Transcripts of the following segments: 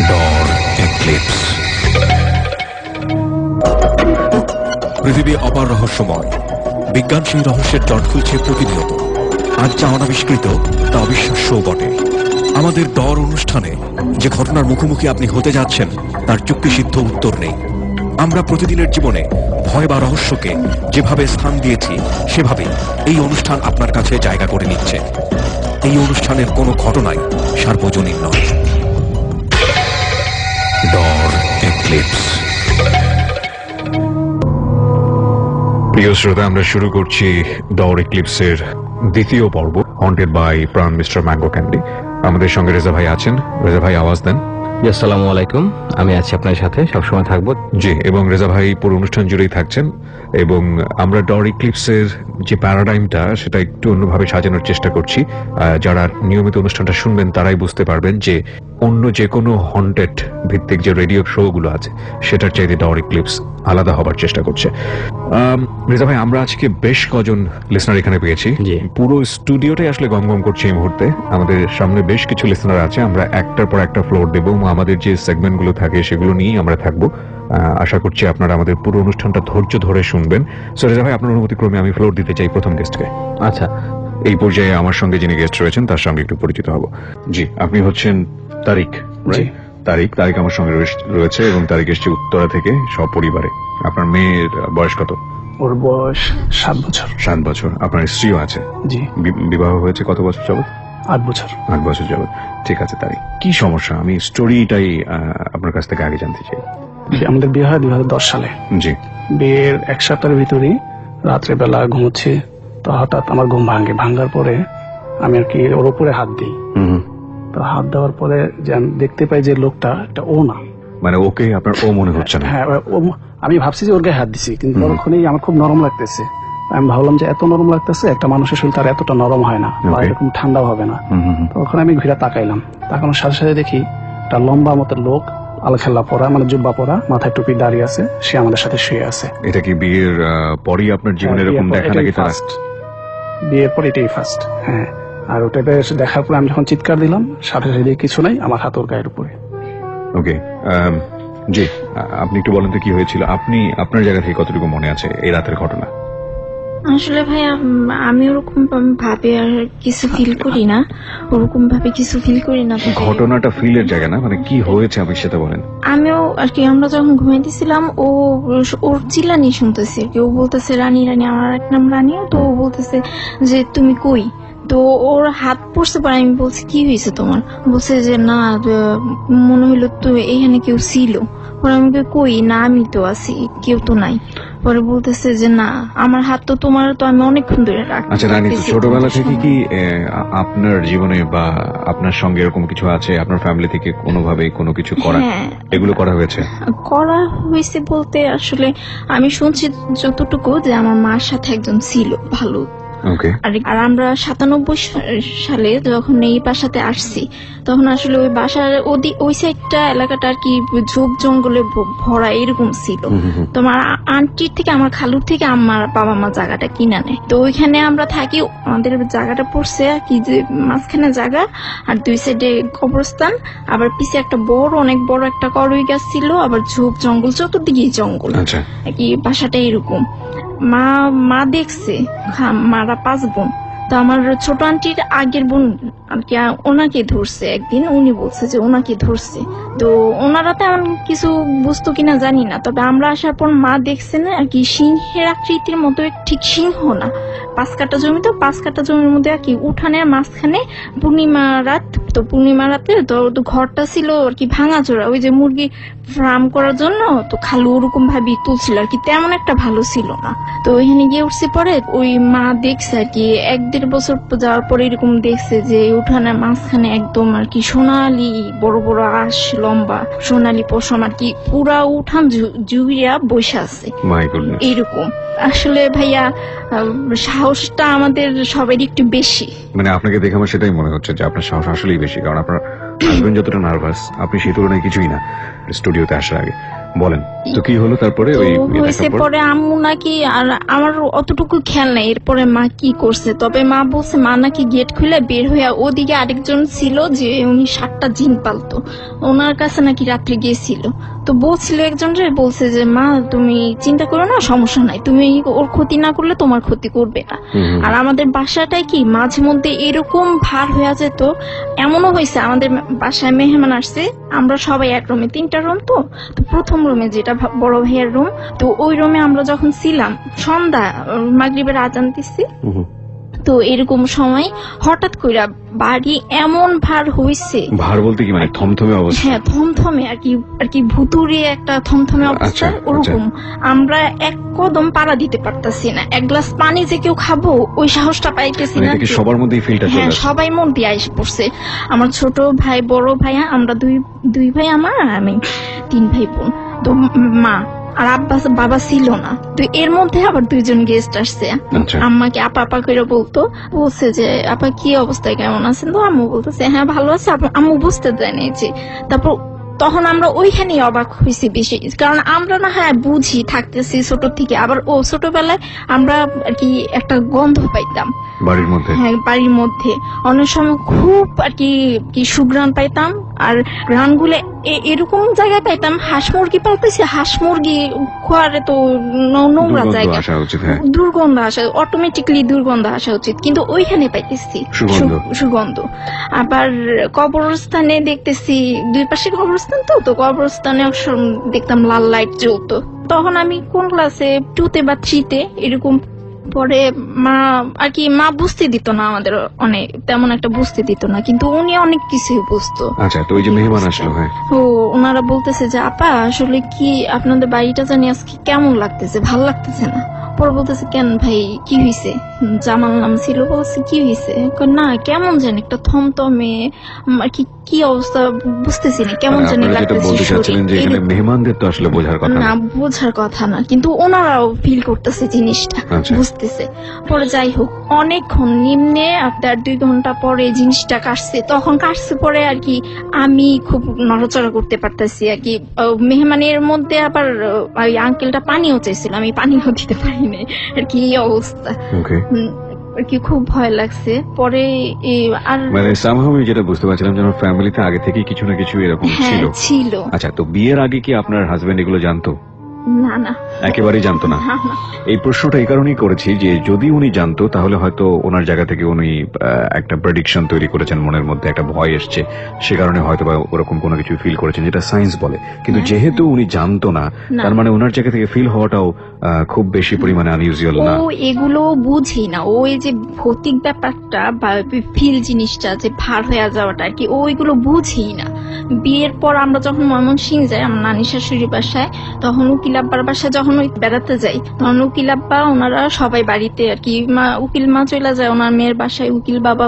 ডর এক্লিপস। পৃথিবী অপার রহস্যময়, বিজ্ঞান সেই রহস্যের জট খুলছে প্রতিনিয়ত। আজ যা অনাবিষ্কৃত তা অবিশ্বাস্যও বটে। আমাদের ডর অনুষ্ঠানে যে ঘটনার মুখোমুখি আপনি হতে যাচ্ছেন তার যুক্তিসিদ্ধ উত্তর নেই। আমরা প্রতিদিনের জীবনে ভয় বা রহস্যকে যেভাবে স্থান দিয়েছি সেভাবেই এই অনুষ্ঠান আপনার কাছে জায়গা করে নিচ্ছে। এই অনুষ্ঠানের কোনো ঘটনাই সার্বজনীন নয়। ডর এক্লিপস। প্রিয় শ্রোতা, আমরা শুরু করছি ডর এক্লিপসের দ্বিতীয় পর্ব, হন্টেড বাই প্রাণ মিস্টার ম্যাঙ্গো ক্যান্ডি। আমাদের সঙ্গে রেজা ভাই আছেন। রেজা ভাই, আওয়াজ দেন। আসসালামু আলাইকুম, আমি আছি আপনার সাথে, সবসময় থাকবো। জি, এবং রেজা ভাই পুরো অনুষ্ঠান জুড়েই থাকছেন। এবং আমরা ডর এক্লিপসের যে প্যারাডাইমটা সেটা একটু অন্যভাবে সাজানোর চেষ্টা করছি। যারা নিয়মিত অনুষ্ঠানটা শুনবেন তারাই বুঝতে পারবেন যে অন্য যে কোনো হন্টেড ভিত্তিক যে রেডিও শো গুলো আছে সেটার চাইতে ডর এক্লিপস আলাদা হবার চেষ্টা করছে। রেজা ভাই, আমরা আজকে বেশ কজন লিসনার এখানে পেয়েছি। পুরো স্টুডিওটাই আসলে গমগম করছে এই মুহূর্তে। আমাদের সামনে বেশ কিছু লিসনার আছে। আমরা একটার পর একটা ফ্লোর দেবো। আমাদের যে সেগমেন্ট গুলো থাকে সেগুলো নিয়েই আমরা থাকবো। আশা করছি আপনারা আমাদের পুরো অনুষ্ঠানটা ধৈর্য ধরে শুনবেন। সো রেজা ভাই, আপনার অনুমতি ক্রমে আমি ফ্লোর দিতে চাই প্রথম গেস্টকে। আচ্ছা, এই পর্যায়ে আমার সঙ্গে যিনি গেস্ট রয়েছেন তার সঙ্গে একটু পরিচিত হব। জি, আপনি হচ্ছেন তারিক। তারিক আমার সঙ্গে রয়েছে এবং তারিক এসছে উত্তরা থেকে সপরিবারে। আপনার মেয়ের বয়স কত? ওর বয়স 7 বছর। 7 বছর। আপনার স্ত্রীও আছে? জি। বিবাহ হয়েছে কত বছর যাবত? 8 বছর। 8 বছর যাবত। ঠিক আছে তারিক, কি সমস্যা? আমি স্টোরিটাই আপনার কাছ থেকে আগে জানতে চাই। আমাদের বিয়ে হয় 2010 সালে। জি। বিয়ের 1 সপ্তাহের ভিতরেই রাত্রে বেলা ঘুমোচ্ছি, তো হঠাৎ আমার ঘুম ভাঙার পরে আমি আর কি ওর উপরে হাত দিই। তো হাত দেওয়ার পরে যে আমি দেখতে পাই যে লোকটা এটা ও না। মানে ওকে আপনার ও মনে হচ্ছে না? হ্যাঁ, আমি ভাবছি যে ওর গায়ে হাত দিছি, কিন্তু তখনই আমার খুব নরম লাগতেছে। আমি ভাবলাম যে এত নরম লাগতেছে, একটা মানুষের শরীর তার এতটা নরম হয় না বা এরকম ঠান্ডা হবে না। তখন আমি ঘুরে তাকাইলাম, তাকানোর সাথে সাথে দেখি একটা লম্বা মতো লোক, আলখেল্লা পরা, মানে জুব্বা পরা, মাথায় টুপি দাঁড়িয়ে আছে, সে আমাদের সাথে শুয়ে আছে। এটা কি বিয়ের পরই আপনার জীবনে এরকম দেখা নাকি? বিয়ের পর এটাই ফার্স্ট। হ্যাঁ, আর ওটা দেখার পর আমি যখন চিৎকার দিলাম, সাথে সাথে কিছু নাই, আমার হাত ওর গায়ের উপরে। ওকে, জি, আপনি একটু বলেন তো কি হয়েছিল? আপনি আপনার জায়গা থেকে কতটুকু মনে আছে এই রাতের ঘটনা? আসলে ভাই, আমি ওরকম ভাবে আর কিছু ফিল করি না, ওরকম ভাবে কিছু ফিল করি না। ঘটনাটা ফিলের জায়গা না, মানে কি হয়েছে আপনি সেটা বলেন। আমিও আর কি, আমরা যখন ঘুমাইতেছিলাম ওর চিল্লানি শুনতেছি আর কি। ও বলতেছে রানী রানী, আমার এক নাম রানী। তো ও বলতেছে যে তুমি কই? তো ওর হাত পড়ছে পরে আমি বলছি কি হয়েছে তোমার? বলছে যে না, মনে হইলো তো এখানে কেউ ছিল। পরে আমি কই না, আমি তো আছি, কেউ তো নাই। পরে বলতেছে যে না, আমার হাত তো তোমার, তো আমি অনেকক্ষণ ধরে রাখছি। আচ্ছা রানী, ছোটবেলা থেকে কি আপনার জীবনে বা আপনার সঙ্গে এরকম কিছু আছে? আপনার ফ্যামিলি থেকে কোনোভাবে কোনো কিছু করা, এগুলো করা হয়েছে? করা হয়েছে বলতে আসলে আমি শুনছি যতটুকু যে আমার মার সাথে একজন ছিল ভালো। আর আমরা 97 সালে যখন এই বাসাতে আসছি, তখন আসলে ওই বাসার ওই সাইডটা এলাকাটা আর কি ঝোপ জঙ্গলে ভরা এরকম ছিল। তো আমার আন্টির থেকে, আমার খালুর থেকে আমার বাবা মা জায়গাটা কিনা নেয়। তো ওইখানে আমরা থাকি। আমাদের জায়গাটা পড়ছে আর কি যে মাঝখানে জায়গা, আর 2 সাইডে কবরস্থান, আবার পিছে একটা অনেক বড় একটা করই গাছ ছিল, আবার ঝোপ জঙ্গল, চতুর্দিকেই জঙ্গল আর কি। বাসাটা এরকম। মা দেখছে, মারা 5 বোন। তো আমার ছোট আন্টির আগের বোন আর কি, ওনাকে ধরছে একদিন। উনি বলছে যে ওনাকে ধরছে। তো ওনারা তেমন কিছু বুঝতো কিনা জানি না, তবে আমরা আসার পর মা দেখছে না আর কি, সিংহের আকৃতির মতো, ঠিক সিংহ না, 5 কাঠা জমি। তো 5 কাঠা জমির মধ্যে আর কি উঠানের মাঝখানে পূর্ণিমা রাত। তো পূর্ণিমা রাতে তো ঘরটা ছিল আর কি ভাঙাচোরা, ওই যে মুরগি ফার্ম করার জন্য। তো খালু ওরকম ভাবে তুলছিল আর কি, তেমন একটা ভালো ছিল না। তো ওইখানে গিয়ে উঠছে পরে ওই মা দেখছে আর কি, 1-1.5 বছর যাওয়ার পরে এরকম দেখছে যে উঠানের মাঝখানে একদম আর কি সোনালি বড় বড় আঁশ, লম্বা সোনালি পশম আর কি, পুরা উঠান জুড়িয়া বসে আছে এরকম। আসলে ভাইয়া, সাহসটা আমাদের সবারই একটু বেশি। মানে আপনাকে দেখে আমার সেটাই মনে হচ্ছে যে আপনার সাহস আসলেই বেশি, কারণ আপনার হাজবেন্ড যতটা নার্ভাস, আপনি সেই তুলনায় কিছুই না স্টুডিওতে আসার আগে। বলেন তো কি হলো তারপরে? ওই হয়েছে পরে আম্মু নাকি, আর আমার অতটুকু খেয়াল নাই এরপরে মা কি করছে, তবে মা বলছে মা নাকি গেট খুলে বের হয়ে ওদিকে আরেকজন ছিল যে উনি 7টা জিন পালতো, ওনার কাছে নাকি রাত্রে গিয়েছিল। তো বলছিল একজন বলছে যে মা তুমি চিন্তা করো না, সমস্যা নাই, তুমি ওর ক্ষতি না করলে তোমার ক্ষতি করবে না। আর আমাদের বাসাটাই কি মাঝে মধ্যে এরকম ভার হয়ে যেত, এমনও হয়েছে আমাদের বাসায় মেহমান আসছে, আমরা সবাই এক রুমে, 3টা রুম, তো প্রথম রুমে যেটা বড় ভাইয়ের রুম, তো ওই রুমে আমরা যখন ছিলাম সন্ধ্যা মাগরিবের আজান দিচ্ছি, তো এরকম সময় হঠাৎ কইরা বাড়ি এমন ভার হইছে। ভার বলতে কি মানে থমথমে অবস্থা? হ্যাঁ থমথমে আর কি ভুতুরে একটা থমথমে অবস্থা ওরকম। আমরা এক কদম পাড়া দিতে পারতাছি না, এক গ্লাস পানি যে কেউ খাবো ওই সাহসটা পাইতেছি না। সবার মধ্যেই ফিলটা চলে আসে। হ্যাঁ সবাই মন দিয়ে আইসে পড়ছে। আমার ছোট ভাই, বড় ভাই, আমরা দুই ভাই, আমার আমি 3 ভাই বোন, তো মা আর বাবা ছিল না। তো এর মধ্যে আবার 2জন গেস্ট আসছে, আম্মাকে আপা আপা করে বলছে যে আপা কি অবস্থায়, কেমন আছেন? তো আম্মু বলতেছে হ্যাঁ ভালো আছে। আম্মু বুঝতে দেয় নাই যে, তারপর তখন আমরা ওইখানেই অবাক হয়েছি বেশি, কারণ আমরা না হ্যাঁ বুঝি থাকতেছি ছোট থেকে, আবার ও ছোটবেলায় আমরা আর কি একটা গন্ধ পাইতাম বাড়ির মধ্যে। হ্যাঁ বাড়ির মধ্যে অনেক সময় খুব আর কি সুঘ্রাণ পাইতাম, আর ঘ্রাণগুলো এরকম জায়গায় পাইতাম, হাঁস মুরগি পাইতেছি, হাঁস মুরগি খোয়ারে তো নোংরা জায়গা, দুর্গন্ধ আসা, অটোমেটিকলি দুর্গন্ধ আসা উচিত, কিন্তু ওইখানে পাইতেছি সুগন্ধ। আবার কবরস্থানে দেখতেছি, 2 পাশে কবরস্থান, তো কবরস্থানে দেখতাম লাল লাইট জ্বলতো। তখন আমি কোন ক্লাসে 2তে বা 3তে এরকম। পরে মা আর কি মা বুঝতে দিত না আমাদের, অনেক তেমন একটা বুঝতে দিত না, কিন্তু উনি অনেক কিছুই বুঝতো। আচ্ছা, তো ওই যে মেহমান আসলো, হ্যাঁ, তো ওনারা বলতেছে যে আপা আসলে কি আপনাদের বাড়িটা জানি আজকে কেমন লাগতেছে, ভালো লাগতেছে না। পরে বলতেছে কেন ভাই কি হয়েছে? জামাল নাম ছিল, বলছে কি হয়েছে? না কেমন জানি একটা থমথমে আর কি অবস্থা বুঝতেছি না, কেমন জানি লাগতেছে। মেহমানদের তো আসলে বোঝার কথা না, বোঝার কথা না, কিন্তু ওনারাও ফিল করতেছে জিনিসটা, বুঝতেছে। পরে যাই হোক অনেকক্ষণ নিম্নে আপনার 2 ঘন্টা পরে জিনিসটা কাটছে, তখন কাটছে পরে আর কি আমি খুব নড়াচড়া করতে পারতেছি আর কি। মেহমানের মধ্যে আবার ওই আঙ্কেলটা পানিও চাইছিল, আমি পানিও দিতে পারি নাই আর কি, এই অবস্থা আর কি, খুব ভয় লাগছে। পরে আর মানে সামহাও আমি যেটা বুঝতে পারছিলাম যে ফ্যামিলিতে আগে থেকে কিছু না কিছু এরকম ছিল। আচ্ছা, তো বিয়ের আগে কি আপনার হাজবেন্ড এগুলো জানতো? না না, একেবারেই জানতো না। এই প্রশ্নটা এই কারণেই করেছি যে যদি উনি জানতো তাহলে হয়তো ওনার জায়গা থেকে উনি একটা প্রেডিকশন তৈরি করেছেন, মনের মধ্যে একটা ভয় এসছে, সে কারণে হয়তো বা ওরকম কোনো কিছু ফিল করেছেন, যেটা সায়েন্স বলে। কিন্তু যেহেতু উনি জানতো না, তার মানে ওনার জায়গা থেকে ফিল হওয়াটাও খুব বেশি পরিমাণে আনইউজুয়াল না। ও এগুলো বুঝি না, ওই যে ভৌতিক ব্যাপারটা বা ফিল জিনিসটা, যে ভার হয়ে যাওয়াটা আর কি, ওইগুলো বুঝি না। বিয়ের পর আমরা যখন ময়মনসিংহ যাই আমার নানি শাশুড়ি বাসায়, তখন উকিল আব্বার বাসায় যখন ওই বেড়াতে যাই, তখন উকিল আব্বা ওনারা সবাই বাড়িতে আর কি, উকিল মা চলে যায় ওনার মেয়ের বাসায়, উকিল বাবা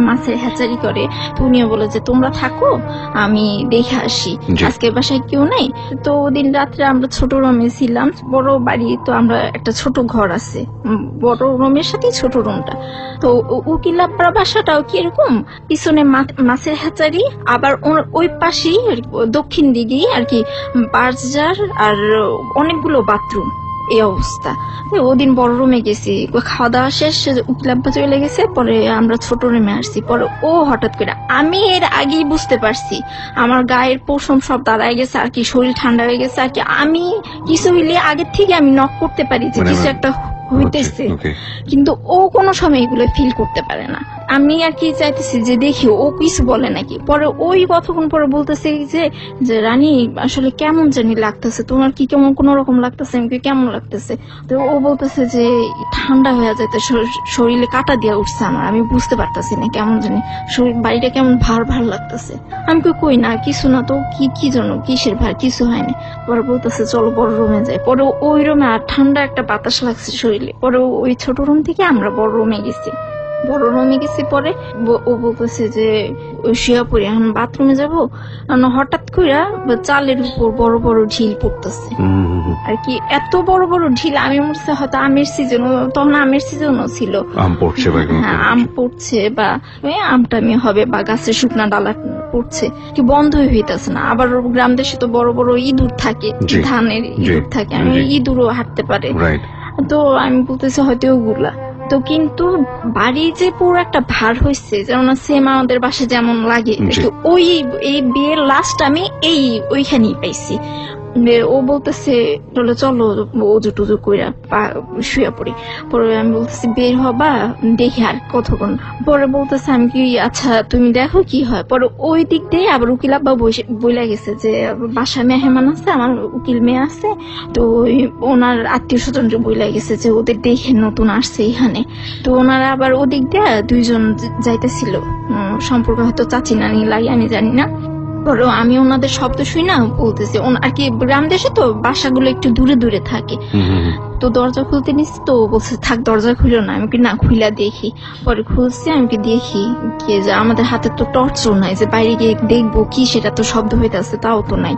মাছের হ্যাচারি করে, তো উনিও বলে যে তোমরা থাকো আমি দেখে আসি, আজকে বাসায় কেউ নেই। তো ওদিন রাত্রে আমরা ছোট রুমে ছিলাম, বড় বাড়ি তো আমরা একটা ছোট ঘর আছে, বড় রুমের সাথে ছোট রুমটা। তো উকিল আব্বার বাসাটাও কিরকম, পিছনে মাছের হ্যাচারি, আবার ওই পাশেই দক্ষিণ দিকেই আর কি বাজার আর অনেকগুলো বাথরুম, এই অবস্থা। ওদিন বড় রুমে গেছি, খাওয়া দাওয়া শেষ, উকিল আব্বা চলে গেছে, পরে আমরা ছোট রুমে আসছি। পরে ও হঠাৎ করে, আমি এর আগেই বুঝতে পারছি আমার গায়ের পশম সব দাঁড়ায় গেছে আর কি, শরীর ঠান্ডা হয়ে গেছে আর কি। আমি কিছু হইলে আগের থেকে আমি নক করতে পারি যে কিছু একটা হইতেছে, কিন্তু ও কোনো সময় এগুলো ফিল করতে পারে না। আমি আর কি চাইতেছি যে দেখি ও কিছু বলে নাকি। পরে ওই কতক্ষণ পরে বলতেছে যে রানী আসলে কেমন জানি লাগতেছে, তোমার কি কেমন কোন রকম লাগতেছে? আমি কেমন লাগতেছে? তো ও বলতেছে যে ঠান্ডা হয়ে যাইতে, শরীরে কাটা দিয়ে উঠছে আমার, আমি বুঝতে পারতেছি না কেমন জানি শরীর, বাড়িটা কেমন ভার ভার লাগতেছে। আমি কই না কিছু না, তো কি জন্য কিসের ভার, কিছু হয়নি। পরে বলতেছে চলো বড় রুমে যাই। পরে ওই রুমে আর ঠান্ডা একটা বাতাস লাগছে শরীরে, পরে ওই ছোট রুম থেকে আমরা বড় রুমে গেছি। বড় রুমে গেছি, পরে ও বলতেছে যে শুয়ে পড়ি, এখন বাথরুমে যাবো, হঠাৎ করে চালের উপর বড় বড় ঢিল পড়তেছে আর কি, এত বড় বড় ঢিল। আমি মনে হয়তো আমের সিজন, তখন আমের সিজনও ছিল, আম পড়ছে হ্যাঁ আম পড়ছে বা আমটামি হবে বা গাছের শুকনা ডালা পড়ছে, কি বন্ধই হইতেছে না। আবার গ্রাম দেশে তো বড় বড় ইঁদুর থাকে, ধানের ইঁদুর থাকে, আমি ইঁদুরও হাঁটতে পারে। তো আমি বলতেছি হয়তো ওগুলা তো, কিন্তু বাড়ি যে পুরো একটা ভার হয়েছে, যেমন সেম আমাদের বাসায় যেমন লাগে, ওই এই বিয়ের লাস্ট আমি ওইখানেই পাইছি। ও বলতেছে চলো ওজু টুজু কইরা শুয়ে পড়ি। পরে আমি বলতেছি বের হবা, দেখি আর কতক্ষণ। পরে বলতেছে আমি কি আচ্ছা তুমি দেখো কি হয়। পরে ওই দিক দিয়ে আবার উকিল আব্বা বইলা গেছে যে বাসা মেহমান আছে, আমার উকিল মেয়ে আছে, তো ওনার আত্মীয় স্বজন বইলা গেছে যে ওদের দেখে নতুন আসছে এখানে। তো ওনারা আবার ওদিক দিয়ে দুইজন যাইতেছিল, সম্পর্ক হয়তো চাচি নানি লাগে আমি জানি না। পরে আমি ওনাদের শব্দ শুই না, বলতেছি আর কি গ্রাম দেশে তো বাসাগুলো একটু দূরে দূরে থাকে, তো দরজা খুলতে নিচ্ছি, তো বলছে থাক দরজা খুলো না। আমি কি না খুইলা দেখি, পরে খুলছি, আমি কি দেখি কে যে আমাদের হাতে তো টর্চও নাই যে বাইরে গিয়ে দেখবো কি, সেটা তো শব্দ হইতেছে তাও তো নাই।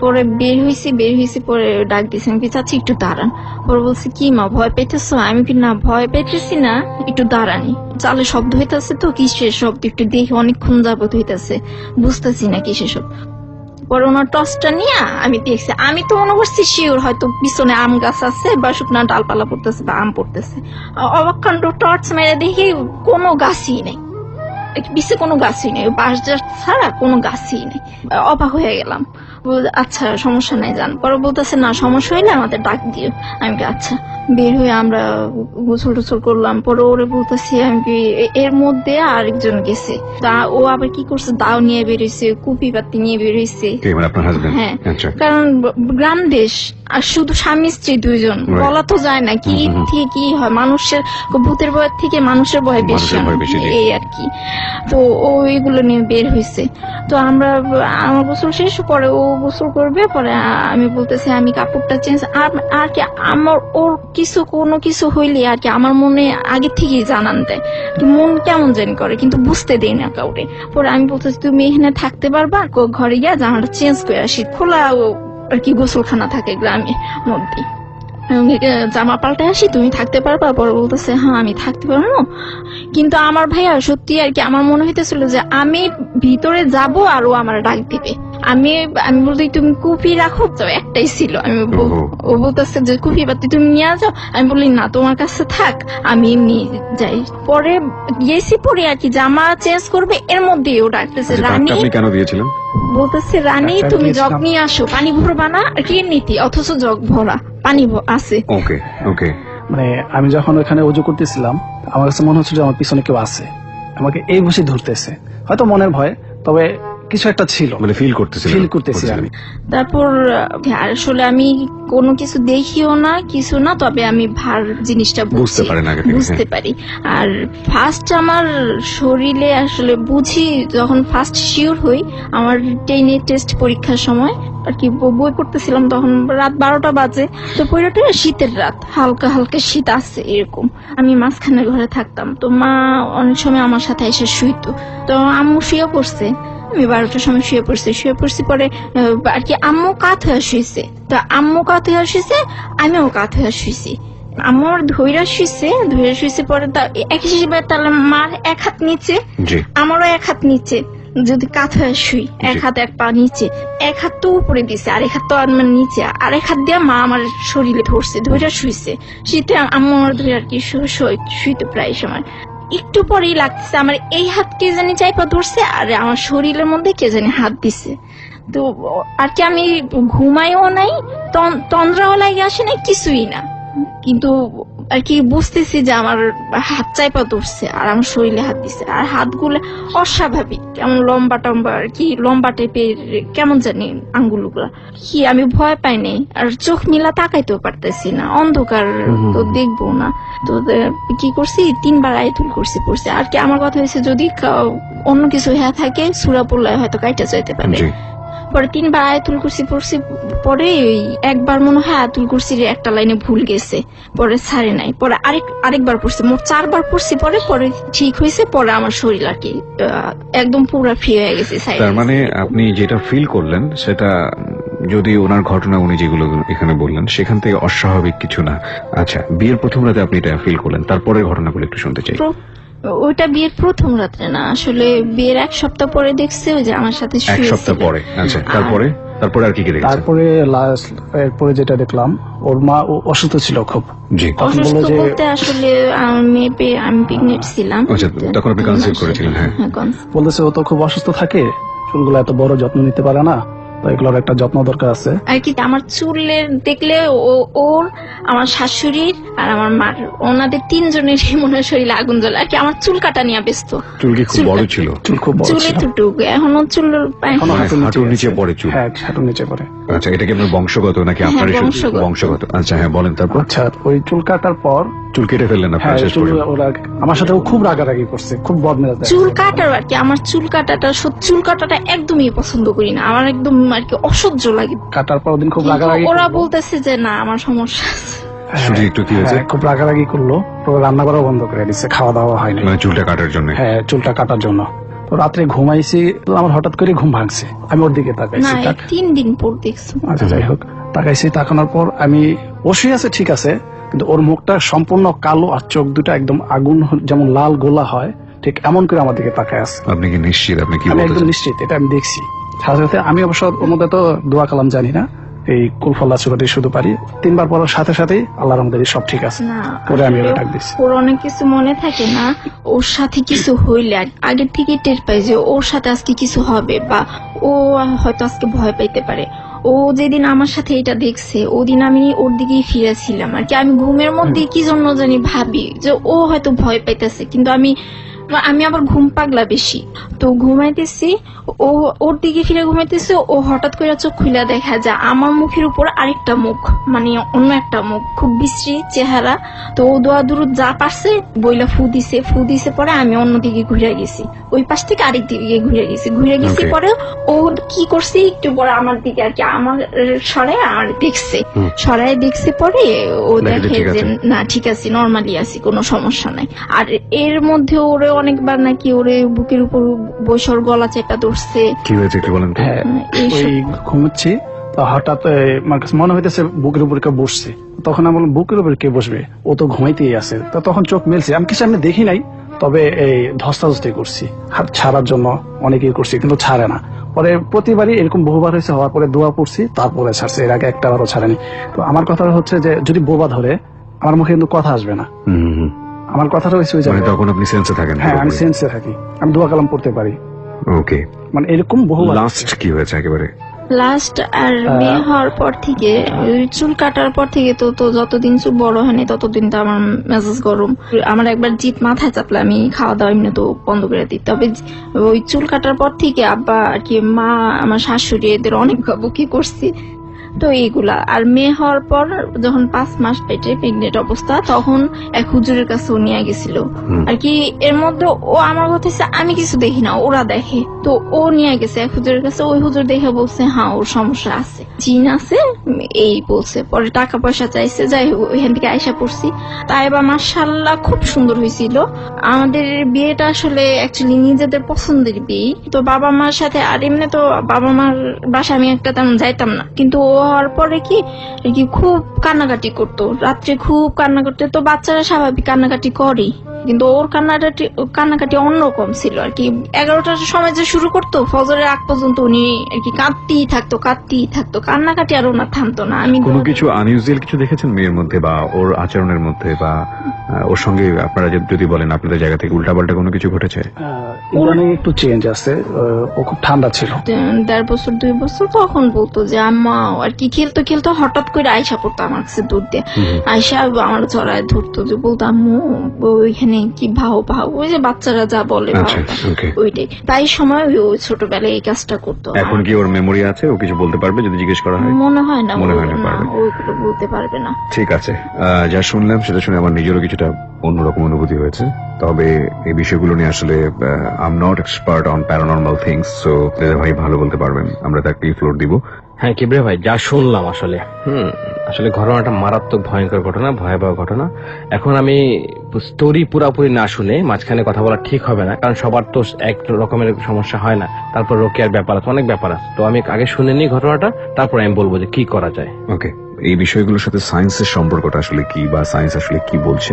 পরে বের হয়েছি, পরে ডাক দিয়েছি, আমি কি চাচ্ছি একটু দাঁড়ান। পরে বলছি কি মা ভয় পেতেছো? আমি কি না ভয় পেতেছি না, একটু দাঁড়ানি, চালে শব্দ হইতেছে তো কিসের শব্দ একটু দেখি, অনেকক্ষণ যাবত হইতেছে, বুঝতেছি না কিসের শব্দ। পরে ওনার টর্চটা নিয়ে আমি দেখছি, আমি তো মনে করছি শিওর হয়তো পিছনে আম গাছ আছে বা শুকনা ডালপালা পড়তেছে বা আম পড়তেছে। অবাককাণ্ড, টর্চ মেরে দেখি কোনো গাছই নেই, পিছে কোনো গাছই নেই, বাঁশ ছাড়া কোনো গাছই নেই। অবাক হয়ে গেলাম, আচ্ছা সমস্যা নাই যান। পরে বলতেছে না সমস্যা হইলে আমাদের ডাক দিও। আমি আচ্ছা। বের হয়ে আমরা গোসল টোসল করলাম। পরে ওরে বলতেছি আমি এর মধ্যে আরেকজন গেছে, তা ও আবার কি করছে, দাও নিয়ে বেরোইছে, কুপি পাতি নিয়ে বেরোইছে। হ্যাঁ, কারণ গ্রাম দেশ আর শুধু স্বামী স্ত্রী দুইজন, বলা তো যায় না কি থেকে কি হয়, মানুষের ভূতের ভয়ের থেকে মানুষের ভয় বেশি, এই আর কি। তো ও এগুলো নিয়ে বের হয়েছে। তো আমার গোসল শেষ, পরে ও গোসল করবে, পরে আমি বলতেছি আমি কাপড়টা চেঞ্জ, আর কি আমার ওর কোনো কিছু হইলে আর কি আমার মনে আগে থেকেই জানান দেয়, মন কেমন জানি করে, কিন্তু বুঝতে দেয় না কাউরে। পরে আমি বলতেছি তুমি এখানে থাকতে পারবা, ঘরে গিয়া জামাটা চেঞ্জ করে আসি, খোলা আর কি গোসলখানা থাকে গ্রামের মধ্যে, জামা পাল্টে আসি, তুমি থাকতে পারবা? পরে বলতেছে হ্যাঁ আমি থাকতে পারবো। কিন্তু আমার ভাইয়া সত্যি আর কি আমার মনে হইতেছিল যে আমি ভিতরে যাব আর ও আমার ডাক দিবে। আমি বলতে তুমি কুপি রাখো তো, একটাই ছিল। ও বলতেছে যে কুপি বাতি তুমি নিয়ে যাও। আমি বলি না তোমার কাছে থাক, আমি এমনি যাই। পরে গেছি, পরে আর কি জামা চেঞ্জ করবে, এর মধ্যে ও ডাকতেছে রানী। কেন দিয়েছিলেন? বলতেছে রানী তুমি জগ নিয়ে আসো, পানি ভরবা না, কি নীতি, অথচ জগ ভরা পানি আছে। ওকে ওকে। মানে আমি যখন ওখানে উজু করতেছিলাম, আমার কাছে মনে হচ্ছে যে আমার পিছনে কেউ আছে, আমাকে এই বসে ধরতেছে, হয়তো মনের ভয়, তবে কিছু একটা ছিল, মানে ফিল করতেছি আমি। তারপর আসলে আমি কোনো কিছু দেখিও না কিছু না, তবে আমি ভার জিনিসটা বুঝতে পারি। আর ফার্স্ট আমার শরীরে আসলে বুঝি যখন ফার্স্ট শিওর হই, আমার 10 টেস্ট পরীক্ষার সময় আর কি বই পড়তেছিলাম, তখন রাত 12টা বাজে। তো পড়াটা শীতের রাত, হালকা হালকা শীত আছে এরকম। আমি মাঝখানে ঘরে থাকতাম, তো মা অনেক সময় আমার সাথে এসে শুইতো। তো আম্মু শুয়ে পড়ছে, আমি 12টার সময় শুয়ে পড়ছি। পরে আর কি আম্মু কাত হয়ে শুয়েছে, তো আম্মু কাত হয়ে শুয়েছে, আমিও কাত হয়ে শুয়েছি। আম্মু ধৈরা শুয়েছে, পরে এক হিসেবে তাহলে মার এক হাত নিচে, আমারও এক হাত নিচে, যদি কাত হয়ে শুই, এক হাত এক পা নিচে, এক হাত তো উপরে দিছে, আর এক হাত তো আমার নিচে, আর এক হাত দিয়ে মা আমার শরীরে ধৈরা শুয়েছে। শীতে আম্মু আমার ধরে আর কি শুইতো প্রায় সময়। একটু পরেই লাগতেছে আমার এই হাত কে জানি চাইপা ধরছে, আর আমার শরীরের মধ্যে কে জানি হাত দিছে। তো আর কি আমি ঘুমাইও নাই, তন্দ্রাও লাগে আসে নাই, কিছুই না, কিন্তু আর কি বুঝতেছি যে আমার হাত চাইপা ধরছে আর আমার শরীরে হাত দিছে। আর হাতগুলো অস্বাভাবিক, কেমন লম্বা টম্বা আর কি, লম্বা টাইপের কেমন জানি আঙ্গুলগুলা। কি আমি ভয় পাই নাই, আর চোখ মিলা তাকাইতেও পারতেছি না, অন্ধকার তো দেখবো না। তো কি করছি, 3 বার আয়াতুল কুরসি পড়ছি। আর কি আমার কথা হয়েছে যদি অন্য কিছু হয়ে থাকে, সূরা পড়লে হয়তো কাইটা যাইতে পারে। পরে 3 বার আয়াতুল কুরসি পড়ছি, পরে ওই একবার মনে হয় আয়াতুল কুরসির একটা লাইনে ভুল গেছে, পরে ছাড়ে নাই, পরে আরেকবার পড়ছি, মোট 4 বার পড়ছি, পরে ঠিক হয়েছে, পরে আমার শরীর আর কি একদম পুরো ফ্রি হয়ে গেছে। তার মানে আপনি যেটা ফিল করলেন সেটা যদি ওনার ঘটনা উনি যেগুলো এখানে বললেন সেখান থেকে অস্বাভাবিক কিছু না। আচ্ছা, বিয়ের প্রথম রাতে আপনি এটা ফিল করলেন, তারপরে ঘটনাগুলো একটু শুনতে চাই। ওইটা বিয়ের প্রথম রাত্রে না, আসলে বিয়ের 1 সপ্তাহ পরে দেখছে ওই যে আমার সাথে 1 সপ্তাহ পরে। আচ্ছা, তারপরে আর কি দেখেছেন? তারপরে এরপরে যেটা দেখলাম, ওর মা অসুস্থ ছিল খুব। জি, অসুস্থ বলতে আসলে আমি প্রেগনেন্ট ছিলাম। আচ্ছা, তখন আপনি কনসিভ করেছিলেন? হ্যাঁ, বলতেছে ও তো খুব অসুস্থ থাকে, চুলগুলো এত বড় যত্ন নিতে পারে না, তো এগুলোর একটা যত্ন দরকার আছে আর কি। আমার চুলের দেখলে ওর, আমার শাশুড়ির আর আমার মার, ওনাদের 3 জনের মনে হয় শরীরে আগুন জ্বলে আর কি। আমার চুল কাটা নিয়ে ব্যস্ত। চুল কি খুব বড় ছিল? চুল খুব বড় চুলে ছিল, টুটুক এখনো চুল হাঁটুর নিচে পড়ে চুল। হ্যাঁ, হাঁটুর নিচে পড়ে। আচ্ছা, এটা কি আপনার বংশগত নাকি আপনার বংশগত? আচ্ছা, হ্যাঁ বলেন। তারপর? আচ্ছা, ওই চুল কাটার পর চুল কেটে ফেললেন আপনার? হ্যাঁ, শেষ চুল পর্যন্ত ওরা আমার সাথে খুব রাগারাগি করছে, খুব বদমেজাজ। চুল কাটার আর কি, আমার চুল কাটাটা একদমই পছন্দ করি না, আমার একদম আর কি অসহ্য লাগে। কাটার পর দিন খুব কিন্তু রাগারাগি ওরা করলো। বলতেছে যে না আমার সমস্যা আছে। শুধু একটু কি হয়েছে? খুব রাগারাগি করলো, তো রান্না করা বন্ধ করে দিচ্ছে, খাওয়া দাওয়া হয়নি। মানে চুলটা কাটার জন্য? হ্যাঁ, চুলটা কাটার জন্য। তো রাত্রে ঘুমাইছি, তো আমার হঠাৎ করে ঘুম ভাঙছে, আমি ওর দিকে না, তাকাইছি। 3 দিন পর দেখছো। আচ্ছা, যাই হোক, তাকাইছি, তাকানোর পর আমি বসে আছে ঠিক আছে, কিন্তু ওর মুখটা সম্পূর্ণ কালো আর চোখ দুটা একদম আগুন যেমন লাল গোলা হয় ঠিক এমন করে আমার দিকে তাকায় আছে। আপনি কি নিশ্চিত? আপনি কি আমি একদম বলতেছেন? নিশ্চিত, এটা আমি দেখছি। সাথে সাথে আমি অবশ্য ওর মধ্যে তো দোয়া কালাম জানি না, এই কুলফল্লা সুরাটি শুধু পারি। 3 বার পড়ার সাথে সাথেই আল্লাহর রহমতে সব ঠিক আছে। না, পরে আমি ওটা ডাক দিচ্ছি। ওর অনেক কিছু মনে থাকে না, ওর সাথে কিছু হইলে আগের থেকে টের পাই যে ওর সাথে আজকে কিছু হবে, বা ও হয়তো আজকে ভয় পাইতে পারে। ও যেদিন আমার সাথে এটা দেখছে, ওদিন আমি ওর দিকেই ফিরেছিলাম আর কি। আমি ঘুমের মধ্যে কি জন্য জানি ভাবি যে ও হয়তো ভয় পাইতেছে, কিন্তু আমি আবার ঘুম পাগলা বেশি, তো ঘুমাইতেছি, ও ওর দিকে ফিরে ঘুমাইতেছে, ও হঠাৎ করে চোখ খুলে দেখা যায় আমার মুখের উপর আরেকটা মুখ, মানে অন্য একটা মুখ, খুব বিশ্রী চেহারা। তো ও দোয়া দূর যা পারছে বইলা ফু দিছে, পরে আমি অন্যদিকে ঘুরে গেছি, ওই পাশ থেকে আরেক দিকে ঘুরে গেছি। Okay. পরে ও কি করছে, একটু পরে আমার দিকে আর কি আমার সরায় আমার দেখছে, পরে ও দেখে যে না ঠিক আছে, নর্মালি আছি, কোনো সমস্যা নাই। আর এর মধ্যে ওরে অনেকবার নাকি ওরে বুকের উপর বসর গলা চেপা ধরছে। কি হয়েছে একটু বলেন তো? হ্যাঁ, ওই ঘুমাচ্ছি, তো হঠাৎ আমার কাছে মনে হইতেছে বুকের উপর কেউ বসছে। তখন আমি বললাম বুকের উপর কে বসবে, ও তো ঘুমাইতেই আছে। তো তখন চোখ মেলছে, আমি কিছু আমি দেখি নাই, তবে এই ধস্তাধস্তি করছি, হাত ছাড়ার জন্য অনেকেই করছি, কিন্তু ছাড়ে না। পরে প্রতিবারই এরকম বহুবার হয়েছে, হওয়ার পরে দোয়া পড়ছি, তারপরে ছাড়ছে, এর আগে একটাবারও ছাড়েনি। তো আমার কথা হচ্ছে যে যদি বোবা ধরে আমার মুখে কিন্তু কথা আসবে না। আমার কথাটা হয়েছে ওই মানে তখন আপনি সেন্সে থাকেন? হ্যাঁ, আমি সেন্সে থাকি, আমি দোয়া কালাম পড়তে পারি। ওকে, মানে এরকম বহু লাস্ট কি হয়েছে একেবারে? লাস্ট আর বিয়ে হওয়ার পর থেকে, চুল কাটার পর থেকে তো যতদিন চুল বড় হয়নি ততদিন তো আমার মেজাজ গরম। আমার একবার জিত মাথায় চাপলে আমি খাওয়া দাওয়া এমনি তো বন্ধ করে দিই। তবে ওই চুল কাটার পর থেকে আব্বা আর কি, মা, আমার শাশুড়ি, এদের অনেক বকি করছি। তো এইগুলা। আর মেয়ে হওয়ার পর যখন 5 মাস পেটে প্রেগনেন্ট অবস্থা, তখন এক হুজুরের কাছে ও নিয়ে গেছিল আর কি। এর মধ্যে ও আমার কথা আমি কিছু দেখি না, ওরা দেখে। তো ও নিয়ে গেছে এক হুজুরের কাছে, ওই হুজুর দেখে বলছে হ্যাঁ ওর সমস্যা আছে, জিন আছে, এই বলছে। পরে টাকা পয়সা চাইছে, যাই হোক ওইখান থেকে আয়সা পড়ছি। তাই বা মাশাআল্লাহ খুব সুন্দর হয়েছিল। আমাদের বিয়েটা আসলে অ্যাকচুয়ালি নিজেদের পছন্দের বিয়ে। তো বাবা মার সাথে, আর এমনি তো বাবা মার বাসা আমি একটা তেমন যাইতাম না, কিন্তু ও হওয়ার পরে কি খুব কান্নাকাটি করতো, রাত্রে খুব কান্না করতো। তো বাচ্চারা স্বাভাবিক কান্নাকাটি করেই, কিন্তু ওর কান্নাকাটি অন্যরকম ছিল আর কি। 11টার সময় যে শুরু করতো, ফজরের আগ পর্যন্ত উনি আর কি কাঁদতেই থাকতো, কান্নাকাটি আর ওনার থামতো না। আমি কোনো কিছু আনইউজুয়াল কিছু দেখেছেন মেয়ের মধ্যে বা ওর আচরণের মধ্যে, বা ওর সঙ্গে আপনারা যদি বলেন আপনাদের জায়গা থেকে উল্টাপাল্টা কোনো কিছু ঘটেছে? অনেক একটু চেঞ্জ আছে, ও খুব ঠান্ডা ছিল। 1.5 বছর 2 বছর তখন বলতো যে আম্মা আর কি, খেলতো হঠাৎ করে আয়সা পড়তো আমার কাছে দুধ দিয়ে, আয়সা আমার জড়ায় ধরতো, যে বলতো আম্মু ওইখানে কি ভাও ওই যে বাচ্চারা যা বলে ওইটাই। তাই সময় ওই ছোটবেলায় এই কাজটা করতো। এখন কি ওর মেমোরি আছে? ও কিছু বলতে পারবে যদি জিজ্ঞেস করা হয়? মনে হয় না পারবে। ওইগুলো বলতে পারবে না। ঠিক আছে, যা শুনলাম সেটা শুনে আমার নিজেরও কিছুটা অন্যরকম অনুভূতি হয়েছে। তবে এই বিষয়গুলো নিয়ে আসলে I am not expert on paranormal things, so ভাই ভালো বলতে পারবেন, আমরা তাকে ফ্লোর দিব। হ্যাঁ কিবরে ভাই, যা শুনলাম আসলে আসলে ঘটনাটা মারাত্মক ভয়ঙ্কর ঘটনা, ভয়াবহ ঘটনা। এখন আমি স্টোরি পুরাপুরি না শুনে মাঝখানে কথা বলা ঠিক হবে না, কারণ সবার তো এক রকমের সমস্যা হয় না। তারপর রোকেয়ার ব্যাপার আছে, অনেক ব্যাপার আছে। তো আমি আগে শুনে নিই ঘটনাটা, তারপর আমি বলবো যে কি করা যায়। ওকে, এই বিষয়গুলোর সাথে সায়েন্সের সম্পর্কটা আসলে কি, বা সায়েন্স আসলে কি বলছে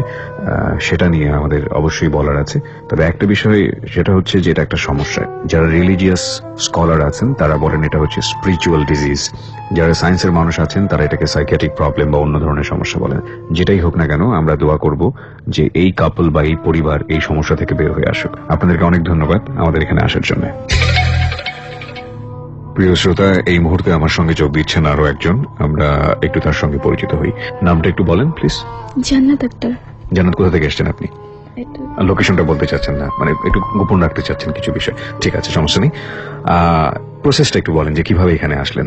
সেটা নিয়ে আমাদের অবশ্যই বলার আছে। তবে একটা বিষয় যেটা হচ্ছে যে এটা একটা সমস্যা, যারা রিলিজিয়াস স্কলার আছেন তারা বলেন এটা হচ্ছে স্পিরিচুয়াল ডিজিজ, যারা সায়েন্সের মানুষ আছেন তারা এটাকে সাইকিয়াট্রিক প্রবলেম বা অন্য ধরনের সমস্যা বলেন। যেটাই হোক না কেন, আমরা দোয়া করব যে এই কাপল বা এই পরিবার এই সমস্যা থেকে বের হয়ে আসুক। আপনাদেরকে অনেক ধন্যবাদ আমাদের এখানে আসার জন্য। প্রিয় শ্রোতা, এই মুহূর্তে আমার সঙ্গে যোগ দিচ্ছেন আরো একজন, আমরা একটু তার সঙ্গে পরিচিত হই। নামটা একটু বলেন প্লিজ। জান্নাত আক্তার। জান্নাত, কোথা থেকে এসেছেন আপনি? লোকেশনটা বলতে চাচ্ছেন না, মানে একটু গোপন রাখতে চাচ্ছেন কিছু বিষয়। ঠিক আছে, সমস্যা নেই। প্রসেসটা একটু বলেন যে কিভাবে এখানে আসলেন।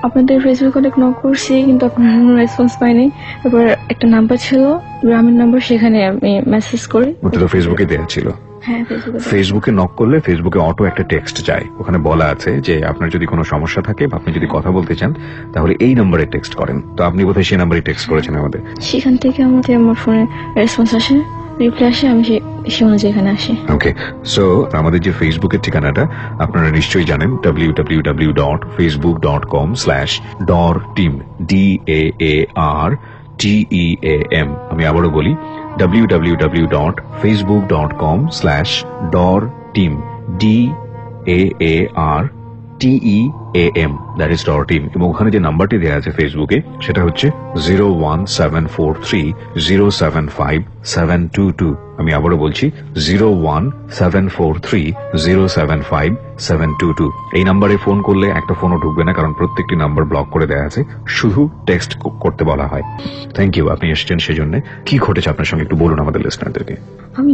আপনাদের ফেসবুকে অনেক নক করছি, কিন্তু আপনার রেসপন্স পাইনি। এবার একটা নাম্বার ছিল, গ্রামের নাম্বার, সেখানে আমি মেসেজ করি। ওটা তো ফেসবুকে দেওয়া ছিল। হ্যাঁ, ফেসবুকে নক করলে ফেসবুকে অটো একটা টেক্সট যায়, ওখানে বলা আছে যে আপনার যদি কোনো সমস্যা থাকে বা আপনি যদি কথা বলতে চান তাহলে এই নম্বরে টেক্সট করেন। তো আপনি বোধহয় সেই নাম্বারে টেক্সট করেছেন আমাদের। সেখান থেকে আমার ফোনে রেসপন্স আসে, রিপ্লাই আসে, আমি সে অনুযায়ী এখানে আসি। ওকে, সো আমাদের যে ফেসবুকের ঠিকানাটা আপনারা নিশ্চয়ই জানেন, www.facebook.com/dorteam, DAARTEAM। আমি আবারও বলি, www.facebook.com/dorteam, DAARTEAM, that is dorteam। এবং ওখানে যে নাম্বারটি দেওয়া আছে ফেসবুকে সেটা হচ্ছে 01743075722। আমি আবারও বলছি 01743075722। এই নাম্বারে ফোন করলে একটা ফোনও ঢুকবে না, কারণ প্রত্যেকটি নাম্বার ব্লক করে দেওয়া আছে, শুধু টেক্সট করতে বলা হয়। থ্যাংক ইউ, আপনি এসেছেন সেজন্য। কি ঘটেছে আপনার সঙ্গে একটু বলুন আমাদের লিসনারদেরকে। আমি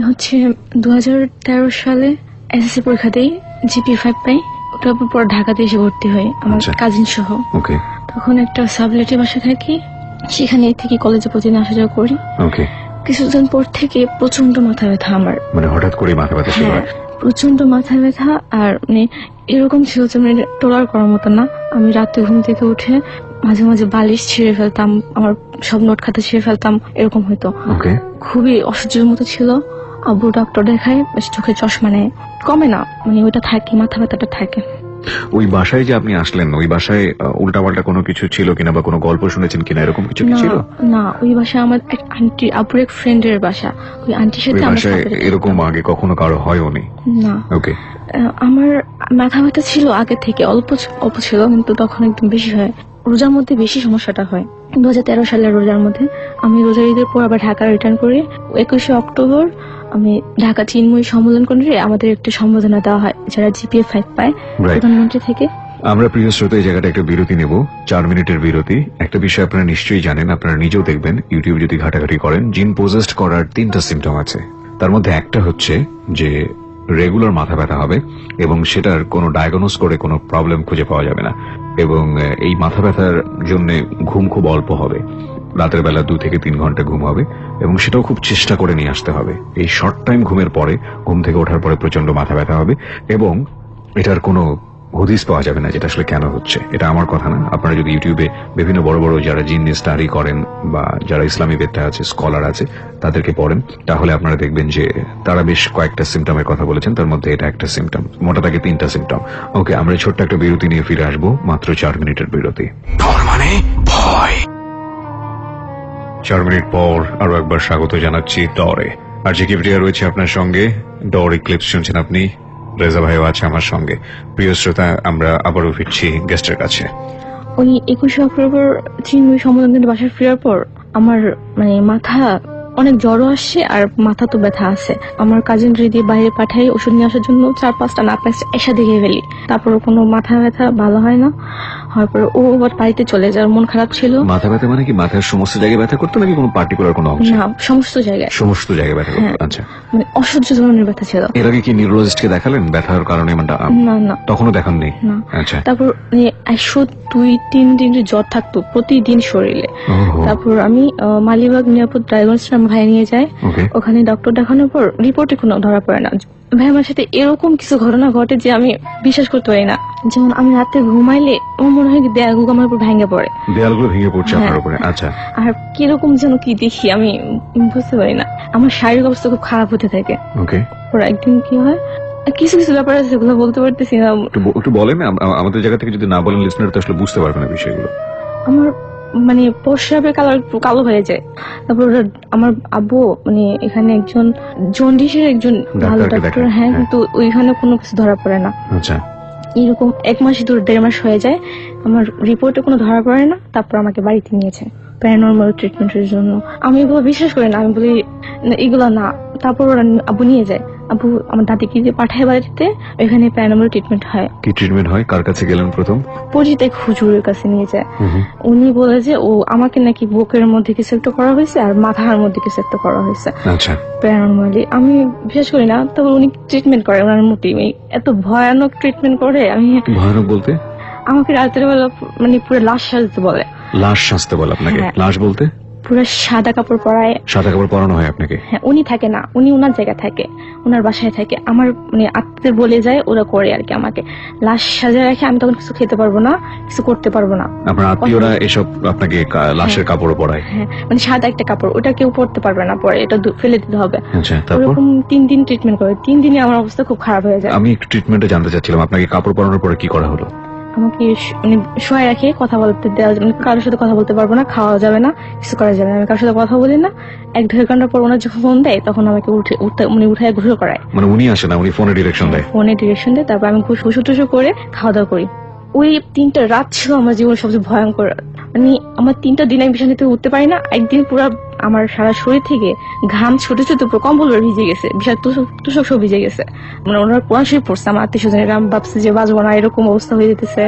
2013 সালে এসএসসি পরীক্ষা দিই, জিপি 5 পাই। ওটার পর ঢাকাতে এসে ভর্তি হই আমার কাজিন সহ। ওকে, তখন একটা সাবলেটে বাসা থাকি, সেখানে থেকে কলেজে প্রতিদিন আসা যাওয়া করি। ওকে, কিছুদিন পর থেকে প্রচন্ড মাথা ব্যথা আমার, মানে হঠাৎ করে মাথা ব্যথা শুরু হয়? প্রচন্ড মাথা ব্যথা। আর মানে এরকম ছিল যে মানে টোলার করার মতো না। আমি রাতে ঘুম থেকে উঠে মাঝে মাঝে বালিশ ছিঁড়ে ফেলতাম, আমার সব নোট খাতা ছিঁড়ে ফেলতাম, এরকম হতো। খুবই অসহ্যের মতো ছিল। আব্বু ডক্টর দেখায়, চোখে চশমা নেয়, কমে না, মানে ওইটা থাকে, মাথা ব্যথাটা থাকে। ওই বাসায় যে আপনি আসলেন, ওই বাসায় উল্টাপাল্টা কোনো কিছু ছিল কিনা বা কোনো গল্প শুনেছেন কিনা, এরকম কিছু কি ছিল? না, ওই বাসায় আমার এক আন্টি, আব্বুর এক ফ্রেন্ডের বাসা, ওই আন্টির সাথে আমার এরকম আগে কখনো কারো হয়নি? না। ওকে, আমার মাথা ব্যথা ছিল আগে থেকে, অল্প অল্প ছিল, কিন্তু তখন একদম বেশি হয়। রোজার মধ্যে বেশি সমস্যাটা হয়। 2013 সালের রোজার মধ্যে আমি রোজার ঈদের পর আবার ঢাকা রিটার্ন করি। 21শে অক্টোবর আমি ঢাকা চিন্ময়ী সম্মেলন কেন্দ্রে আমাদের একটা সম্বোধনা দেওয়া হয় যারা জিপিএ 5 পায় প্রধানমন্ত্রী থেকে। আমরা প্রিয় শ্রোতা এই জায়গাটা একটা বিরতি নেব, 4 মিনিটের বিরতি। একটা বিষয় আপনারা নিশ্চয়ই জানেন, আপনারা নিজেও দেখবেন ইউটিউব যদি ঘাটাঘাটি করেন, জিন পোজেস্ট করার 3টা সিমটম আছে। তার মধ্যে একটা হচ্ছে যে রেগুলার মাথা ব্যথা হবে এবং সেটার কোনো ডায়াগনোস করে কোনো প্রবলেম খুঁজে পাওয়া যাবে না, এবং এই মাথা ব্যথার জন্য ঘুম খুব অল্প হবে, রাতের বেলা 2 থেকে 3 ঘন্টা ঘুম হবে, এবং সেটাও খুব চেষ্টা করে নিয়ে আসতে হবে। এই শর্ট টাইম ঘুমের পরে, ঘুম থেকে ওঠার পরে প্রচন্ড মাথা ব্যথা হবে, এবং এটার কোনো হদিস পাওয়া যাবে না যেটা আসলে কেন হচ্ছে। এটা আমার কথা না, আপনারা যদি ইউটিউবে বিভিন্ন বড় বড় যারা জিন স্টাডি করেন বা যারা ইসলামী বেদা আছে, স্কলার আছে, তাদেরকে পড়েন, তাহলে আপনারা দেখবেন যে তারা বেশ কয়েকটা সিমটমের কথা বলেছেন, তার মধ্যে এটা একটা সিমটম, মোটা থাকে 3টা সিমটম। ওকে, আমরা ছোট্ট একটা বিরতি নিয়ে ফিরে আসবো, মাত্র 4 মিনিটের বিরতি। ডর মানে ভয়। 4 মিনিট পর আরো একবার স্বাগত জানাচ্ছি ডরে। আর যে কিবরিয়া রয়েছে আপনার সঙ্গে, ডর ইক্লিপস শুনছেন আপনি, রেজা ভাইও আছে আমার সঙ্গে। প্রিয় শ্রোতা, আমরা আবারও ফিরছি গেস্টের কাছে। ওই 21শে অক্টোবর চিন্ময়ী সম্মেলন কেন্দ্রে বাসায় ফেরার পর আমার মানে মাথা অনেক জ্বরও আসছে, আর মাথা তো ব্যথা আছে। আমার কাজিন দিয়ে বাইরে পাঠাই ওষুধ নিয়ে আসার জন্য, 4-5টা না 5টা এসা দেখে ফেলি, তারপর কোনো মাথা ব্যথা ভালো হয় না। হওয়ার পর ও আবার বাড়িতে চলে যাওয়ার মন খারাপ ছিল। মাথা ব্যথা মানে কি মাথার সমস্ত জায়গায় ব্যথা করতো নাকি কোনো পার্টিকুলার কোনো অংশ? না, সমস্ত জায়গায়। সমস্ত জায়গায় ব্যথা করতো। আচ্ছা, মানে অসহ্য ধরনের ব্যথা ছিল। এর আগে কি নিউরোলজিস্টকে দেখালেন ব্যথার কারণে? না না, তখনও দেখাননি? না। আচ্ছা, তারপর 102-3 দিনের জ্বর থাকতো প্রতিদিন শরীরে। তারপর আমি মালিবাগ নিরাপদ ড্রাইভার্স ভাই নিয়ে যাই। ওখানে ডক্টর দেখানোর পর রিপোর্টে কোনো ধরা পড়ে না। ভাই আমার সাথে এরকম কিছু ঘটনা ঘটে যে আমি বিশ্বাস করতে পারি না। যেমন আমি রাতে ঘুমাইলে আমার মনে হয় দেয়ালগুলো আমার উপর ভেঙে পড়ে। দেয়ালগুলো ভেঙে পড়ছে আপনার উপরে? আচ্ছা। আর কিরকম যেন কি দেখি আমি বুঝতে পারি না, আমার শারীরিক অবস্থা খুব খারাপ হতে থাকে। ওকে। একদিন কি হয়, কিছু কিছু ব্যাপার আছে সেগুলো বলতে পারতেছি না। একটু বলেন, আমাদের জায়গা থেকে যদি না বলেন লিসনার তো আসলে বুঝতে পারবে না বিষয়গুলো। আমার মানে প্রস্রাবের কালার একটু কালো হয়ে যায়। তারপর আমার আব্বু মানে এখানে একজন জন্ডিসের একজন ভালো ডাক্তার, হ্যাঁ, কিন্তু ওইখানে কোনো কিছু ধরা পড়ে না। আচ্ছা। এরকম 1 মাস 1.5 মাস হয়ে যায়, আমার রিপোর্টে কোনো ধরা পড়ে না। তারপর আমাকে বাড়িতে নিয়েছে প্যারানর্মাল ট্রিটমেন্টের জন্য। আমি এগুলো বিশ্বাস করি না, আমি বলি এগুলো না। তারপর ওরা আব্বু নিয়ে যায়, আব্বু আমার দাদিকে দিয়ে পাঠায় বাড়িতে, এখানে প্যারানর্মাল ট্রিটমেন্ট হয়। কি ট্রিটমেন্ট হয়? কার কাছে গেলেন প্রথম? পরিচিত এক হুজুরের কাছে নিয়ে যায়। উনি বলে যে ও আমাকে নাকি বুকের মধ্যে কিছু একটা করা হয়েছে আর মাথার মধ্যে কিছু একটা করা হয়েছে। আচ্ছা। প্যারানর্মালি আমি বিশ্বাস করি না, তবে উনি ট্রিটমেন্ট করে ওনার মতো। এত ভয়ানক ট্রিটমেন্ট করে। আমি ভয়ানক বলতে? আমাকে রাতের বেলা মানে পুরো লাশ সাজতে বলে। লাশ সাজতে বলে আপনাকে? লাশ বলতে? পুরো সাদা কাপড় পরায়। সাদা কাপড় পরানো হয় আপনাকে? হ্যাঁ, উনি থাকে না, উনি ওনার জায়গায় থাকে, ওনার বাসায় থাকে। আমার মানে আত্মীয় বলে যায়, ওরা করে আর কি। আমাকে লাশ সাজায় রাখে, আমি তখন কিছু খেতে পারবো না, কিছু করতে পারবো না। আপনার আত্মীয়রা এসব আপনাকে লাশের কাপড় পরায়? হ্যাঁ, মানে সাদা একটা কাপড়, ওটা কেউ পরতে পারবে না, পরে এটা ফেলে দিতে হবে। আচ্ছা, তারপর? ওরকম 3 দিন ট্রিটমেন্ট করে। 3 দিনে আমার অবস্থা খুব খারাপ হয়ে যায়। আমি একটু ট্রিটমেন্টে জানতে চাচ্ছিলাম, আপনাকে কাপড় পরানোর পরে কি করা হলো? আমাকে মানে শোয়া রাখে, কথা বলতে দেওয়া, মানে কারোর সাথে কথা বলতে পারবো না, খাওয়া যাবে না, কিছু করা যাবে না। আমি কারোর সাথে কথা বলি না। 1-1.5 ঘন্টা পর ওনার যখন ফোন দেয় তখন আমাকে উঠায় ঘুষো করায়। মানে উনি আসে না, উনি ফোনে ডিরেকশন দেয়? ফোনে ডিরেকশন দেয়। তারপর আমি ঘুষো টুসো করে খাওয়া দাওয়া করি। ওই 3টা রাত ছিল আমার জীবনের সবচেয়ে ভয়ঙ্কর। মানে আমার 3টা দিন আমি বিছানা থেকে উঠতে পারি না। একদিন পুরো আমার সারা শরীর থেকে ঘাম ছুটে ছুটে পুরো কম্বল ভিজে গেছে, বিশাল তুষক সব ভিজে গেছে। মানে ওনারা কোরআন শরীফ পড়ছে, আমার আত্মীয় স্বজনের। আমি ভাবছি যে বাঁচবো না, এরকম অবস্থা হয়ে যেতেছে।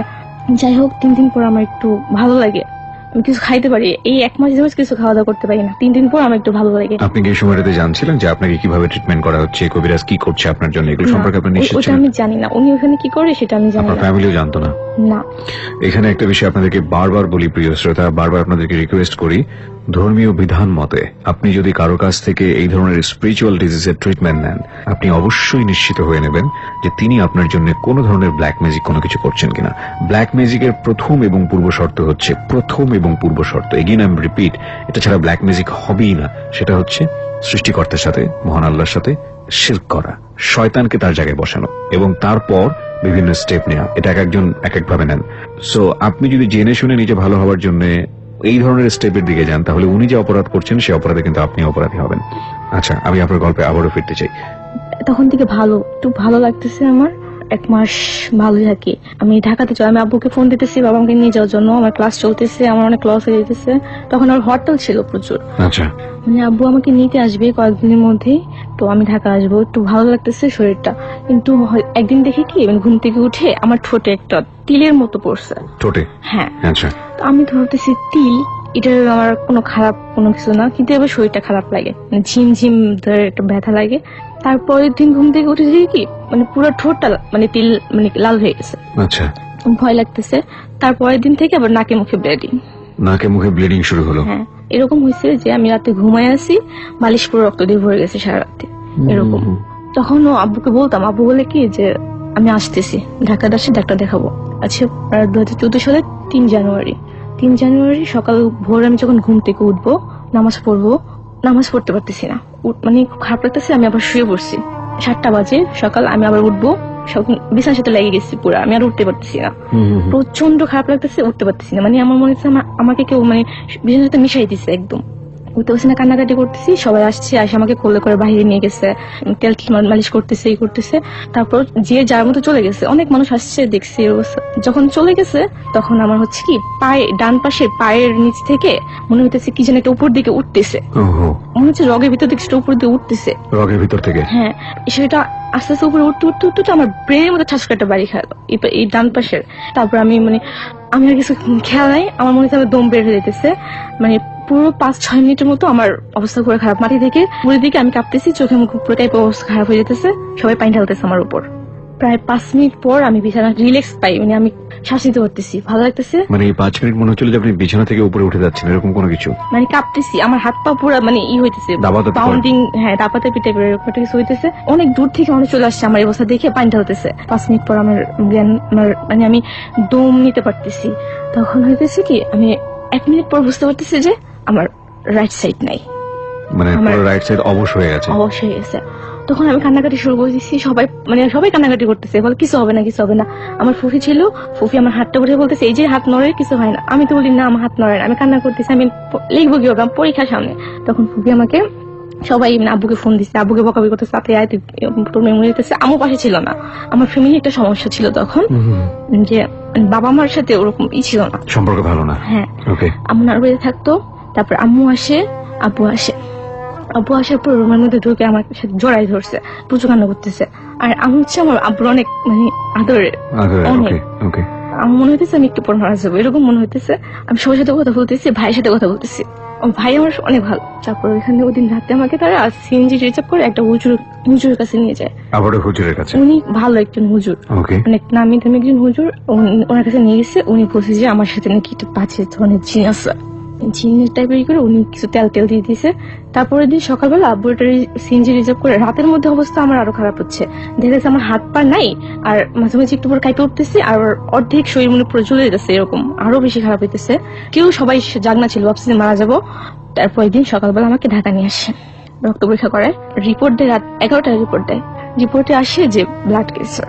যাই হোক, 3 দিন পর আমার একটু ভালো লাগে, আমি কিছু খাইতে পারি। এই 1 মাস 2 মাস কিছু খাওয়া দাওয়া করতে পারি না, 3 দিন পর আমার একটু ভালো লাগে। আপনি কি এই সময়টাতে জানছিলেন যে আপনাকে কিভাবে ট্রিটমেন্ট করা হচ্ছে, কবিরাজ কি করছে আপনার জন্য, এগুলো সম্পর্কে আপনি নিশ্চিত ছিলেন? আমি জানি না উনি ওখানে কি করে, সেটা আমি জানি না। আপনার ফ্যামিলিও জানতো না? না। এখানে একটা বিষয় আপনাদেরকে বারবার বলি প্রিয় শ্রোতা, বারবার আপনাদেরকে রিকোয়েস্ট করি, ধর্মীয় বিধান মতে আপনি যদি কারো কাছ থেকে এই ধরনের স্পিরিচুয়াল ডিজিজের ট্রিটমেন্ট নেন, আপনি অবশ্যই নিশ্চিত হয়ে নেবেন যে তিনি আপনার জন্য কোনো ধরনের ব্ল্যাক ম্যাজিক কোনো কিছু করছেন কিনা। ব্ল্যাক ম্যাজিকের প্রথম এবং পূর্ব শর্ত হচ্ছে, এগেইন আই এম রিপিট, এটা ছাড়া ব্ল্যাক ম্যাজিক হবেই না। সেটা হচ্ছে সৃষ্টিকর্তার সাথে, মহান আল্লাহর সাথে শিরক করা, শয়তানকে তার জায়গায় বসানো, এবং তারপর বিভিন্ন স্টেপ নেওয়া। এটা একজন এক ভাবে নেন। সো আপনি যদি জেনে শুনে নিজে ভালো হওয়ার জন্য এই ধরনের স্টেপের দিকে যান, তাহলে উনি যে অপরাধ করছেন সে অপরাধে কিন্তু আপনি অপরাধী হবেন। আচ্ছা, আমি আপনার গল্পে আবারও ফিরতে চাই। তখন থেকে একটু ভালো লাগতেছে আমার। 1 মাস ভালো থাকি। আমি ঢাকাতে চলে, আমি আব্বুকে ফোন দিতেছি বাবা আমাকে নিয়ে যাওয়ার জন্য। আমার ক্লাস চলতেছে, আমার অনেক লস হয়ে যেতেছে। তখন আমার হরতাল ছিল প্রচুর। আচ্ছা। মানে আব্বু আমাকে নিতে আসবে কয়েকদিনের মধ্যেই, তো আমি ঢাকা আসবো। একটু ভালো লাগতেছে শরীরটা, কিন্তু একদিন দেখি কি মানে ঘুম থেকে উঠে আমার ঠোঁটে একটা তিলের মতো পড়ছে। ঠোঁটে? হ্যাঁ। আচ্ছা। তো আমি তো ভাবতেছি তিল, এটা আমার কোনো খারাপ কোনো কিছু না, কিন্তু এবার শরীরটা খারাপ লাগে, মানে ঝিমঝিম ধরে একটা ব্যথা লাগে। তারপরের দিন ঘুম থেকে উঠে দেখি কি মানে পুরো ঠোঁটটা মানে তিল মানে লাল হয়ে গেছে। আচ্ছা। ভয় লাগতেছে। তারপরের দিন থেকে আবার নাকে মুখে ব্লিডিং। নাকে মুখে ব্লিডিং শুরু হলো? হ্যাঁ, এরকম হয়েছে যে আমি রাতে ঘুমায় আছি, বালিশ পুরো রক্ত দিয়ে ভরে গেছে সারা রাতে, এরকম। তখন আব্বুকে বলতাম, আব্বু বলে কি যে আমি আসতেছি, ঢাকাতে আসি, ডাক্তার দেখাবো। আচ্ছা, 2014 সালের 3 জানুয়ারি সকাল ভোর আমি যখন ঘুম থেকে উঠবো, নামাজ পড়বো, নামাজ পড়তে পারতেছি না, মানে খুব খারাপ লাগতেছে। আমি আবার শুয়ে পড়ছি। 7টা বাজে সকাল, আমি আবার উঠবো, বিছানার সাথে লেগে গেছি পুরো, আমি আর উঠতে পারতেছি না। প্রচন্ড খারাপ লাগতেছে, উঠতে পারতেছি না। মানে আমার মনে হচ্ছে আমাকে কেউ মানে বিছানার সাথে মিশাই দিচ্ছে একদম। উঠতে বসে না কান্নাকাটি করতেছি, সবাই আসছে, আসে আমাকে কোলে করে বাইরে নিয়ে গেছে, তেল মালিশ করতেছে, এই করতেছে। তারপর যে যার মতো চলে গেছে, অনেক মানুষ আসছে দেখছি এই অবস্থা। যখন চলে গেছে তখন আমার হচ্ছে কি পায়ে, ডান পাশে পায়ের নিচ থেকে মনে হইতেছে কি যেন একটা উপর দিকে উঠতেছে, মনে হচ্ছে রগের ভিতর থেকে সেটা উপর দিকে উঠতেছে, রগের ভিতর থেকে। হ্যাঁ, সেটা আস্তে আস্তে উপরে উঠতে উঠতে উঠতে আমার ব্রেনের মধ্যে ঠাস করে একটা বাড়ি খাওয়া এই ডান পাশের। তারপর আমি আমি আর কিছু খেয়াল নাই, আমার মনে হচ্ছে আমার দম বের হয়ে যেতেছে। পুরো 5-6 মিনিটের মতো আমার অবস্থা পুরো খারাপ, মাটি থেকে পুরো দিকে আমি কাঁপতেছি, চোখে মুখ পুরো টাইপ অবস্থা খারাপ হয়ে যেতেছে, সবাই পানি ঢালতেছে আমার উপর। প্রায় 5 মিনিট পর আমি বিছানা রিল্যাক্স পাই, আমি শ্বাস নিতে পারতেছি, ভালো লাগতেছে। এই 5 মিনিট মনে হচ্ছিল যে আপনি বিছানা থেকে উপরে উঠে যাচ্ছেন, এরকম কোনো কিছু? কাঁপতেছি, আমার হাত পা পুরো হইতেছে, দাবাদাবি বাউন্ডিং, হ্যাঁ দাপাদাপি টাইপের এরকম একটা কিছু হইতেছে। অনেক দূর থেকে অনেক চলে আসছে, আমার অবস্থা দেখে পানি ঢালতেছে। 5 মিনিট পর আমার জ্ঞান, আমি দম নিতে পারতেছি। তখন হইতেছে কি আমি 1 মিনিট পর বুঝতে পারতেছি যে আমার রাইট সাইড নাই, পুরো রাইট সাইড অবশ হয়ে গেছে। অবশ হয়ে গেছে। তখন আমি কান্নাকাটি শুরু করে দিচ্ছি, সবাই কান্নাকাটি করতেছে, বলে কিছু হবে না, কিছু হবে না। আমার ফুফি ছিল, ফুফি আমার হাতটা উঠে বলতেছে এই যে হাত নড়ে, কিছু হয় না। আমি তো বলি না আমার হাত নড়ে না, আমি কান্না করতেছি, আমি লিখবো কি হবে, আমার পরীক্ষার সামনে। তখন ফুফি আমাকে সবাই আব্বুকে ফোন দিচ্ছে, আব্বুকে বকাবকি করতেছে, তাতে তোর মেমোরি দিতেছে। আমও পাশে ছিল না, আমার ফ্যামিলি একটা সমস্যা ছিল তখন, যে বাবা মার সাথে ওরকম ছিল না, সম্পর্ক ভালো না। হ্যাঁ, আম্মু নাড়ুবাড়িতে থাকতো। তারপর আম্মু আসে, আব্বু আসে। আব্বু আসার পর রুমের মধ্যে ঢুকে আমার সাথে জড়াই ধরছে, প্রচুর কান্না করতেছে। আর আমি হচ্ছে আমার আব্বুর অনেক আদরে, অনেক। আমার মনে হইতেছে আমি একটু পর মারা যাবো, এরকম মনে হইতেছে। আমি সবার সাথে কথা বলতেছি, ভাইয়ের সাথে কথা বলতেছি, ভাই আমার অনেক ভালো। তারপর ওইখানে ওদিন রাতে আমাকে তারা সিএনজি রিজার্ভ করে একটা হুজুরের কাছে নিয়ে যায়। আবার হুজুরের কাছে? উনি ভালো একজন হুজুর, অনেক নামি দামি একজন হুজুর। ওনার কাছে নিয়ে গেছে। উনি বলছে যে আমার সাথে নাকি একটু 5 ধরনের জিন আছে, জিনের টাইপের করে। উনি কিছু তেল দিয়ে দিয়েছে। তারপরের দিন সকালবেলা আব্বু একটা সিএনজি রিজার্ভ করে, রাতের মধ্যে অবস্থা আমার আরো খারাপ হচ্ছে। দেখা যাচ্ছে আমার হাত পা নাই, আর মাঝে মাঝে একটু পর কাঁপে উঠতেছি, আর অর্ধেক শরীর মনে পুরো জ্বলে যেতেছে, এরকম আরো বেশি খারাপ হইতেছে। সবাই জাগনা ছিল, ভাবছি মারা যাবো। তারপর দিন সকালবেলা আমাকে ঢাকা নিয়ে আসে, রক্ত পরীক্ষা করে, রিপোর্ট দেয় রাত 11টায়। রিপোর্টে আসে যে ব্লাড ক্যান্সার।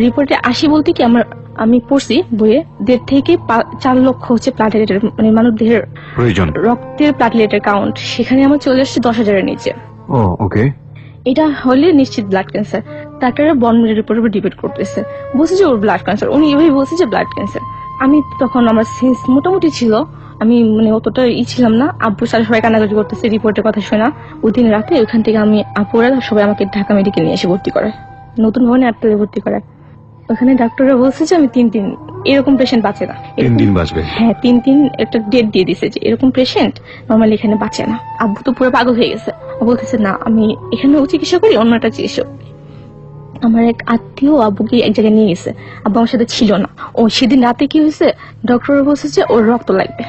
রিপোর্টে আসি বলতে কি আমি পড়ছি বইয়ে 1.5 থেকে 4 লক্ষ হচ্ছে প্লাটেলেটের, মানব দেহের প্রয়োজন, রক্তের প্লাটেলেটের কাউন্ট। সেখানে আমার চলে আসছে 10,000-এর নিচে। এটা হলে নিশ্চিত ব্লাড ক্যান্সার। ডাক্তাররা বর্ণমের রিপোর্টের উপর ডিবেট করতেছে, বলছে যে ওর ব্লাড ক্যান্সার। উনি এভাবে বলছে যে ব্লাড ক্যান্সার। আমি তখন আমার সেন্স মোটামুটি ছিল, আমি অতটা ছিলাম না। আব্বু সারা সবাই কান্নাকাটি করতেছে রিপোর্টের কথা শোনা। ওই দিন রাতে ওইখান থেকে আমি আপুরা সবাই আমাকে ঢাকা মেডিকেল নিয়ে এসে ভর্তি করে, নতুন ভবনে 8 তলায় ভর্তি করে। ওখানে ডাক্তাররা বলছে যে আমি 3 দিন, এরকম পেশেন্ট বাঁচে না। 3 দিন বাঁচবে? হ্যাঁ, 3 দিন একটা ডেট দিয়ে দিছে যে এরকম পেশেন্ট নর্মালি এখানে বাঁচে না। আব্বু তো পুরো পাগল হয়ে গেছে, বলতেছে না আমি এখানেও চিকিৎসা করি, অন্য একটা চিকিৎসা। আমার এক আত্মীয় আব্বুকে এক জায়গায় নিয়ে গেছে, আব্বু আমার সাথে ছিল না। ও সেদিন রাতে কি হয়েছে, ডক্টর বলছে যে ওর রক্ত লাগবে।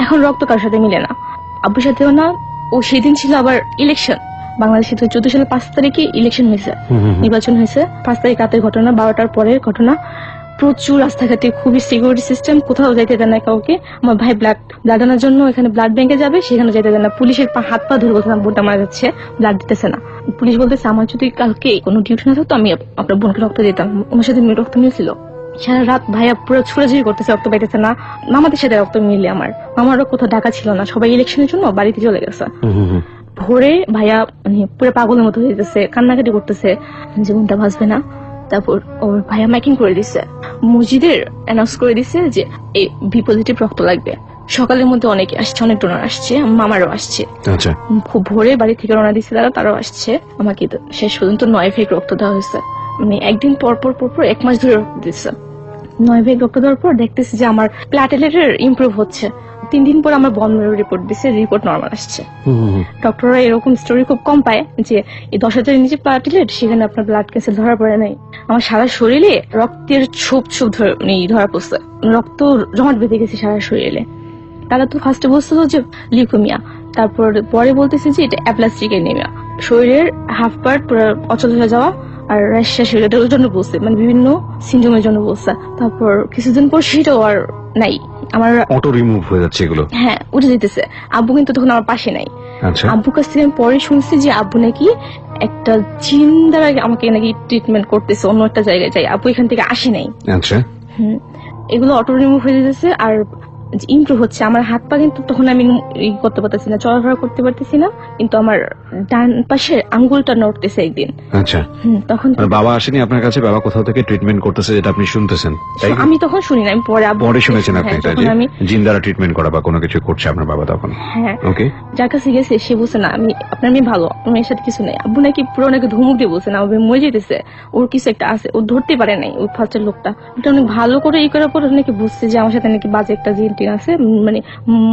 এখন রক্ত কারোর সাথে মিলে না, আব্বুর সাথেও না। ও সেদিন ছিল আবার ইলেকশন, বাংলাদেশে 2014 সালে 5 তারিখে ইলেকশন হয়েছে, নির্বাচন হয়েছে। 5 তারিখ রাতের ঘটনা, 12টার পরের ঘটনা। প্রচুর রাস্তাঘাটে খুবই সিকিউরিটি সিস্টেম, কোথাও যাইতে দেয় না কাউকে। আমার ভাই ব্লাড আনার জন্য এখানে ব্লাড ব্যাংকে যাবে, সেখানে যাইতে দেয় না। পুলিশের হাত পা ধরে বলছিলাম বোনটা মারা যাচ্ছে, ব্লাড দিতেছে না। পুলিশ বলতেছে আমার যদি কালকে কোনো ডিউটি না থাকতো আমি আপনার বোনকে রক্ত দিতাম। ওনার সাথে রক্ত মিলছিল। সারা রাত ভাইয়া পুরো ছুড়াছুড়ি করতেছে, রক্ত পাইতেছে না। মামাদের সাথে রক্ত মিলে মামারও কোথাও ঢাকা ছিল না, সবাই ইলেকশনের জন্য বাড়িতে চলে গেছে। ভোরে ভাইয়া পুরো পাগলের মতো হয়ে যেতেছে, কান্নাকাটি করতেছে, জীবনটা বাঁচবে না। তারপর ওর ভাইয়া মাইকিং করে দিচ্ছে, মসজিদের অ্যানাউন্স করে দিচ্ছে যে এই বি পজিটিভ রক্ত লাগবে। সকালের মধ্যে অনেকে আসছে, অনেক ডোনার আসছে, মামারও আসছে। খুব ভোরে বাড়ি থেকে রওনা দিচ্ছে তারাও আসছে। আমাকে শেষ পর্যন্ত 9 ভাগ রক্ত দেওয়া হয়েছে। একদিন পর 1 মাস ধরে রক্ত দিচ্ছে। 9 ভাগ রক্ত দেওয়ার পর দেখতেছি যে আমার প্লাটেলেটের ইমপ্রুভ হচ্ছে। 3 দিন পর আমার বর্ণমের রিপোর্ট দিচ্ছে, রিপোর্ট নর্মাল আসছে। ডক্টররা এরকম স্টোরি খুব কম পায় যে এই 10,000-এর নিচে প্লাটেলেট, সেখানে আপনার ব্লাড ক্যান্সার ধরা পড়ে নাই। আমার সারা শরীরে রক্তের ছোপ ধরা পড়ছে, রক্ত জমাট বেঁধে গেছে সারা শরীরে। তারা তো ফার্স্টে বলছিল যে লিউকেমিয়া, তারপর পরে বলতেছে যে এটা অ্যাপ্লাস্টিক অ্যানিমিয়া, শরীরের হাফ পার্ট পুরো অচল হয়ে যাওয়া, আর রাশিয়া শরীরের জন্য বলছে, বিভিন্ন সিনড্রোমের জন্য বলছে। তারপর কিছুদিন পর সেটাও আর নাই, আমার অটো রিমুভ হয়ে যাচ্ছে এগুলো। হ্যাঁ, উঠে যেতেছে। আব্বু কিন্তু তখন আমার পাশে নাই। আব্বুর কাছ থেকে আমি পরে শুনছি যে আব্বু নাকি একটা জিন দ্বারা আমাকে নাকি ট্রিটমেন্ট করতেছে অন্য একটা জায়গায় যাই, আব্বু এখান থেকে আসে নাই। এগুলো অটো রিমুভ হয়ে যেতেছে। আর ইমপ্রুভ হচ্ছে। আমার হাত পা কিন্তু তখন আমি করতে পারতেছি না, চলাফেরা করতে পারতেছি না, কিন্তু আমার ডান পাশের আঙ্গুলটা নড়তেছে একদিন। আচ্ছা, তখন বাবা আসেনি আপনার কাছে? বাবা কোথাও থেকে ট্রিটমেন্ট করতেছে যেটা আপনি শুনতেছেন? আমি তখন শুনি না, আমি পরে শুনেছেন আপনি এটা, যে আমি জিন দ্বারা ট্রিটমেন্ট করা বা কোনো কিছু করছে আপনার বাবা তখন? হ্যাঁ, ওকে। যার কাছে গেছে সে বলছে না আপনার মেয়ে ভালো, আপনার মেয়ের সাথে কিছু নেই। আব্বু নাকি পুরো নাকি ধমক দিয়ে বলছে না, ও মরে যেতেছে, ওর কিছু একটা আছে, ও ধরতে পারে নাই। ওই ফার্স্টের লোকটা এটা অনেক ভালো করে করার পর নাকি বুঝছে যে আমার সাথে নাকি বাজে একটা জিন টিন আছে, মানে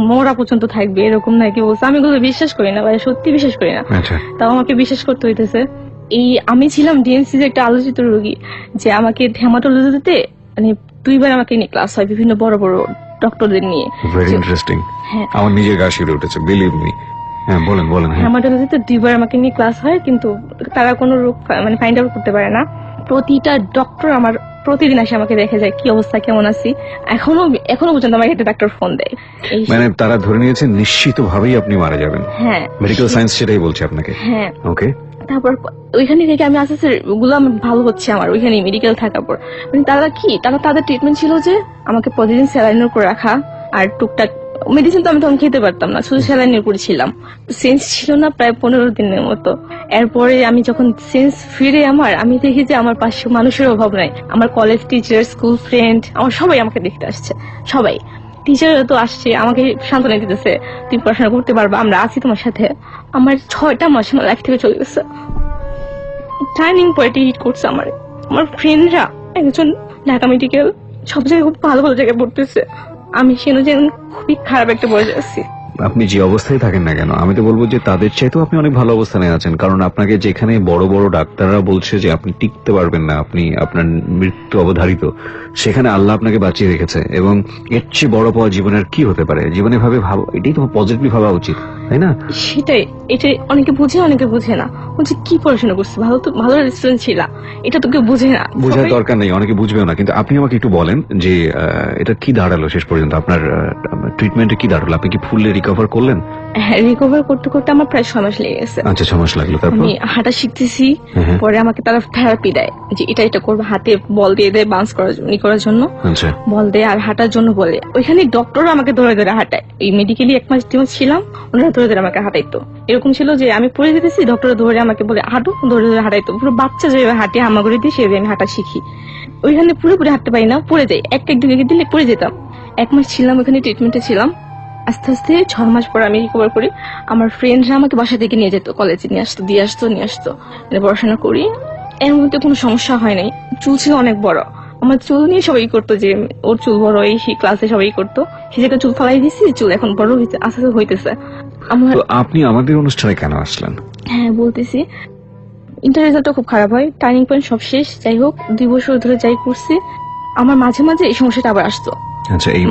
মরা পর্যন্ত থাকবে এরকম নাকি বলছে। আমি এগুলো বিশ্বাস করি না ভাই, সত্যি বিশ্বাস করি না। তাও আমাকে বিশ্বাস করতে হইতেছে। আমি ছিলাম ডিএনসি যে একটা আলোচিত রোগী, যে আমাকে হেমাটোলজিতে মানে 2 বার আমাকে নিয়ে ক্লাস হয় বিভিন্ন বড় বড় ডক্টরদের নিয়ে। Very interesting. আমার নিজের গা শিউরে উঠেছে, বিলিভ মি। হ্যাঁ, বলেন বলেন। হেমাটোলজিতে 2 বার আমাকে নিয়ে ক্লাস হয়, কিন্তু তারা কোনো রোগ মানে ফাইন্ড আউট করতে পারে না। প্রতিটা ডক্টর আমার প্রতিদিন আসে আমাকে দেখে যায় কি অবস্থা, কেমন আছি। এখনো পর্যন্ত আমাকে একটা ডাক্তার ফোন দেয়। মানে তারা ধরে নিয়েছে নিশ্চিত ভাবেই আপনি মারা যাবেন। হ্যাঁ, মেডিকেল সায়েন্স সেটাই বলছে আপনাকে। হ্যাঁ, ওকে। তারপর ওইখানে থেকে আমি আস্তে আস্তে ওগুলো আমার ভালো হচ্ছে আমার ওইখানে মেডিকেল থাকার পর। মানে তাদের ট্রিটমেন্ট ছিল যে আমাকে প্রতিদিন স্যালাইনের উপর রাখা, আর টুকটাক মেডিসিন তো আমি তখন খেতে পারতাম না, শুধু স্যালাইনের উপর ছিলাম। সেন্স ছিল না প্রায় 15 দিনের মতো। এরপরে আমি যখন সেন্স ফিরে আমি দেখি যে আমার পাশে মানুষের অভাব নাই। আমার কলেজ টিচার, স্কুল ফ্রেন্ড, আমার সবাই আমাকে দেখতে আসছে। সবাই টিচাররা তো আসছে আমাকে সান্ত্বনা দিতেছে, তুমি পড়াশোনা করতে পারবা, আমরা আছি তোমার সাথে। আমার 6টা মাস আমার লাইফ থেকে চলে গেছে। টার্নিং পয়েন্টে হিট করছে আমার ফ্রেন্ডরা একজন ঢাকা মেডিকেল, সব জায়গায় খুব ভালো ভালো জায়গায় পড়তেছে, আমি যেন খুবই খারাপ একটা পর্যায়ে আছি। আপনি যে অবস্থায় থাকেন না কেন, আমি তো বলবো যে তাদের চাইতেও আপনি অনেক ভালো অবস্থানে আছেন। কারণ আপনাকে যেখানে বড় বড় ডাক্তাররা বলছে যে আপনি টিকতে পারবেন না, আপনার মৃত্যু অবধারিত, সেখানে আল্লাহ আপনাকে বাঁচিয়ে রেখেছে। এবং এর চেয়ে বড় পাওয়া জীবনের কি হতে পারে? জীবনে ভাবে ভাবো, এটাই তো পজিটিভলি ভাবা উচিত, তাই না? সেটাই, এটা অনেকে বুঝে অনেকে বুঝে না। বলছে কি পড়াশোনা করছে, ভালো রেস্টুরেন্ট ছিল, এটা তো কেউ বুঝে না। বোঝার দরকার নেই, অনেকে বুঝবেও না। কিন্তু আপনি আমাকে একটু বলেন যে এটা কি দাঁড়ালো শেষ পর্যন্ত? আপনার ট্রিটমেন্টে কি দাঁড়ালো? আপনি কি ফুললি রিকভার করলেন? হ্যাঁ, রিকভার করতে করতে আমার প্রায় 6 মাস লেগে গেছে। আচ্ছা, 6 মাস লাগলো। তারপর আমি হাঁটা শিখতেছি, পরে আমাকে তারা থেরাপি দেয় যে এটা করবে, হাতে বল দিয়ে দেয় বাউন্স করার জন্য, বল দেয় আর হাঁটার জন্য বলে। ওইখানে ডক্টর আমাকে ধরে ধরে হাঁটায়। এই মেডিকেলি 1 মাস 2 মাস ছিলাম, ওনারা ধরে ধরে আমাকে হাঁটাইতো। এরকম ছিল যে আমি পড়ে যেতেছি, ডক্টর ধরে আমাকে বলে হাঁটো, ধরে ধরে হাঁটাইতো। পুরো বাচ্চা যেভাবে হাঁটে হামাগুড়ি দিয়ে সেভাবে আমি হাঁটা শিখি। ওইখানে পুরোপুরি হাঁটতে পারি না, পড়ে যাই, দিনে দিলে পড়ে যেতাম। 1 মাস ছিলাম ওখানে, ট্রিটমেন্টে ছিলাম। আস্তে আস্তে 6 মাস পর আমি রিকভার করি। আমার ফ্রেন্ডরা আমাকে বাসা থেকে নিয়ে যেত, কলেজে নিয়ে আসতো পড়াশোনা করি। এর মধ্যে কোনো সমস্যা হয় নাই। চুল ছিল অনেক বড়, আমার চুল নিয়ে সবাই করতো যে ওর চুল বড়, এই ক্লাসে সবাই করতো। সে জায়গায় চুল ফালাই দিচ্ছি, চুল এখন বড় হইতে আস্তে আস্তে হইতেছে। আপনি আমাদের অনুষ্ঠানে কেন আসলেন? হ্যাঁ, বলতেছি। ইন্টার রেজাল্টটা খুব খারাপ হয়, টার্নিং পয়েন্ট সব শেষ। যাই হোক, 2 বছর ধরে যাই করছি, আমার মাঝে মাঝে এই সমস্যাটা আবার আসতো। আচ্ছা, এই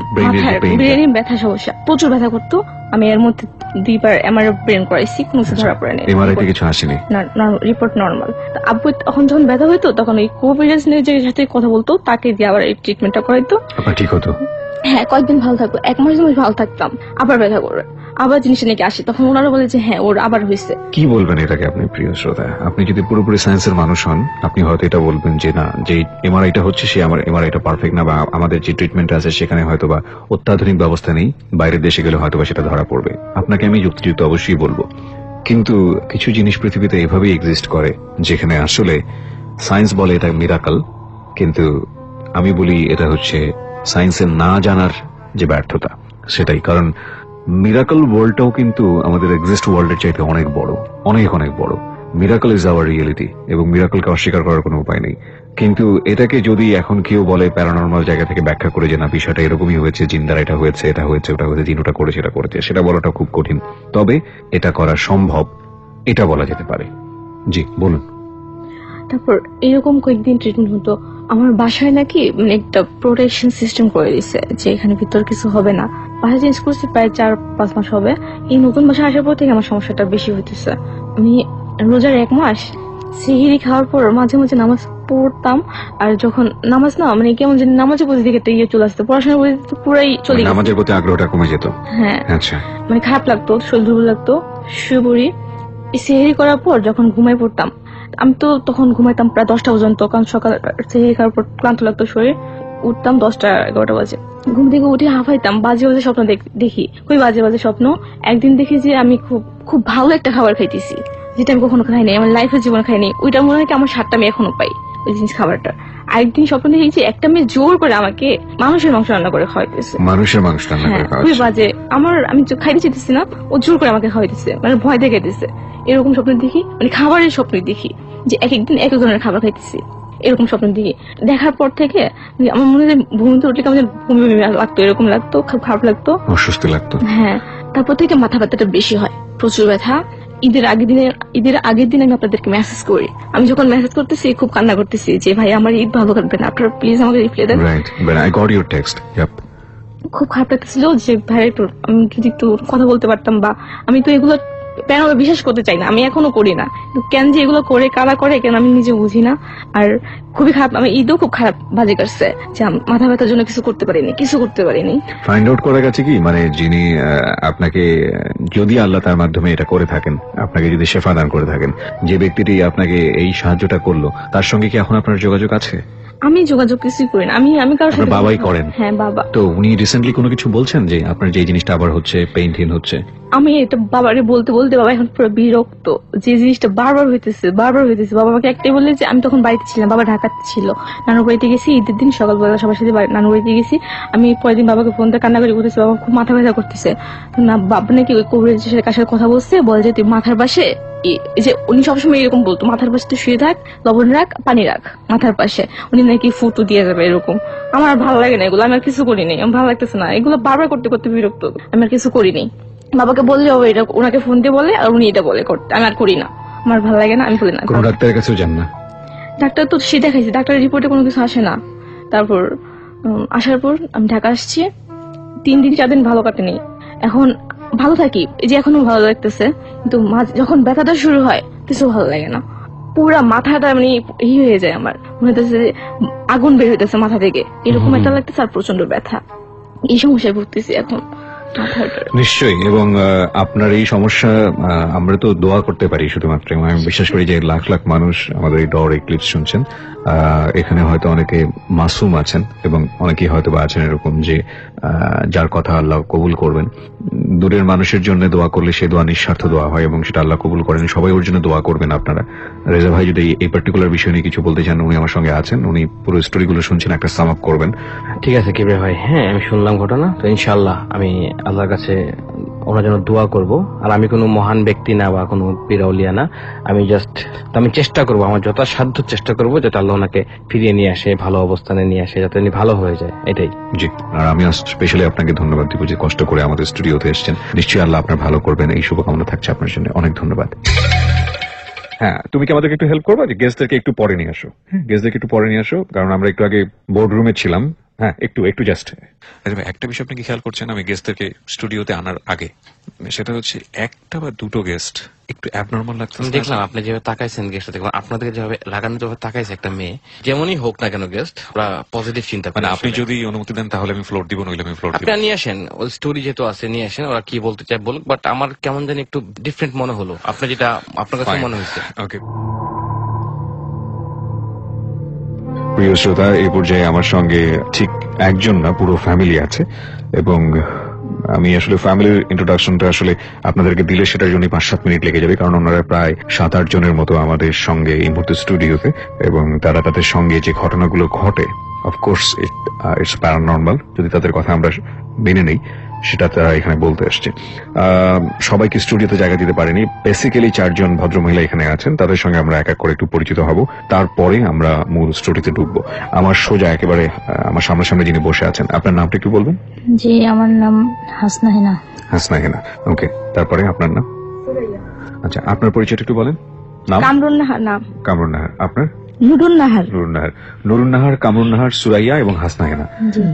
ব্রেনের ব্যথা সমস্যা প্রচুর ব্যথা করতো। আমি এর মধ্যে 2 বার এমআরআই ব্রেন করাইছি, কোনো কিছু ধরা পড়ে নাই। এমআরআইতে কিছু আসেনি, রিপোর্ট নরমাল। আব্বু তখন যখন ব্যথা হইতো তখন ওই কোভিডের যে সাথে কথা বলতো, তাকে দিয়ে আবার এই ট্রিটমেন্টটা করাইতো। আপনার ঠিক হতো? হ্যাঁ, কয়েকদিন ভালো থাকতো, 1 মাস 2 মাস ভালো থাকতাম, আবার ব্যথা করবে, আবার জিনিসটা নাকি আসে। তখন ওনারা বলে যে হ্যাঁ, ওর আবার হয়েছে। কি বলবেন এটাকে আপনি? প্রিয় শ্রোতা, আপনি যদি পুরোপুরি সায়েন্সের মানুষ হন, আপনি হয়তো এটা বলবেন যে না, যে এমআরআইটা হচ্ছে সে আমার এমআরআইটা পারফেক্ট না, বা আমাদের যে ট্রিটমেন্ট আছে সেখানে হয়তো বা অত্যাধুনিক ব্যবস্থা নেই, বাইরের দেশে গেলে হয়তো বা সেটা ধরা পড়বে। আপনাকে আমি যুক্তিযুক্ত অবশ্যই বলবো, কিন্তু কিছু জিনিস পৃথিবীতে এভাবেই এক্সিস্ট করে যেখানে আসলে সায়েন্স বলে এটা মিরাকল, কিন্তু আমি বলি এটা হচ্ছে সায়েন্সের না জানার যে ব্যর্থতা, সেটাই। কারণ মিরাকল ওয়ার্ল্ডটাও কিন্তু আমাদের এক্সিস্ট ওয়ার্ল্ডের চাইতে অনেক বড়, অনেক অনেক বড়। মিরাকল ইজ আওয়ার রিয়েলিটি, এবং মিরাকলকে অস্বীকার করার কোনো উপায় নেই। কিন্তু এটাকে যদি এখন কেউ বলে প্যারানর্মাল জায়গা থেকে ব্যাখ্যা করে যে না, বিষয়টা এরকমই হয়েছে, জিন দ্বারা এটা হয়েছে, এটা হয়েছে, ওটা হয়েছে, জিন ওটা করেছে, এটা করেছে, সেটা বলাটা খুব কঠিন। তবে এটা করা সম্ভব, এটা বলা যেতে পারে। জি, বলুন। তারপর এরকম কয়েকদিন ট্রিটমেন্ট হতো। আমার বাসায় নাকি মানে একটা প্রোটেকশন সিস্টেম করে দিচ্ছে যে এখানে ভিতর কিছু হবে না। বাসা চেঞ্জ করছি প্রায় 4-5 মাস হবে। এই নতুন বাসা আসার পর থেকে আমার সমস্যাটা বেশি হইতেছে। আমি রোজার 1 মাস সিহিরি খাওয়ার পর মাঝে মাঝে নামাজ পড়তাম, আর যখন নামাজ না মানে কেমন যেন নামাজের প্রতি দিকে চলে আসতো, পড়াশোনার প্রতি পুরাই চলে গেছে, নামাজের প্রতি আগ্রহটা কমে যেত। হ্যাঁ, আচ্ছা, মানে খারাপ লাগতো, শরীর দুর্বল লাগতো, শুয়ে পড়ি। সিহিরি করার পর যখন ঘুমাই পড়তাম, আমি তো তখন ঘুমাইতাম প্রায় 10টা পর্যন্ত, কারণ সকাল সেহেরি খাওয়ার পর ক্লান্ত লাগতো শরীর। উঠতাম 10টা-11টা বাজে, ঘুম থেকে উঠে হাঁফাইতাম, বাজে বাজে স্বপ্ন দেখি। ওই বাজে বাজে স্বপ্ন। একদিন দেখি যে আমি খুব ভালো একটা খাবার খাইতেছি, যেটা আমি কখনো খাইনি, আমার লাইফের জীবন খাইনি। ওইটা মনে হয় কি আমার স্বাদটা আমি এখনো পাই ওই জিনিস খাবারটা। আরেকদিন স্বপ্ন দেখেছি একটা মেয়ে জোর করে আমাকে মানুষের মাংস রান্না করে খাওয়াইতেছে। মানুষের মাংস রান্না করে হ্যাঁ, খুবই বাজে। আমি খাইতে চাইতেছি না, ও জোর করে আমাকে খাওয়াইতেছে, মানে ভয় দেখে দিচ্ছে। এরকম স্বপ্ন দেখি, মানে খাবারের স্বপ্ন দেখি যে এক একদিন এক এক ধরনের খাবার খাইতেছি, এরকম স্বপ্ন দেখি। দেখার পর থেকে আমার মনে হয় ভূমিতে উঠলে কেমন বমি লাগতো, এরকম লাগতো, খুব খারাপ লাগতো, অস্বস্তি লাগতো। হ্যাঁ, তারপর থেকে মাথা ব্যথাটা বেশি হয়, প্রচুর ব্যথা। ঈদের আগের দিন আমি আপনাদেরকে মেসেজ করি। আমি যখন মেসেজ করতেছি খুব কান্না করতেছি যে ভাই আমার ঈদ ভালো কাটবে না, আপনারা প্লিজ আমাকে রিপ্লাই দেন। Right, but I got your text. Yep, খুব খারাপ লাগতেছিল যে ভাই একটু আমি যদি একটু কথা বলতে পারতাম, বা আমি তো এগুলো কেন বিশ্বাস করতে চাই না, আমি এখনো করি না, কিন্তু কেন যে এগুলো করে কারা করে কেন আমি নিজে বুঝি না। আর খুবই খারাপ, আমি ঈদও খুব খারাপ বাজে কাটছে যে মাথা ব্যথার জন্য কিছু করতে পারিনি। ফাইন্ড আউট করা গেছে কি, মানে যিনি আপনাকে, যদি আল্লাহ তার মাধ্যমে এটা করে থাকেন, আপনাকে যদি শেফা দান করে থাকেন, যে ব্যক্তিটি আপনাকে এই সাহায্যটা করলো, তার সঙ্গে কি এখন আপনার যোগাযোগ আছে? আমি যোগাযোগ কিছুই করি না, আমি কারোর সাথে। বাবাই করেন? হ্যাঁ, বাবা। তো উনি রিসেন্টলি কোনো কিছু বলছেন যে আপনার যে জিনিসটা আবার হচ্ছে, পেইনফিল হচ্ছে? আমি এটা বাবারে বলতে বাবা এখন পুরো বিরক্ত, যে জিনিসটা বারবার হইতেছে। বাবা আমাকে একটাই বলে যে আমি তখন বাড়িতে ছিলাম, বাবা ঢাকাতে ছিল, নানুর বাড়িতে গেছি ঈদের দিন সকালবেলা সবার সাথে নানুর বাড়িতে গেছি। আমি পরের দিন বাবাকে ফোন দিয়ে কান্না করে বলতেছি বাবা খুব মাথা ব্যথা করতেছে না, বাবা নাকি ওই কবিরাজের কাছে কথা বলছে, বলে যে তুই মাথার পাশে, যে উনি সবসময় এরকম বলতো, মাথার পাশে তুই শুয়ে থাক, লবণ রাখ, পানি রাখ মাথার পাশে, উনি নাকি ফুটু দিয়ে যাবে এরকম। আমার আর ভালো লাগে না এগুলো, আমি আর কিছু করিনি, আমার ভালো লাগতেছে না এগুলো, বারবার করতে বিরক্ত, আমি আর কিছু করিনি। বাবাকে বললে এটা ওনাকে ফোন দিয়ে বলে, আর উনি এটা বলে করতে, আমি আর করি না, আমার ভালো লাগে না, আমি বলি না। কোনো ডাক্তারের কাছেও যান না? ডাক্তার তো সে দেখাইছি, ডাক্তারের রিপোর্টে কোনো কিছু আসে না। তারপর আসার পর আমি ঢাকা আসছি, 3 দিন 4 দিন ভালো কাটেনি, এখন ভালো থাকি, এই যে এখনো ভালো লাগতেছে, কিন্তু যখন ব্যথাটা শুরু হয় কিছু ভালো লাগে না, পুরা মাথাটা মানে হয়ে যায়, আমার মনে হইতেছে আগুন বের হইতেছে মাথা থেকে, এরকম একটা লাগতেছে, আর প্রচন্ড ব্যথা। এই সমস্যায় ভুগতেছি এখন। নিশ্চয়ই, এবং আপনার এই সমস্যা আমরা তো দোয়া করতে পারি শুধুমাত্র, এবং আমি বিশ্বাস করি যে লাখ লাখ মানুষ আমাদের এই ডর এক্লিপস শুনছেন, এখানে হয়তো অনেকে মাসুম আছেন, এবং অনেকেই হয়তো বা আছেন এরকম যে যার কথা আল্লাহ কবুল করবেন। দূরের মানুষের জন্য দোয়া করলে সে দোয়া নিঃস্বার্থ দোয়া হয়, এবং সেটা আল্লাহ কবুল করেন। সবাই ওর জন্য দোয়া করবেন আপনারা। রেজা ভাই যদি এই পার্টিকুলার বিষয় নিয়ে কিছু বলতে চান, উনি আমার সঙ্গে আছেন, উনি পুরো স্টোরিগুলো শুনছেন, একটা সাম আপ করবেন। ঠিক আছে কিবরে ভাই, হ্যাঁ আমি শুনলাম ঘটনা, তো ইনশাআল্লাহ আমি আল্লাহর কাছে ওনার জন্য দোয়া করব। আর আমি কোনো মহান ব্যক্তি না বা কোনো পিরাউলিয়া না, আমি চেষ্টা করব, আমার যথাসাধ্য চেষ্টা করব যাতে আল্লাহ ওনাকে ফিরিয়ে নিয়ে আসে, ভালো অবস্থানে নিয়ে আসে, যাতে উনি ভালো হয়ে যায়, এটাই। জি, আর আমি স্পেশালি আপনাকে ধন্যবাদ দিব যে কষ্ট করে আমাদের স্টুডিওতে এসেছেন। নিশ্চয়ই আল্লাহ আপনার ভালো করবেন, এই শুভকামনা থাকছে আপনার জন্য। অনেক ধন্যবাদ। হ্যাঁ, তুমি কি আমাদেরকে একটু হেল্প করবা যে গেস্টদেরকে একটু পরে নিয়ে আসো? হ্যাঁ, গেস্টদেরকে একটু পরে নিয়ে আসো, কারণ আমরা একটু আগে বোর্ড রুমে ছিলাম। হ্যাঁ, একটু জাস্ট। একটা বিষয় আপনি কি খেয়াল করছেন, আমি গেস্টদেরকে স্টুডিওতে আনার আগে, সেটা হচ্ছে একটা বা দুটো গেস্ট একটু অ্যাবনর্মাল লাগছে। দেখলাম আপনি যেভাবে তাকাইছেন গেস্টটা, দেখলাম আপনাদের যেভাবে লাগানো যেভাবে তাকাইছে একটা মেয়ে, যেমনই হোক না কেন গেস্ট, ওরা পজিটিভ চিন্তা করে। মানে আপনি যদি অনুমতি দেন তাহলে আমি ফ্লোর দিব, নইলে আমি ফ্লোর দিব। আপনি নিয়ে আসেন, ওই স্টোরি যেহেতু আছে নিয়ে আসেন, ওরা কি বলতে চায় বলুক, বাট আমার কেমন জানি একটু ডিফারেন্ট মনে হলো, আপনার যেটা আপনার কাছে মনে হয়েছে। ওকে, প্রিয় শ্রোতা, এই পর্যায়ে আমার সঙ্গে ঠিক একজন না, পুরো ফ্যামিলি আছে, এবং আমি আসলে ফ্যামিলির ইন্ট্রোডাকশনটা আসলে আপনাদেরকে দিলে সেটার জন্য 5-7 মিনিট লেগে যাবে, কারণ ওনারা প্রায় 7-8 জনের মতো আমাদের সঙ্গে এই মুহূর্তে স্টুডিওতে, এবং তারা তাদের সঙ্গে যে ঘটনাগুলো ঘটে, অফকোর্স ইটস প্যারানর্মাল, যদি তাদের কথা আমরা মেনে নেই, সেটা তারা এখানে বলতে আসছে। সবাইকে স্টুডিওতে জায়গা দিতে পারেনি, বেসিক্যালি 4 জন ভদ্রমহিলা এখানে আছেন, তাদের সঙ্গে আমরা এক এক করে একটু পরিচিত হব, তারপরে আমরা মূল স্টোরিতে ঢুকবো। আমার সোজা একেবারে আমার সামনে যিনি বসে আছেন, আপনার নামটা একটু বলবেন? জি, আমার নাম হাসনা হেনা। হাসনা হেনা, ওকে। তারপরে আপনার নাম? আচ্ছা, আপনার পরিচয়টা একটু বলেন। নাম? কামরুন নাহার। নাম কামরুন নাহার। আপনার? নুরুন নাহার। নুরুন নাহার, কামরুন নাহার, সুরাইয়া এবং হাসনা হেনা।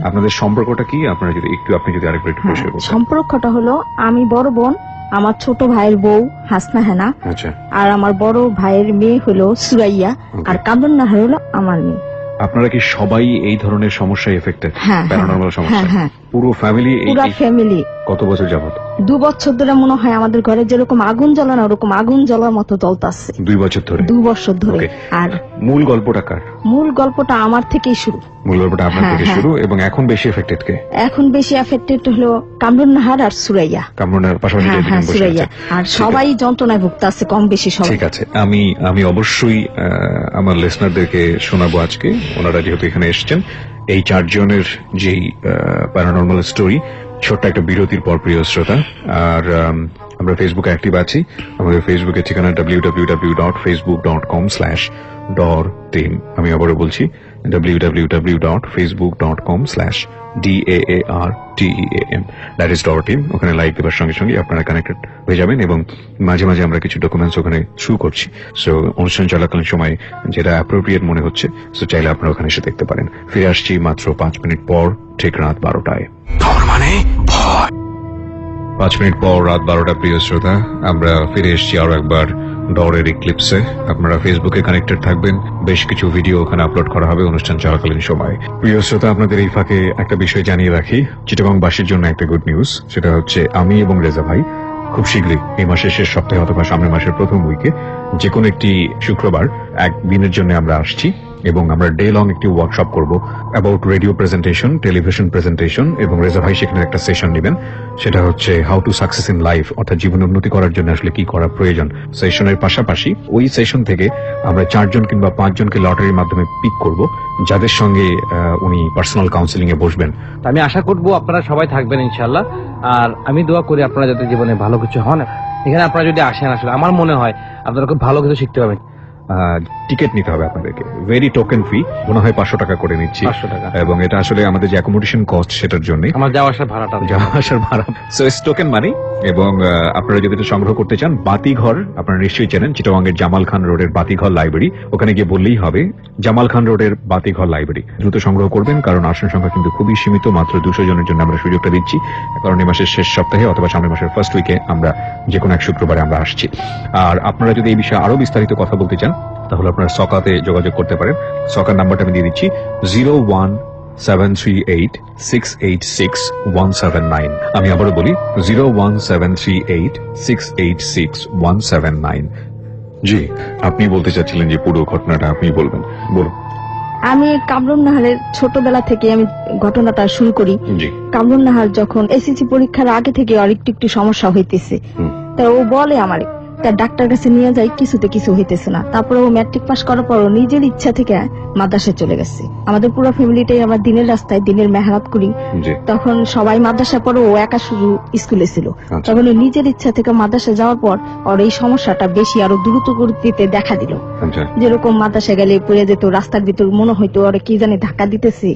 আপনাদের সম্পর্কটা কি? আপনি যদি আরেকবার একটু পরিচয় বলতেন। সম্পর্কটা হলো, আমি বড় বোন, আমার ছোট ভাইয়ের বউ হাসনা হেনা, আচ্ছা, আর আমার বড় ভাইয়ের মেয়ে হলো সুরাইয়া, আর কামরুন নাহার হলো আমার মেয়ে। আপনারা কি সবাই এই ধরনের সমস্যায় এফেক্টেড? হ্যাঁ, প্যারানর্মাল সমস্যা? হ্যাঁ। পুরো ফ্যামিলি? পুরা ফ্যামিলি। কত বছর যাবত? 2 বছর ধরে মনে হয় আমাদের ঘরে যেরকম আগুন জ্বলে না ওরকম আগুন জ্বলার মতো জ্বলতাছে। 2 বছর ধরে? 2 বছর ধরে। আর মূল গল্পটা কার? মূল গল্পটা আমার থেকেই শুরু। মূল গল্পটা আপনার থেকে শুরু। এবং এখন বেশি এফেক্টেড কে? এখন বেশি এফেক্টেড হলো কামরুন নাহার আর সুরাইয়া। কামরুনের পাশাপাশি সুরাইয়া। আর সবাই যন্ত্রণায় ভুগতাছে কম বেশি সবাই। ঠিক আছে, আমি অবশ্যই আমার লিসনারদেরকে শোনাবো আজকে, ওনারা যেহেতু এখানে এসেছেন, এই 4 জনের যেই প্যারানরমাল স্টোরি। ছোট্ট একটা বিরতির পর প্রিয় শ্রোতা, আর আমরা ফেসবুকে অ্যাক্টিভ আছি। আমাদের ফেসবুকের ঠিকানা www.facebook.com/DARTeam। আমি আবারও বলছি www.facebook.com/DAARTEAM, দ্যাট ইজ DARTeam। ওখানে লাইক দেওয়ার সঙ্গে সঙ্গে আপনারা কানেক্টেড হয়ে যাবেন এবং মাঝে মাঝে আমরা কিছু ডকুমেন্টস ওখানে থ্রু করছি। সো অনুষ্ঠান চলাকালীন সময় যেটা অ্যাপ্রোপ্রিয়েট মনে হচ্ছে, সো চাইলে আপনারা ওখানে এসে দেখতে পারেন। ফিরে আসছি মাত্র 5 মিনিট পর, ঠিক রাত 12টায়। 5 মিনিট পর রাত 12টা প্রিয় শ্রোতা, আমরা ফিরে এসেছি আরো একবার ডরের এক্লিপসে। আপনারা ফেসবুকে কানেক্টেড থাকবেন, বেশ কিছু ভিডিও ওখানে আপলোড করা হবে অনুষ্ঠান চলাকালীন সময়। প্রিয় শ্রোতা, আপনাদের এই ফাঁকে একটা বিষয় জানিয়ে রাখি, চিটাগংবাসীর জন্য একটা গুড নিউজ। সেটা হচ্ছে আমি এবং রেজা ভাই খুব শীঘ্রই এই মাসের শেষ সপ্তাহে অথবা সামনের মাসের প্রথম উইকে যে কোনো একটি শুক্রবার এক দিনের জন্য আমরা আসছি এবং আমরা ডে লং একটি ওয়ার্কশপ করব about radio presentation, television presentation, এবং রেজা ভাই সেখানে একটা সেশন নেবেন। সেটা হচ্ছে how to success in life, অর্থাৎ জীবনে উন্নতি করার জন্য আসলে কি করা প্রয়োজন। সেশনের পাশাপাশি ওই সেশন থেকে আমরা 4 জন কিংবা 5 জনকে লটারির মাধ্যমে পিক করব, যাদের সঙ্গে উনি পার্সোনাল কাউন্সিলিং এ বসবেন। আমি আশা করবো আপনারা সবাই থাকবেন ইনশাল্লাহ। আর আমি দোয়া করি আপনারা যাতে জীবনে ভালো কিছু হন। এখানে আপনারা যদি আসেন, আসলে আমার মনে হয় আপনারা খুব ভালো কিছু শিখতে পাবেন। টিকিট নিতে হবে আপনাদেরকে, ভেরি টোকেন ফি, মনে হয় 500 টাকা করে নিচ্ছি। 500 টাকা। এবং এটা আসলে আমাদের যে অ্যাকোমোডেশন কস্ট সেটার জন্য, আমার যাওয়া আসার ভাড়াটা, সো ইটস টোকেন মানি। এবং আপনারা যদি এটা সংগ্রহ করতে চান, বাতিঘর আপনারা নিশ্চয়ই চেনেন, চিটাগংয়ের জামাল খান রোডের বাতিঘর লাইব্রেরি, ওখানে গিয়ে বললেই হবে জামাল খান রোডের বাতিঘর লাইব্রেরি। দ্রুত সংগ্রহ করবেন, কারণ আসন সংখ্যা কিন্তু খুবই সীমিত, মাত্র 200 জনের জন্য আমরা সুযোগটা দিচ্ছি। কারণ এই মাসের শেষ সপ্তাহে অথবা সামনের মাসের ফার্স্ট উইকে আমরা যে কোনো এক শুক্রবারে আমরা আসছি। আর আপনারা যদি এই বিষয়ে আরো বিস্তারিত কথা বলতে চান, তাহলে আপনারা সকাতে যোগাযোগ করতে পারেন। সকার নাম্বারটা আমি দিয়ে দিচ্ছি 01738686179। আমি আবারও বলি 01738686179। জি, আপনি বলতে চাচ্ছিলেন যে পুরো ঘটনাটা আপনি বলবেন, বলুন। আমি কামরুন নাহারের ছোটবেলা থেকে আমি ঘটনাটা শুরু করি। কামরুন নাহার যখন এসএসসি পরীক্ষার আগে থেকে আর একটু সমস্যা হইতেছে, তা ও বলে আমার তার ডাক্তার কাছে নিয়ে যাই, কিছুতে কিছু হইতেছে না। তারপরে ও ম্যাট্রিক পাস করার পর নিজের ইচ্ছা থেকে মাদ্রাসায় চলে গেছে। আমাদের পুরো ফ্যামিলিটাই আমরা দিনের রাস্তায় দিনের মেহনত করি। তখন সবাই মাদ্রাসা পরে ও একা শুধু স্কুলে ছিল। তখন নিজের ইচ্ছা থেকে মাদ্রাসা যাওয়ার পর ওর এই সমস্যাটা বেশি আরো দ্রুত গতিতে দেখা দিল। যেরকম মাদ্রাসায় গেলে পড়ে যেত, রাস্তার ভিতর মনে হইতো ওরা কি জানি ধাক্কা দিতেছে,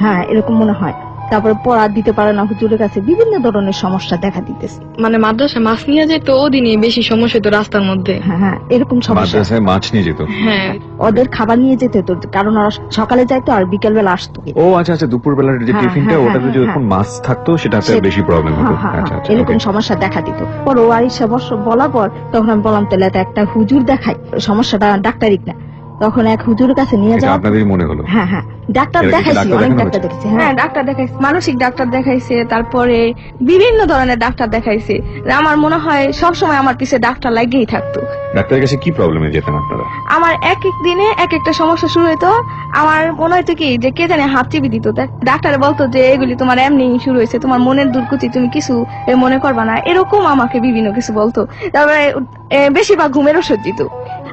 হ্যাঁ এরকম মনে হয়। তারপরে পড়া দিতে পারে না হুজুরের কাছে, বিভিন্ন ধরনের সমস্যা দেখা দিতেছে। মানে মাদ্রাসা মাছ নিয়ে যেত, ওদিনই বেশি সমস্যা হতো রাস্তার মধ্যে। হ্যাঁ এরকম সমস্যা। মাছ নিয়ে যেত, হ্যাঁ ওদের খাবার নিয়ে যেতে হতো, কারণ ওরা সকালে যাইতো আর বিকেল বেলা আসতো। ও আচ্ছা আচ্ছা, দুপুর বেলার যে টিফিনটা ওটাতে যখন মাছ থাকতো সেটাতে বেশি প্রবলেম হতো। আচ্ছা আচ্ছা, এরকম সমস্যা দেখা দিত। পর ও আরিশা বলার পর তখন আমি বললাম তাহলে একটা হুজুর দেখাই, সমস্যাটা ডাক্তারিক না। তখন এক হুজুরের কাছে নিয়ে যাওয়া আপনাদেরই মনে হলো। হ্যাঁ হ্যাঁ, ডাক্তার দেখাইছি, অনেক ডাক্তার দেখাইছি। হ্যাঁ ডাক্তার দেখাইছি, মানসিক ডাক্তার দেখাইছে, তারপরে বিভিন্ন ধরনের ডাক্তার দেখাইছে। আমার মনে হয় সবসময় আমার পিছে ডাক্তার লাগেই থাকতো। ডাক্তারের কাছে কি প্রবলেমে যেতেন আপনারা? আমার এক এক দিনে এক একটা সমস্যা শুরু হইতো। আমার মনে হয়তো কি যে কে জানে হাত চিপে দিত। ডাক্তার বলতো যে এগুলি তোমার এমনি শুরু হয়েছে, তোমার মনের দুর্গতি, তুমি কিছু মনে করবা না, এরকম আমাকে বিভিন্ন কিছু বলতো। তারপরে বেশিরভাগ ঘুমের ওষুধ দিত।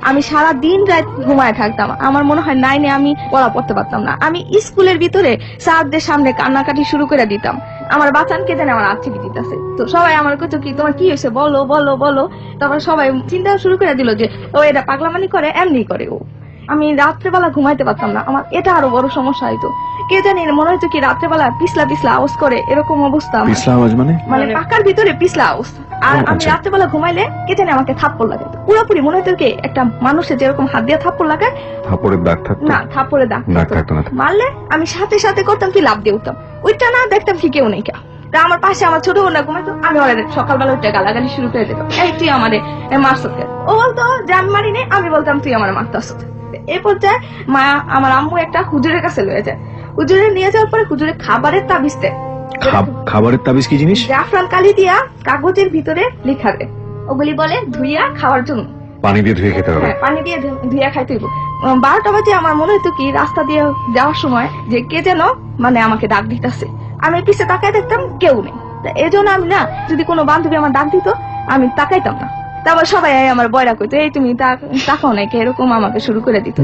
আমি সারা দিন রাত ঘুমায় থাকতাম। আমার মনে হয় 9-এ আমি পড়া পড়তে পারতাম না। আমি স্কুলের ভিতরে স্যারদের সামনে কান্নাকাটি শুরু করে দিতাম। আমার বাচ্চানকে জানে আমার আচ্ছা দিতেছে, তো সবাই আমার কত কি তোমার কি হয়েছে বলো বলো বলো। তারপর সবাই চিন্তা শুরু করে দিল যে ও এটা পাগলামানি করে, এমনি করে ও। আমি রাত্রেবেলা ঘুমাইতে পারতাম না, আমার এটা আরো বড় সমস্যা হইতো। কে জানি মনে হইতো কি রাত্রেবেলা পিছলা পিছলা আওয়াজ করে, এরকম অবস্থা। পিছলা আওয়াজ মানে পাকার ভিতরে পিছলা আওয়াজ। আর আমি রাত্রেবেলা ঘুমাইলে কে জানি আমাকে থাপ্পড় লাগে, পুরোপুরি মনে হইতো কি একটা মানুষের যেরকম হাত দিয়ে থাপ্পড় লাগায়, থাপ্পড়ের দাগ থাকতো না, থাপ্পড়ের দাগ থাকতো না। মারলে আমি সাথে সাথে করতাম কি লাভ দিয়ে উঠতাম, ওইটা না দেখতাম কি কেউ নেই। আমার পাশে আমার ছোট বোনরা ঘুমাইতো, আমি ওরা সকালবেলা উঠে গালাগালি শুরু করে দিতাম, এই তুই আমারে মারছ। ও বলতো যে আমি মারিনি, আমি বলতাম তুই আমার মারতাস। এই পর্যায়ে মা আমার আম্মু একটা হুজুরের কাছে লয়ে যায়। হুজুরে নিয়ে যাওয়ার পরে হুজুরে খাবারের তাবিজ দেয়। খাবারের তাবিজ কি জিনিস? জাফরান কালি দিয়া কাগজের ভিতরে লেখা দেয়, ওগুলি বলে ধুইয়া খাওয়ার জন্য। পানি দিয়ে ধুয়ে খেতে হবে? হ্যাঁ, পানি দিয়ে ধুইয়া খাইতে হইব। 12টা বাজে আমার মনে হতো কি রাস্তা দিয়ে যাওয়ার সময় যে কে যেন মানে আমাকে ডাক দিতেছে, আমি পিছে তাকায় দেখতাম কেউ নেই। এই জন্য আমি না, যদি কোনো বান্ধবী আমার ডাক দিত আমি তাকাইতাম না। তারপর সবাই আমার বয়রা কইতো, এই তুমি তাকাও নাকি, এরকম আমাকে শুরু করে দিত।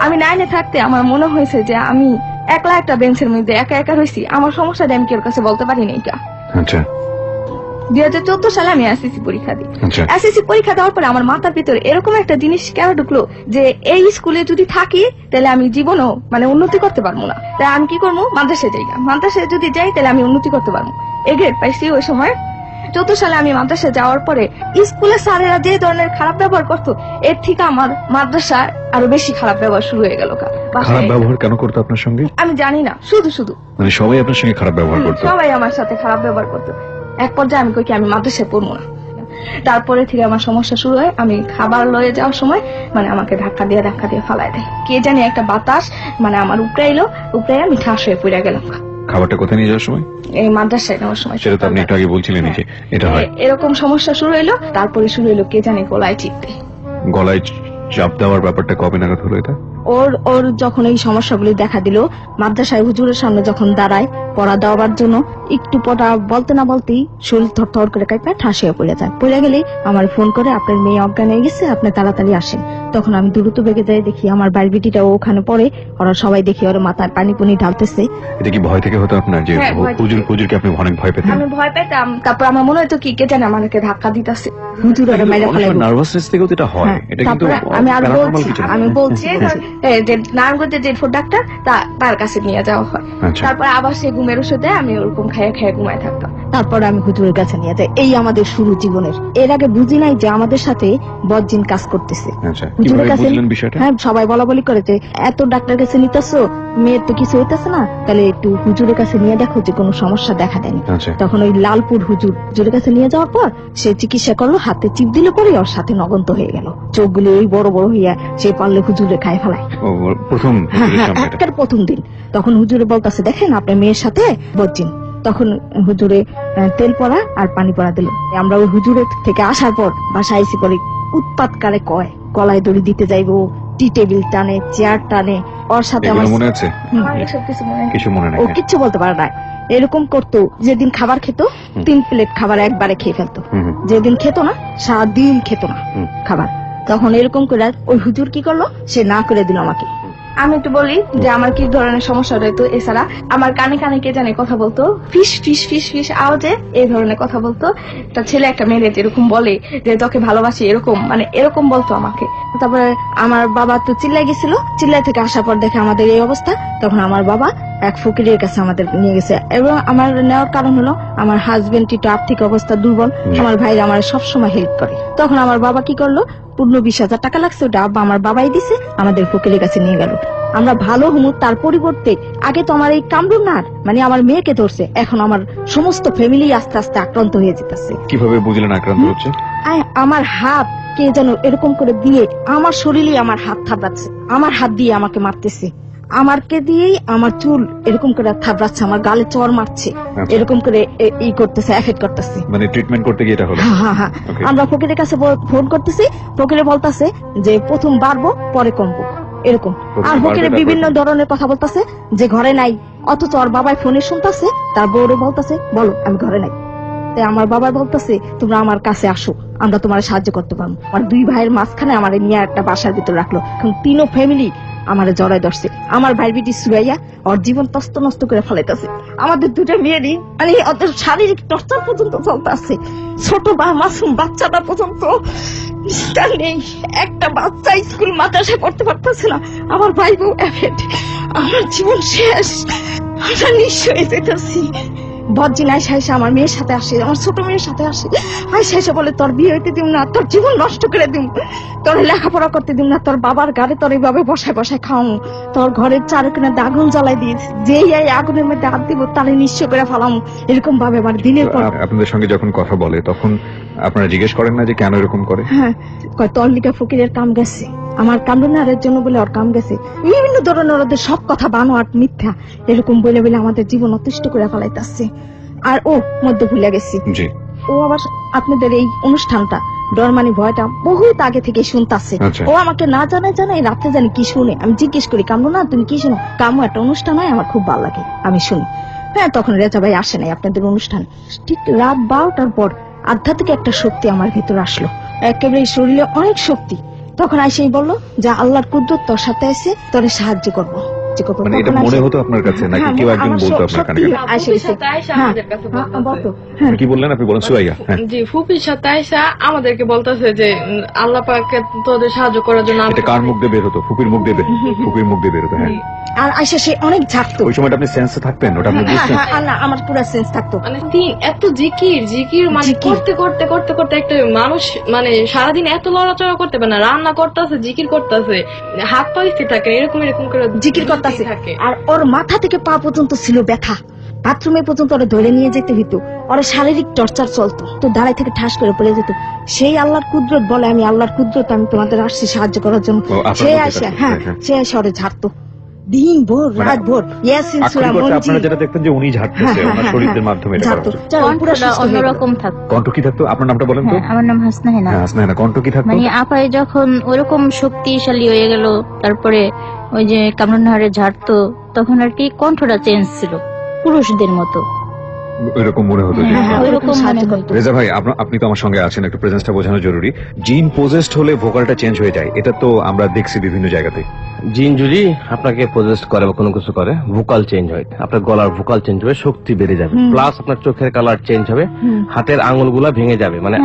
আমি 9-এ থাকতে আমার মনে হয়েছে যে আমি একলা একটা বেঞ্চের মধ্যে একা একা রয়েছি, আমার সমস্যাটা আমি কেউ কাছে বলতে পারি না। এটা আচ্ছা 2014 সালে আমি এসএসসি পরীক্ষা দিই। এসএসসি পরীক্ষা দেওয়ার পরে আমার মাথার ভিতরে এরকম একটা জিনিস কেন ঢুকলো যে এই স্কুলে যদি থাকি তাহলে আমি জীবনও মানে উন্নতি করতে পারবো না। তাই আমি কি করবো, মাদ্রাসায় যাই। মাদ্রাসায় যদি যাই তাহলে আমি উন্নতি করতে পারবো। এই গ্রেড পাইছি ওই সময়। 14 সালে আমি মাদ্রাসায় যাওয়ার পরে স্কুলে স্যারেরা যে ধরনের খারাপ ব্যবহার করতো, এর থেকে আমার মাদ্রাসায় আরো বেশি খারাপ ব্যবহার শুরু হয়ে গেল। খারাপ ব্যবহার কেন করতো আপনার সঙ্গে? আমি জানি না, শুধু মানে সবাই আপনার সঙ্গে খারাপ ব্যবহার করতো? সবাই আমার সাথে খারাপ ব্যবহার করতো। এক পর্যায়ে আমি কই কি আমি মাদ্রাসায় পড়বো না। তারপরে থেকে আমার সমস্যা শুরু হয়। আমি খাবার লয়ে যাওয়ার সময় মানে আমাকে ধাক্কা দিয়ে ফালাই দেয়। কে জানি একটা বাতাস মানে আমার উপরে এলো, উপরে আমি ঠাস হয়ে পড়ে গেলাম। খাবারটা কোথায় নিয়ে যাওয়ার সময়? এই মাদ্রাসায় নেওয়ার সময়। সেটা তো আপনি একটু আগে বলছিলেন যে এটা হয়। এরকম সমস্যা শুরু হইলো। তারপরে শুরু হইলো কে জানি গলায় চিপতে। গলায় চাপ দেওয়ার ব্যাপারটা কবে নাগাদ হলো এটা? ওর যখন এই সমস্যাগুলি দেখা দিল, মাদ্রাসায় হুজুরের সামনে যখন দাঁড়ায় পড়া দেওয়ার জন্য, একটু পড়া বলতে না বলতেই শরীর থরথর করে কাঁপে ঠাস হয়ে পড়ে যায়। পড়ে গেলেই আমার ফোন করে, আপনার মেয়ে অজ্ঞান হয়ে গেছে, আপনি তাড়াতাড়ি আসেন। তখন আমি দ্রুত বেগে যাই, দেখি আমার বাড়ির বিটিটা ওখানে পড়ে। ওরা সবাই দেখি ওর মাথায় পানি পুনি ঢালতেছে। এটা কি ভয় থেকে হতো আপনার যে হুজুরকে আপনি অনেক ভয় পেতেন? আমি ভয় পেতাম। তারপর আমার মনে হতো কি কে জানে আমাকে ধাক্কা দিতেছে, হুজুর ওরা মেরে ফেলাইবো। নার্ভাসনেস থেকেও এটা হয়। এটা কিন্তু আমি বলছি যে নারায়ণগঞ্জের যে ডাক্তার তার কাছে নিয়ে যাওয়া হয়। তারপর আবার সে ঘুমের ওষুধ দেয়, আমি ওরকম খেয়ে ঘুমায় থাকতাম। তারপর আমি হুজুরের কাছে নিয়ে যাই। এই আমাদের শুরু জীবনের। এর আগে বুঝি নাই যে আমাদের সাথে বজ্জিন কাজ করতেছে। হুজুরের কাছে হ্যাঁ সবাই বলা বলি করে যে এত ডাক্তার কাছে নিতেছো, মেয়ের তো কিছু হইতেছে না, তাহলে একটু হুজুরের কাছে নিয়ে দেখো যে কোনো সমস্যা দেখা দেয়নি। তখন ওই লালপুর হুজুরের কাছে নিয়ে যাওয়ার পর সে চিকিৎসা করলো, হাতে চিপ দিলে পরে ওর সাথে নগন্ত হয়ে গেল। চোখগুলো ওই বড় বড় হইয়া সে পারলে হুজুরে খায় ফেলায়। প্রথম দিন তখন হুজুরে বলতেছে, দেখেন আপনার মেয়ের সাথে বজ্জিন। তখন হুজুরে তেল পড়া আর পানি পড়া দিল। আমরা ওই হুজুরের থেকে আসার পর বাসায় এসে পরে উৎপাতকারে কয়, গলায় দড়ি দিতে যাইবো, টি টেবিল টানে, চেয়ার টানে। ওর সাথে আমার মনে আছে কিছু মনে নাই, ও কিচ্ছু বলতে পারে না। এরকম করতো, যেদিন খাবার খেত 3 প্লেট খাবার একবারে খেয়ে ফেলতো, যেদিন খেত না সারাদিন খেত না খাবার। তখন এরকম করে ওই হুজুর কি করলো, সে না করে দিল আমাকে। আমি একটু বলি যে আমার কি ধরনের সমস্যা রইতো। এছাড়া আমার কানে কানে কে জানে কথা বলতো, ফিস ফিস ফিস ফিস আওয়াজে এই ধরনের কথা বলতো। একটা ছেলে একটা মেয়ে যেরকম বলে যে তোকে ভালোবাসি, এরকম মানে এরকম বলতো আমাকে। তারপরে আমার বাবা তো চিল্লাই গেছিল। চিল্লাই থেকে আসার পর দেখে আমাদের এই অবস্থা। তখন আমার বাবা এক ফকিরের কাছে আমাদের নিয়ে গেছে। এবং আমার নেওয়ার কারণ হলো আমার হাজবেন্ড একটু আর্থিক অবস্থা দুর্বল, আমার ভাই আমার সবসময় হেল্প করে। তখন আমার বাবা কি করলো, 15-20 হাজার টাকা লাগছে, ওটা আব্বা আমার বাবাই দিছে, আমাদের ফকিরের কাছে নিয়ে গেল। আমরা ভালো হুমু, তার পরিবর্তে আগে তো আমার এই কামরুনার মানে আমার মেয়েকে ধরছে, এখন আমার সমস্ত ফ্যামিলি আস্তে আস্তে আক্রান্ত হয়ে যেতেছে। কিভাবে বুঝলেন আক্রান্ত হচ্ছে? আমার হাত কে যেন এরকম করে দিয়ে আমার শরীরে আমার হাত থাপড়াচ্ছে, আমার হাত দিয়ে আমাকে মারতেছে, আমারকে দিয়েই আমার চুল এরকম করে থাপড়াচ্ছে, আমার গালে চড় মারছে, এরকম করে ই করতেছে, এফেক্ট করতেছে। মানে ট্রিটমেন্ট করতে গিয়ে এটা হলো? হ্যাঁ। আমরা ফকিরের কাছে ফোন করতেছি, ফকিরে বলতেছে যে প্রথম বাড়বো পরে কমবো এরকম। আর ফকিরে বিভিন্ন ধরনের কথা বলতেছে যে ঘরে নাই, অথচ ওর বাবাই ফোনে শুনতেছে, তার বউরে বলতেছে বলো আমি ঘরে নাই। তাই আমার বাবা বলতেছে তোমরা আমার কাছে আসো, আমরা তোমার সাহায্য করতে পারবো। আমার 2 ভাইয়ের মাঝখানে আমার নিয়ে একটা বাসার ভিতর রাখলো। এখন 3 ফ্যামিলি আমার জড়ায় ধরছে। আমার ভাই বিটি সুরাইয়া ওর জীবন তস্ত নষ্ট করে ফেলাইতেছে। আমাদের 2টা মেয়েরই মানে ওদের শারীরিক টর্চার পর্যন্ত চলতেছে। ছোট বা মাসুম বাচ্চাটা পর্যন্ত নেই, একটা বাচ্চা স্কুল মাদ্রাসা করতে পারতেছে না। আমার ভাই বউ এফেক্ট, আমার জীবন শেষ, আমরা নিঃস্ব হয়ে যেতেছি। বজ্জিন আইসা আমার মেয়ের সাথে আসে, আমার ছোট মেয়ের সাথে আসে, আইসা বলে তোর বিয়ে হইতে দিব না, তোর জীবন নষ্ট করে দিব, তোর লেখাপড়া করতে দিব না, তোর বাবার গাড়ি তোর এইভাবে বসায় বসায় খাওয়াবো, তোর ঘরের চারখানে আগুন জ্বালাই দিয়েছি, যেই এই আগুনের মধ্যে হাত দিব তাহলে নিঃস্ব করে ফেলাম, এরকম ভাবে আমার দিনের পর। আপনাদের সঙ্গে যখন কথা বলে তখন আপনারা জিজ্ঞেস করেন না যে কেন এরকম করে? হ্যাঁ, কয় তোর লিগা ফকিরের কাম গেছে, আমার কামরুন্নাহারের জন্য বলে ওর কাম গেছে, বিভিন্ন ধরনের ওদের সব কথা বানোয়াট মিথ্যা এরকম বলে বলে আমাদের জীবন অতিষ্ঠ করে ফেলাইতেছে। আর ও মধ্যে ভুলে গেছি, ও আবার আপনাদের এই অনুষ্ঠানটা ডরমানি ভয়টা বহুত আগে থেকে শুনতাছে। ও আমাকে না জানাই রাতে জানি কি শুনে, আমি জিজ্ঞেস করি কামরু না তুমি কি শুনো, কামু একটা অনুষ্ঠান হয় আমার খুব ভালো লাগে আমি শুনি। হ্যাঁ, তখন রেজা ভাই আসে নাই আপনাদের অনুষ্ঠানে। ঠিক রাত 12টার পর আধ্যাত্মিক একটা শক্তি আমার ভিতর আসলো, একেবারে শরীরে অনেক শক্তি। তখন আইসেই বললো যে আল্লাহর কুদরত তোর সাথে আছে, তোরে সাহায্য করবো। মানে এটা মনে হতো আপনার কাছে নাকি কেউ একজন বলতো আপনার কানে? কি বললেন আপনি? বলেন সুরাইয়া। জি, ফুপির সাথে আয়সা আমাদেরকে বলতেছে যে আল্লাহ পাককে তোদের সাহায্য করার জন্য। এটা কার মুখ দিয়ে বের হতো? ফুপির মুখ দিয়ে ফুপির মুখ দিয়ে বের হতো। হ্যাঁ, আর আয়সা সে অনেক ঝাড়তো। ওই সময়টা আপনি সেন্সে থাকতেন? ওটা আপনি বুঝতেন? না, আমার পুরো সেন্স থাকতো। মানে এত জিকির মানে করতে করতে করতে করতে একটা মানুষ মানে সারাদিন এত লড়াচড়া করতে পারে না, রান্না করতেছে, জিকির করতেছে, হাত পা স্থির থাকে, এরকম করে জিকির করতেছে। আর ওর মাথা থেকে পা পর্যন্ত ছিল ব্যথা, বাথরুমে পর্যন্ত ওরা ধরে নিয়ে যেতে হইতো, ওরা শারীরিক টর্চার চলতো, তো দাঁড়াই থেকে ঠাস করে পড়ে যেত। সেই আল্লাহর কুদরত বলে আমি আল্লাহর কুদরত, আমি তোমাদের আসছি সাহায্য করার জন্য। সে আসে, হ্যাঁ, সে আসে ওরে ঝাড়তো দিন ভোর রাত ভোর। ইয়াসিন সূরা আপনারা যেটা দেখতেন যে উনি ঝাড়তেছে ওনার শরীরের মাধ্যমে এটা করা হচ্ছে। কণ্ঠটা অন্যরকম থাকতো। কণ্ঠ কি থাকতো? আপনার নামটা বলেন তো। আমার নাম হাসনা হেনা। হাসনা হেনা, কণ্ঠ কি থাকতো? মানে আপাই যখন ওরকম শক্তিশালী হয়ে গেল, তারপরে ওই যে কামরুন্নাহারে ঝাড়তো, তখন আর কি কণ্ঠটা চেঞ্জ ছিল পুরুষদের মতো, এরকম মনে হতো। রেজা ভাই, আপনি তো আমার সঙ্গে আছেন, একটু প্রেজেন্সটা বোঝানো জরুরি। জিন পজেসড হলে ভোকালটা চেঞ্জ হয়ে যায়, এটা তো আমরা দেখছি বিভিন্ন জায়গাতে। জিন যদি আপনাকে পজেস্ট করে বা কোনো কিছু করে, ভোকাল চেঞ্জ হয়, আপনার গলার ভোকাল চেঞ্জ হবে, শক্তি বেড়ে যাবে, প্লাস আপনার চোখের কালার চেঞ্জ হবে, হাতের আঙুলগুলা ভেঙে যাবে, মানে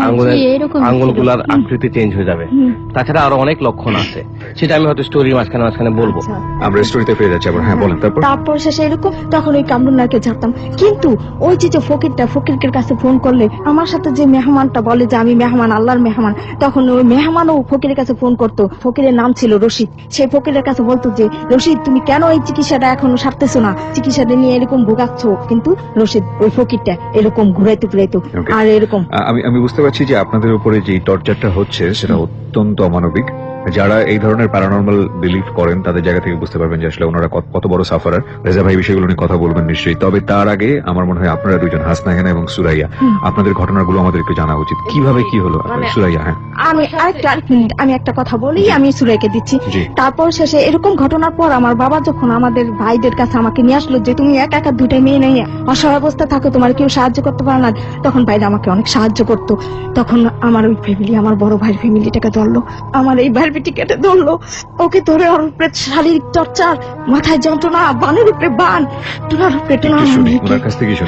আঙুলগুলার আকৃতি চেঞ্জ হয়ে যাবে। তাছাড়া আরো অনেক লক্ষণ আছে, সেটা আমি হয়তো স্টোরির মাঝখানে বলবো। আমরা স্টোরিতে ফিরে যাচ্ছি আবার। হ্যাঁ, বলেন। তারপর শেষে এরকম তখন ওই কামরুন্নাহারকে ঝাড়তাম, কিন্তু ওই যে ফকিরের কাছে ফোন করলে আমার সাথে যে মেহমানটা বলে যে আমি মেহমান, আল্লাহর মেহমান, তখন ওই মেহমানও ফকিরের কাছে ফোন করতো। ফকিরের নাম ছিল রশিদ। সেই ফকিরের কাছে বলতো যে রশিদ তুমি কেন এই চিকিৎসাটা এখনো সারতেছো না, চিকিৎসাটা নিয়ে এরকম ভোগাচ্ছ। কিন্তু রশিদ ওই ফকিরটা এরকম ঘুরাইতে ঘুরাইতো। আর এরকম আমি বুঝতে পারছি যে আপনাদের উপরে যে টর্চারটা হচ্ছে সেটা অত্যন্ত অমানবিক। যারা এই ধরনের প্যারানর্মাল বিলিভ করেন তাদের জায়গা থেকে বুঝতে পারবেন যে আসলে ওনারা কত বড় সাফারার। রেজা ভাই বিষয়গুলো নিয়ে কথা বলবেন নিশ্চয়ই, তবে তার আগে আমার মনে হয় আপনারা দুজন, হাসনা হেনা এবং সুরাইয়া, আপনাদের ঘটনাগুলো আমাদেরকে জানা উচিত। কিভাবে কি হলো? সুরাইয়া। হ্যাঁ, আমি একটা কথা বলি, আমি সুরাইকে দিচ্ছি। তারপর শেষে এরকম ঘটনার পর আমার বাবা যখন আমাদের ভাইদের কাছে আমাকে নিয়ে আসলো যে তুমি একা একা দুইটা মেয়ে নেই অসহায় অবস্থা থাকো, তোমার কেউ সাহায্য করতে পারে না, তখন ভাইরা আমাকে অনেক সাহায্য করতো। তখন আমার ওই ফ্যামিলি, আমার বড় ভাইয়ের ফ্যামিলিটাকে ধরলো, আমার এই ভাইয়ের বেটি কেটে ধরলো, ওকে ধরে ওর উপরে শারীরিক টর্চার, মাথায় যন্ত্রণা, বানের উপরে বান, টুনার উপরে টুনা।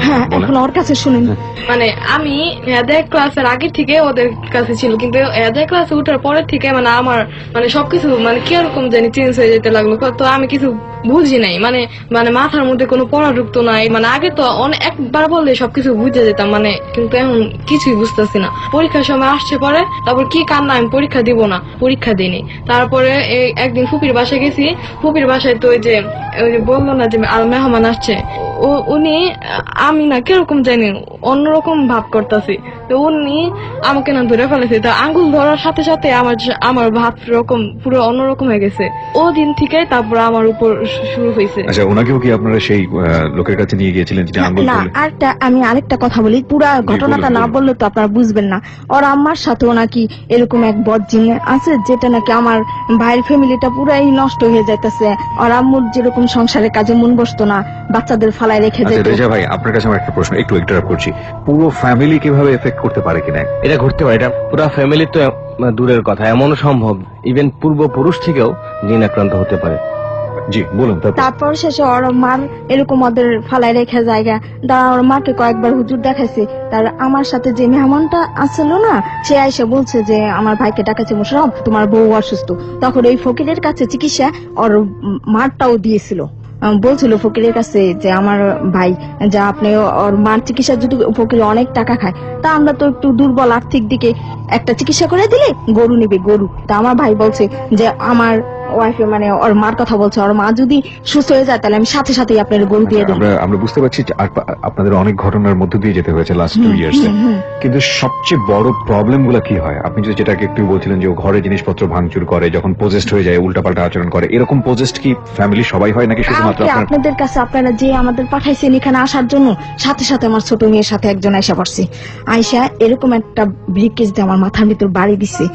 হ্যাঁ, এখন ওর কাছে শুনেন। মানে আমি এদের ক্লাসের আগে থেকে ওদের কাছে ছিল, কিন্তু এদের ক্লাসে উঠার পরের থেকে মানে আমার মানে সবকিছু মানে কিরকম জানি চেঞ্জ হয়ে যেতে লাগলো। তো আমি কিছু বুঝি নাই, মানে মাথার মধ্যে কোনো পড়া ঢুকতো নাই। মানে আগে তো অনেক একবার বললে সবকিছু বুঝে যেতাম, মানে কিন্তু এখন কিছুই বুঝতেছি না। পরীক্ষার সময় আসছে পরে, তারপর কি কান্না, আমি পরীক্ষা দিব না, পরীক্ষা দিইনি। তারপরে একদিন ফুপির বাসায় গেছি, ফুপির বাসায় তো ওই যে বললো না যে মেহমান আসছে, উনি আমি না কিরকম জানি অন্যরকম ভাব করতেছি, তো উনি আমাকে না ধরে ফেলেছে। তা আঙ্গুল ধরার সাথে সাথে আমার ভাব রকম পুরো অন্যরকম হয়ে গেছে। ও দিন থেকে তারপর আমার উপর শুরু হয়েছে। আচ্ছা, ওনাকেও কি আপনারা সেই লোকের কাছে নিয়ে গিয়েছিলেন? না, আমি আরেকটা কথা বলি, পুরা ঘটনাটা না বললে তো আপনারা বুঝবেন না। ওর আম্মার সাথেও নাকি এরকম এক বদ জিন আছে, যেটা নাকি আমার ভাইয়ের ফ্যামিলিটা পুরাই নষ্ট হয়ে যাইতেছে। ওর আম্মুর যেরকম সংসারের কাজে মন বসতো না, বাচ্চাদের ফালায় রেখে যেত। রেজা ভাই, আপনার কাছে আমার একটা প্রশ্ন, একটু ইন্টারাপ্ট করছি, পুরো ফ্যামিলি কিভাবে এফেক্ট করতে পারে কিনা? এটা ঘটতে পারে, এটা পুরো ফ্যামিলি তো দূরের কথা, এমন সম্ভব ইভেন পূর্বপুরুষ থেকেও জিন আক্রান্ত হতে পারে। জি, বলুন। তারপর শেষে ওর মার এরকম ওদের ফালায় রেখে জায়গা দাঁড়া, ওর মাকে কয়েকবার হুজুর দেখাইছে। তার আমার সাথে যে মেহমানটা আসছিল না, সে আইসা বলছে যে আমার ভাইকে ডাকাছে মুশরফ, তোমার বউ অসুস্থ। তখন ওই ফকিরের কাছে চিকিৎসা ওর মারটাও দিয়েছিল, বলছিল ফকিরের কাছে যে আমার ভাই যা আপনি ওর মার চিকিৎসা যদি ফকির অনেক টাকা খায়, তা আমরা তো একটু দুর্বল আর্থিক দিকে, একটা চিকিৎসা করে দিলে গরু নিবে গরু। তা আমার ভাই বলছে যে আমার ওয়াইফে মানে ওর মার কথা বলছে, ওর মা যদি সুস্থ হয়ে যায় তাহলে আমি সাথে সাথেই আপনার গরু দিয়ে দেবো। আমরা বুঝতে পারছি যে আপনাদের অনেক ঘটনার মধ্য দিয়ে যেতে হয়েছে লাস্ট 2 ইয়ার্স, কিন্তু সবচেয়ে বড় প্রবলেম গুলা কি হয়? আপনি যদি যেটাকে একটু বলছিলেন যে ও ঘরে জিনিসপত্র ভাঙচুর করে, যখন পোজেস্ট হয়ে যায় উল্টাপাল্টা আচরণ করে, এরকম পোজেস্ট কি ফ্যামিলি সবাই হয় নাকি শুধুমাত্র আপনাদের কাছে আপনারা যে আমাদের পাঠাইছেন এখানে আসার জন্য, সাথে সাথে আমার ছোট মেয়ের সাথে একজন আয়সা পড়ছে। আয়সা এরকম একটা ব্রিকেজ দিয়ে আমার মাথার ভিতর বাড়ি দিছে।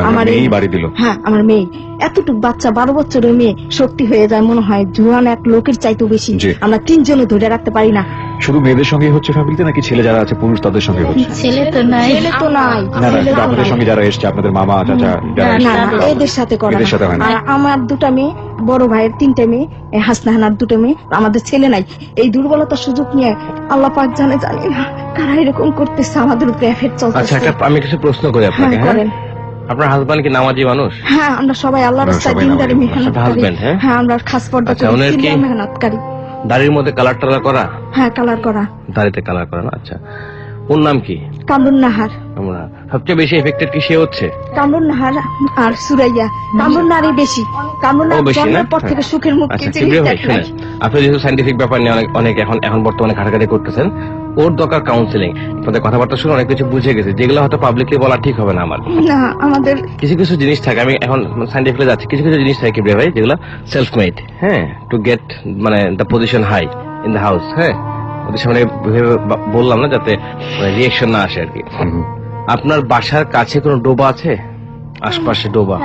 আমার মেয়ে বাড়ি দিল? হ্যাঁ, আমার মেয়ে এতটুক বাচ্চা, 12 বছরের মেয়ে, শক্তি হয়ে যায় মনে হয় জোয়ান এক লোকের চাইতেও বেশি। আমরা 3 জনও ধরে রাখতে পারি না। শুধু মেয়েদের সঙ্গে হচ্ছে ফ্যামিলিতে নাকি ছেলে যারা আছে পুরুষ তাদের সঙ্গে হচ্ছে? ছেলে তো নাই। আপনাদের সঙ্গে যারা এসছে, আপনাদের মামা চাচা না, এদের সাথে করা না। আর আমার 2টা মেয়ে, বড় ভাইয়ের 3টে মেয়ে, হাসনাহানার 2টে মেয়ে, আমাদের ছেলে নাই। এই দুর্বলতার সুযোগ নিয়ে আল্লাহ পাক জানি না কারা এরকম করতেছে, আমাদের উপরে এফেক্ট চলছে। আচ্ছা, আমি কিছু প্রশ্ন করি আপনাকে। হ্যাঁ, আপনার হাজবেন্ড কি নামাজি মানুষ? হ্যাঁ, আমরা সবাই আল্লাহর রাস্তায় দিনদারি মেহনতকারী। হ্যাঁ, আমরা খাস পর্দা করি, মেহনতকারী। দাড়ির মধ্যে কালার টালার করা? হ্যাঁ, কালার করা। দাড়িতে কালার করা না? আচ্ছা, ওর নাম কি? কামরুন নাহার। সবচেয়ে বেশি এফেক্টেড কি সে হচ্ছে? কামরুন নাহার আর সুরাইয়া। কামরুন নাহারই বেশি। কামরুন নাহার জন্মের পর থেকে সুখের মুখ আচ্ছা, আপনি যেহেতু সাইন্টিফিক ব্যাপার নিয়ে অনেক এখন বর্তমানে ঘাটাঘাটি করতেছেন, ওর দরকার কাউন্সিলিং। আপনাদের কথাবার্তা শুনে অনেক কিছু বুঝে গেছে, যেগুলো হয়তো পাবলিকলি বলা ঠিক হবে না। আমার না, আমাদের কিছু কিছু জিনিস থাকে, আমি এখন সাইন্টিফিকলি যাচ্ছি, কিছু কিছু জিনিস থাকে ভাই যেগুলো সেলফ মেড, হ্যাঁ, টু গেট মানে the position high in the house. হ্যাঁ, ওদের সামনে বললাম না যাতে রিয়েকশন না আসে আর কি। আপনার বাসার কাছে কোনো ডোবা আছে? আশপাশে ডোবা?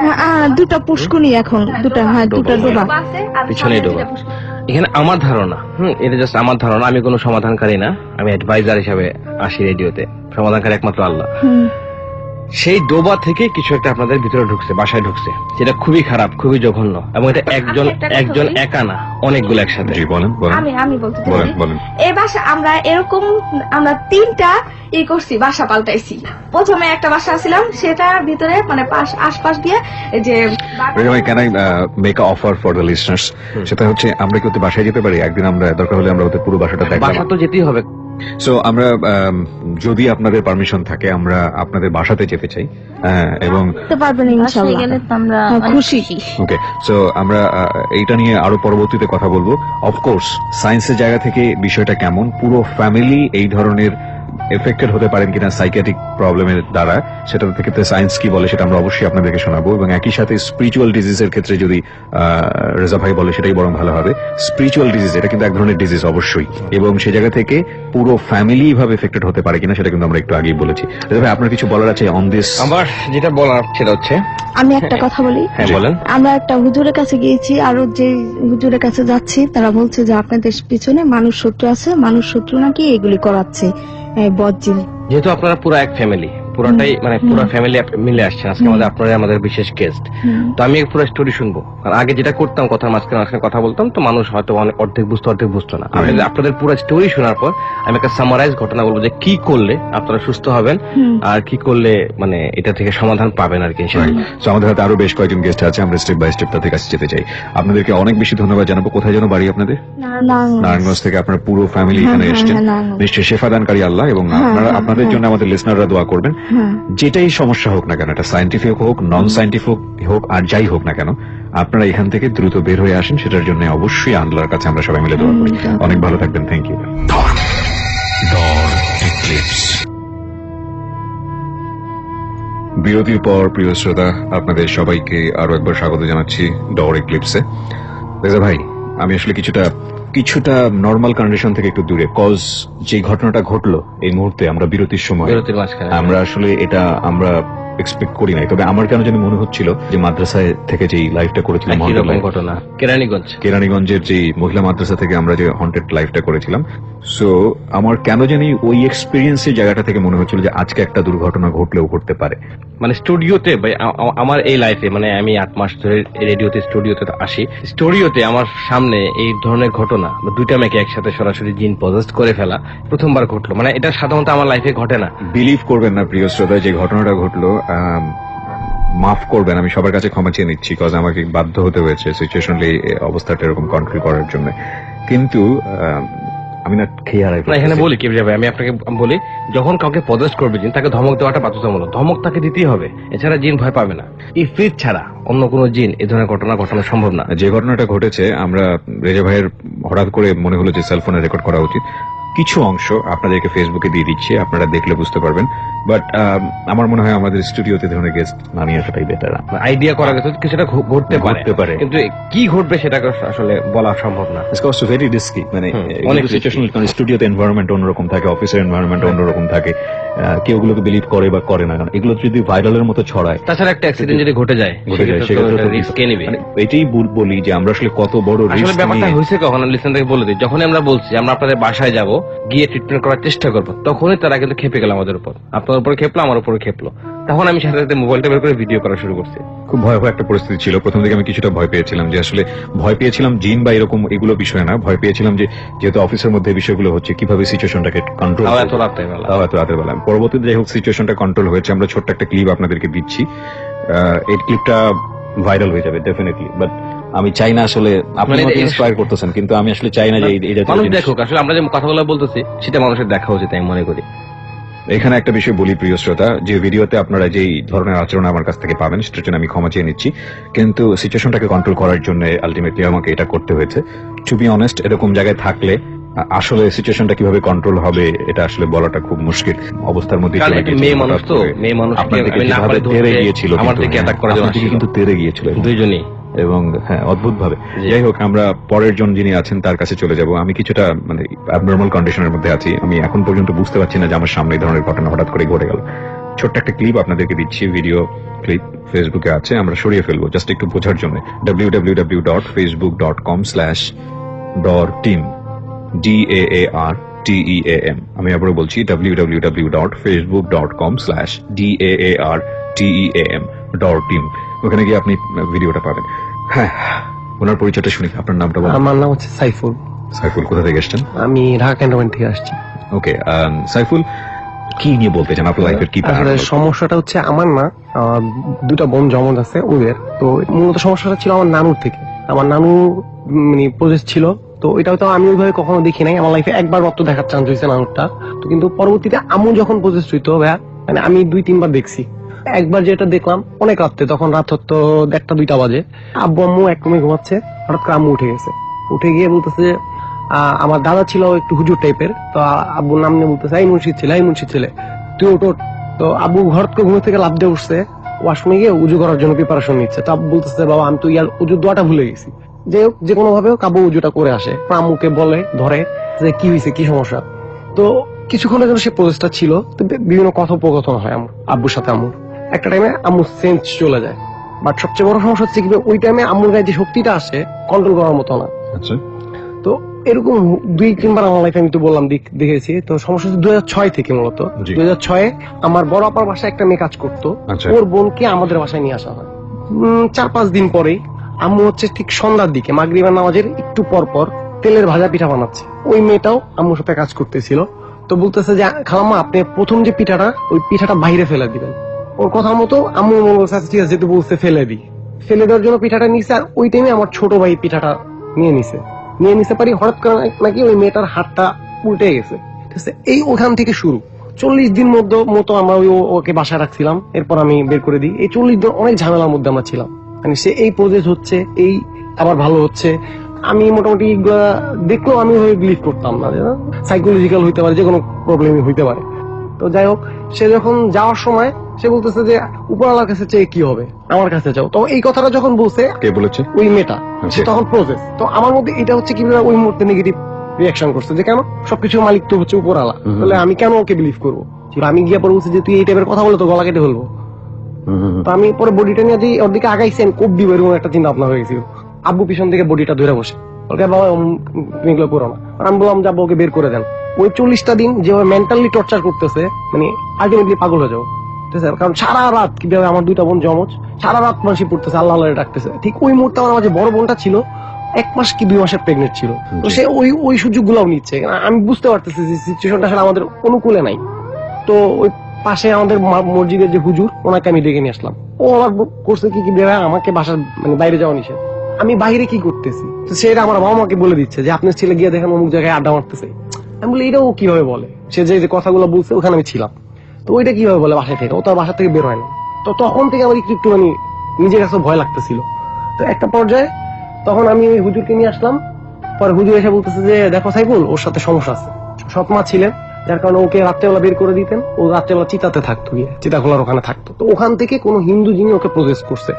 2টা পুষ্কুনি, এখন 2টা। হ্যাঁ, 2টা ডোবা, পিছনে ডোবা। এখানে আমার ধারণা, এটা জাস্ট আমার ধারণা, আমি কোনো সমাধানকারী না, আমি অ্যাডভাইজার হিসাবে আসি রেডিওতে। সমাধানকারী একমাত্র আল্লাহ। সেই ডোবা থেকে কিছু একটা আপনাদের ভিতরে ঢুকছে, বাসায় ঢুকছে, যেটা খুবই খারাপ, খুবই জঘন্য, এবং এটা একজন একা না, অনেকগুলো একসাথে। আমি বলতে চাই, এই বাসা আমরা এরকম আমরা 3টা করছি, বাসা পাল্টাইছি। প্রথমে একটা বাসা ছিলাম, সেটার ভিতরে মানে আশপাশ দিয়ে যে can I make a offer for the listeners? সেটা হচ্ছে আমরা কি ওদের বাসায় যেতে পারি একদিন? আমরা দরকার হলে আমরা ওদের পুরো বাসাটা দেখব। বাসা তো যেতেই হবে। সো আমরা যদি আপনাদের পারমিশন থাকে আমরা আপনাদের বাসাতে যেতে চাই, এবং আমরা খুশি। ওকে, সো আমরা এইটা নিয়ে আরো পরবর্তীতে কথা বলবো। অফকোর্স সায়েন্সের জায়গা থেকে বিষয়টা কেমন, পুরো ফ্যামিলি এই ধরনের এফেক্টেড হতে পারেন কিনা সাইকিয়াট্রিক প্রবলেমের দ্বারা, সেটা থেকে সায়েন্স কি বলে সেটা আমরা অবশ্যই আপনাদেরকে শোনাবো। এবং একই সাথে স্পিরিচুয়াল ডিজিজের ক্ষেত্রে যদি রেজা ভাই বলে সেটাই বরং ভালো হবে। স্পিরিচুয়াল ডিজিজ এটা কিন্তু এক ধরনের ডিজিজ অবশ্যই, এবং সেই জায়গা থেকে পুরো ফ্যামিলি ভাবে এফেক্টেড হতে পারে কিনা সেটা কিন্তু আমরা একটু আগেই বলেছি। রেজা ভাই, আপনার কিছু বলার আছে অন দিস? আমার যেটা বলার সেটা হচ্ছে, আমি একটা কথা বলি। হ্যাঁ, বলেন। আমরা একটা হুজুরের কাছে গিয়েছি, আরো যে হুজুরের কাছে যাচ্ছি তারা বলছে যে আপনাদের পিছনে মানুষ শত্রু আছে, মানুষ শত্রু নাকি এগুলি করাচ্ছে বজ্জিল। যেহেতু আপনারা পুরো এক ফ্যামিলি, পুরোটাই মানে পুরো ফ্যামিলি মিলে আসছেন আজকে আমাদের বিশেষ গেস্ট, তো আমি পুরো স্টোরি শুনবো। কারণ আগে যেটা করতাম, কথার মাঝখানে কথা বলতাম, তো মানুষ হয়তো অনেক অর্ধেক বুঝতো না। আমি আপনাদের পুরো স্টোরি শোনার পর আমি একটা সামারাইজ ঘটনা বলবো যে কি করলে আপনারা সুস্থ হবেন আর কি করলে মানে এটা থেকে সমাধান পাবেন আর কি। আমাদের হাতে আরো বেশ কয়েকজন গেস্ট আছে, আমরা স্টেপ বাই স্টেপ তাদের কাছে যেতে চাই। আপনাদেরকে অনেক বেশি ধন্যবাদ জানাবো। কোথায় যেন বাড়ি আপনাদের? নারায়ণগঞ্জ থেকে আপনার পুরো ফ্যামিলি এখানে এসেছেন। নিশ্চয়ই শেফাদানকারী আল্লাহ, এবং আপনাদের জন্য আমাদের লিসনাররা দোয়া করবেন। যেটাই সমস্যা হোক না কেন, এটা সায়েন্টিফিক হোক, নন সায়েন্টিফিক হোক, আর যাই হোক না কেন, আপনারা এখান থেকে দ্রুত বের হয়ে আসেন, সেটার জন্য অবশ্যই আল্লাহর কাছে আমরা সবাই মিলে দোয়া করি। অনেক ভালো থাকবেন। Thank you. বিরতির পর প্রিয় শ্রোতা, আপনাদের সবাইকে আরো একবার স্বাগত জানাচ্ছি ডর এক্লিপসে। রেজা ভাই, আমি আসলে কিছুটা নর্মাল কন্ডিশন থেকে একটু দূরে, কজ যে ঘটনাটা ঘটলো এই মুহূর্তে, আমরা বিরতির সময় আমরা আসলে এটা আমরা এক্সপেক্ট করি নাই। তবে আমার কেন জানি মনে হচ্ছিল যে মাদ্রাসায় থেকে যে লাইফটা করেছিলাম, ঘটনা কেরানীগঞ্জের যে মহিলা মাদ্রাসা থেকে আমরা যে হন্টেড লাইফটা করেছিলাম, সো আমার কেন জানি ওই এক্সপিরিয়েন্সের জায়গাটা থেকে মনে হচ্ছিল যে আজকে একটা দুর্ঘটনা ঘটলেও ঘটতে পারে। মানে স্টুডিওতে আমার এই লাইফে, মানে আমি 8 মাস ধরে রেডিওতে স্টুডিওতে আসি, স্টুডিওতে আমার সামনে এই ধরনের ঘটনা, 2টা মেয়েকে একসাথে সরাসরি জিন পজেস্ট করে ফেলা প্রথমবার ঘটলো। মানে এটা সাধারণত আমার লাইফে ঘটে না। বিলিভ করবেন না প্রিয় শ্রোতা, যে ঘটনাটা ঘটলো, মাফ করবেন, আমি সবার কাছে ক্ষমা চেয়ে নিচ্ছি, কজ আমাকে বাধ্য হতে হয়েছে সিচুয়েশনালি অবস্থাটা এরকম কন্ট্রোল করার জন্য। কিন্তু আমি না খেয়ে হারাই না এখানে বলি কিভাবে যাবে, আমি আপনাকে বলি, যখন কাউকে পদস্থ করবে জিন তাকে ধমক দেওয়াটা বাধ্যতামূলক, ধমক তাকে দিতেই হবে, এছাড়া জিন ভয় পাবে না। ইফরিত ছাড়া অন্য কোনো জিন এই ধরনের ঘটনা ঘটানো সম্ভব না। যে ঘটনাটা ঘটেছে, আমরা রেজা ভাইয়ের হঠাৎ করে মনে হলো যে সেলফোনে রেকর্ড করা উচিত, কিছু অংশ আপনাদেরকে ফেসবুকে দিয়ে দিচ্ছি, আপনারা দেখলে বুঝতে পারবেন। বাট আমার মনে হয় আমাদের স্টুডিওতে ধরনের গেস্ট না নিয়ে আসাটাই বেটার। আইডিয়া করা গেছে কিছুটা ঘটতে পারে, কিন্তু কি ঘটবে সেটা আসলে বলা সম্ভব না। ইটস অলসো ভেরি রিস্কি, মানে অনেক সিচুয়েশন, কারণ স্টুডিওতে এনভায়রনমেন্ট অন্যরকম থাকে, অফিসের এনভায়রনমেন্ট অন্যরকম থাকে, কেউ ওগুলোকে বিলিভ করে বা করে না, কারণ এগুলো যদি ভাইরালের মতো ছড়ায়, তাছাড়া একটা অ্যাক্সিডেন্ট যদি ঘটে যায় সেক্ষেত্রে রিস্ক কে নেবে। এটাই বলি যে আমরা আসলে কত বড় রিস্ক। ব্যাপারটা হয়েছে কখন লিসেন থেকে বলে দিই, যখনই আমরা বলছি আমরা আপনাদের বাসায় যাব, গিয়ে ট্রিটমেন্ট করার চেষ্টা করবো, তখনই তারা কিন্তু খেপে গেল আমাদের উপর, আপনার উপর খেপলো, আমার উপর খেপলো, তখন আমি সাথে সাথে মোবাইলটা বের করে ভিডিও করা শুরু করছি। খুব ভয়াবহ একটা পরিস্থিতি ছিল। প্রথম দিকে আমি কিছুটা ভয় পেয়েছিলাম, যে আসলে ভয় পেয়েছিলাম জিন বা এরকম এগুলো বিষয় না, ভয় পেয়েছিলাম যে যেহেতু অফিসের মধ্যে বিষয়গুলো হচ্ছে, কিভাবে সিচুয়েশনটাকে কন্ট্রোল, এত রাতের বেলা। পরবর্তীতে যাই হোক সিচুয়েশনটা কন্ট্রোল হয়েছে। আমরা ছোট্ট একটা ক্লিপ আপনাদেরকে দিচ্ছি, এই ক্লিপটা ভাইরাল হয়ে যাবে ডেফিনেটলি। বাট আমি চাই না আসলে আপনি ইন্সপায়ার করতেছেন, কিন্তু আমি আসলে চাই না যে এই জাতীয় মানুষ দেখুক, আসলে আমরা যে কথাগুলো বলতেছি সেটা মানুষের দেখা উচিত আমি মনে করি। এখানে একটা বিষয় বলি প্রিয় শ্রোতা, যে ভিডিওতে আপনারা যেই ধরনের আচরণ আমার কাছ থেকে পাবেন সেটার জন্য আমি ক্ষমা চেয়ে নিচ্ছি, কিন্তু সিচুয়েশনটাকে কন্ট্রোল করার জন্য আলটিমেটলি আমাকে এটা করতে হয়েছে। টু বি অনেস্ট, এরকম জায়গায় থাকলে আসলে সিচুয়েশনটা কিভাবে কন্ট্রোল হবে এটা আসলে বলাটা খুব মুশকিল অবস্থার মধ্যে। মেয়ে মানুষ তো, মেয়ে মানুষ তেরে গিয়েছিল, আমার দিকে অ্যাটাক করার জন্য কিন্তু তেরে গিয়েছিল দুইজনই, এবং হ্যাঁ অদ্ভুত ভাবে। যাই হোক, আমরা পরের জন যিনি আছেন তার কাছে চলে যাব। আমি কিছুটা মানে অ্যাবনর্মাল কন্ডিশনের মধ্যে আছি, আমি এখন পর্যন্ত বুঝতে পারছি না যে আমার সামনে এই ধরনের ঘটনা হঠাৎ করে ঘটে গেল। ছোট্ট একটা ক্লিপ আপনাদেরকে দিচ্ছি, ভিডিও ক্লিপ ফেসবুকে আছে, আমরা সরিয়ে ফেলবো জাস্ট একটু বোঝার জন্য। www.facebook.com/DAARTEAM DAARTEAM। আমি আবারও বলছি www.facebook.com/DAARTEAM ওখানে গিয়ে আপনি ভিডিওটা পাবেন। হ্যাঁ, ওনার পরিচয়টা শুনি। আপনার নামটা বলুন। আমার নাম হচ্ছে সাইফুল। সাইফুল, কোথা থেকে এসেছেন? আমি ঢাকা ক্যান্টনমেন্ট থেকে আসছি। ওকে, সাইফুল কি নিয়ে বলতে চান, আপনার লাইফের কি? আসলে সমস্যাটা হচ্ছে আমার না, দুটা বোন জমজ আছে ওদের, তো মূলত সমস্যাটা ছিল আমার নানুর থেকে। আমার নানু মানে প্রজেক্ট ছিল, তো এটা হয়তো আমি ওইভাবে কখনো দেখি নাই, আমার লাইফে একবার মাত্র দেখার চান্স হয়েছে নানুরটা। তো কিন্তু পরবর্তীতে আম্মু যখন প্রজেক্ট হইতো ভাইয়া, মানে আমি 2-3 বার দেখছি। একবার যেটা দেখলাম অনেক রাত্রে, তখন রাত হতো 1টা-2টা বাজে, আব্বু আম্মু এক রুমে ঘুমাচ্ছে, হঠাৎ করে আম্মু উঠে গেছে। উঠে গিয়ে বলতেছে যে আমার দাদা ছিল একটু হুজুর টাইপের, তো আব্বুর নাম নিয়ে বলতেছে এই মুন্সিদ ছেলে তুই ওঠ। তো আব্বু হঠাৎ করে ঘুম থেকে লাফ দিয়ে উঠছে, ওয়াশরুমে গিয়ে উজু করার জন্য প্রিপারেশন নিচ্ছে। তো আব্বু বলতেছে বাবা আমি তো ইয়ার উজুর দোয়াটা ভুলে গেছি। যে হোক, যে কোনো ভাবে আব্বু উজুটা করে আসে, আম্মুকে বলে ধরে যে কি হয়েছে, কি সমস্যা। তো কিছুক্ষণের জন্য সে প্রসেসটা ছিল, তো বিভিন্ন কথোপকথন হয় আব্বুর সাথে আম্মুর। একটা টাইমে আম্মু সেন্স চলে যায়, বাট সবচেয়ে বড় সমস্যা হচ্ছে কি ওই টাইমে আম্মুর গায়ে যে শক্তিটা আসে কন্ট্রোল করার মতো না। তো এরকম 2-3 বার আমার লাইফে আমি তো বললাম দেখেছি। তো সমস্যা হচ্ছে 2006 থেকে, মূলত 2006 আমার বড় আপার বাসায় একটা মেয়ে কাজ করতো, ওর বোনকে আমাদের বাসায় নিয়ে আসা হয়। 4-5 দিন পরেই আম্মু হচ্ছে ঠিক সন্ধ্যার দিকে মাগরিবের নামাজের একটু পর পর তেলের ভাজা পিঠা বানাচ্ছে। ওই মেয়েটাও আম্মুর সাথে কাজ করতেছিল। তো বলতেছে যে খালাম্মা আপনি প্রথম যে পিঠাটা, ওই পিঠাটা বাইরে ফেলে দিবেন। ওর কথা মতো আম্মু বলছে ঠিক আছে, যেহেতু বলছে ফেলে দেওয়ার জন্য পিঠাটা নিছে। আর ওই টাইমে আমার ছোট ভাই পিঠাটা নিয়ে নিছে পারি, হঠাৎ করে নাকি ওই মেয়েটার হাতটা উল্টে গেছে। ঠিক আছে, এই ওখান থেকে শুরু। 40 দিন মতো আমরা ওকে বাসায় রাখছিলাম, এরপর আমি বের করে দিই। এই 40 দিন অনেক ঝামেলার মধ্যে আমরা ছিলাম, মানে সে এই প্রজেক্ট হচ্ছে, এই আবার ভালো হচ্ছে। আমি মোটামুটি দেখলেও আমি ওই বিলিভ করতাম না, সাইকোলজিক্যাল হইতে পারে, যে কোনো প্রবলেমই হইতে পারে। তো যাই হোক, সে যখন যাওয়ার সময় সে বলতেছে যে উপরওয়ালার কাছে চেয়ে কি হবে, আমার কাছে যাও। তো এই কথাটা যখন বলছে, কে বলেছে? ওই মেয়েটা। সে তখন প্রসেস। তো আমার মধ্যে এটা হচ্ছে কি ওই মুহূর্তে নেগেটিভ রিয়াকশন করছে, যে কেন সবকিছু মালিক তো হচ্ছে উপরওয়ালা, তাহলে আমি কেন ওকে বিলিভ করবো? আমি গিয়ে পরে বলছি যে তুই এই টাইপের কথা বলে তো গলা কেটে ফেলবো। তো আমি পরে বডিটা নিয়ে যে ওর দিকে আগাইছি, আমি কোপ দিব এরকম একটা চিন্তা ভাবনা হয়ে গেছিল। আব্বু পিছন থেকে বডিটা ধরে বসে ওকে বাবা তুমি এগুলো করো না। আমি বললাম যাবো, ওকে বের করে দেন। ওই 40টা দিন যেভাবে মেন্টালি টর্চার করতেছে, মানে আলটিমেটলি পাগল হয়ে যাও। ঠিক আছে, কারণ সারা রাত কিভাবে আমার 2টা বোন জমজ, সারা রাত মাসি পড়তেছে, আল্লাহ ডাকতেছে। ঠিক ওই মুহূর্তে আমার মাঝে বড় বোনটা ছিল 1 মাস কি 2 মাসের প্রেগনেন্ট ছিল। তো সে ওই সুযোগ গুলাও নিচ্ছে। আমি বুঝতে পারতেছি যে সিচুয়েশনটা আসলে আমাদের অনুকূলে নাই। তো ওই পাশে আমাদের মসজিদের যে হুজুর, ওনাকে আমি ডেকে নিয়ে আসলাম। ও আবার করছে কি আমাকে বাসার মানে বাইরে যাওয়া নিষেধ। আমি বাইরে কি করতেছি, তো সেটা আমার বাবা মাকে বলে দিচ্ছে যে আপনার ছেলে গিয়ে দেখেন অমুক জায়গায় আড্ডা মারতেছে। আমি বলি এটা ও কিভাবে বলে, সে যে কথাগুলো বলছে ওখানে আমি ছিলাম, তো ওইটা কিভাবে বলে বাসায় থেকে, ও তো বাসা থেকে বের হয় না। তো তখন থেকে আমার একটু মানে নিজের কাছে ভয় লাগতেছিল। তো একটা পর্যায়ে তখন আমি ওই হুজুরকে নিয়ে আসলাম, পরে হুজুর এসে বলতেছে যে দেখো সাইফুল, ওর সাথে সমস্যা আছে, সৎ মা ছিলেন, যার কারণে ওকে রাত্রেবেলা বের করে দিতেন, ও রাত্রেবেলা চিতাতে থাকতো, গিয়ে চিতাখোলার ওখানে থাকতো। তো ওখান থেকে কোনো হিন্দু যিনি ওকে প্রজেস করছে।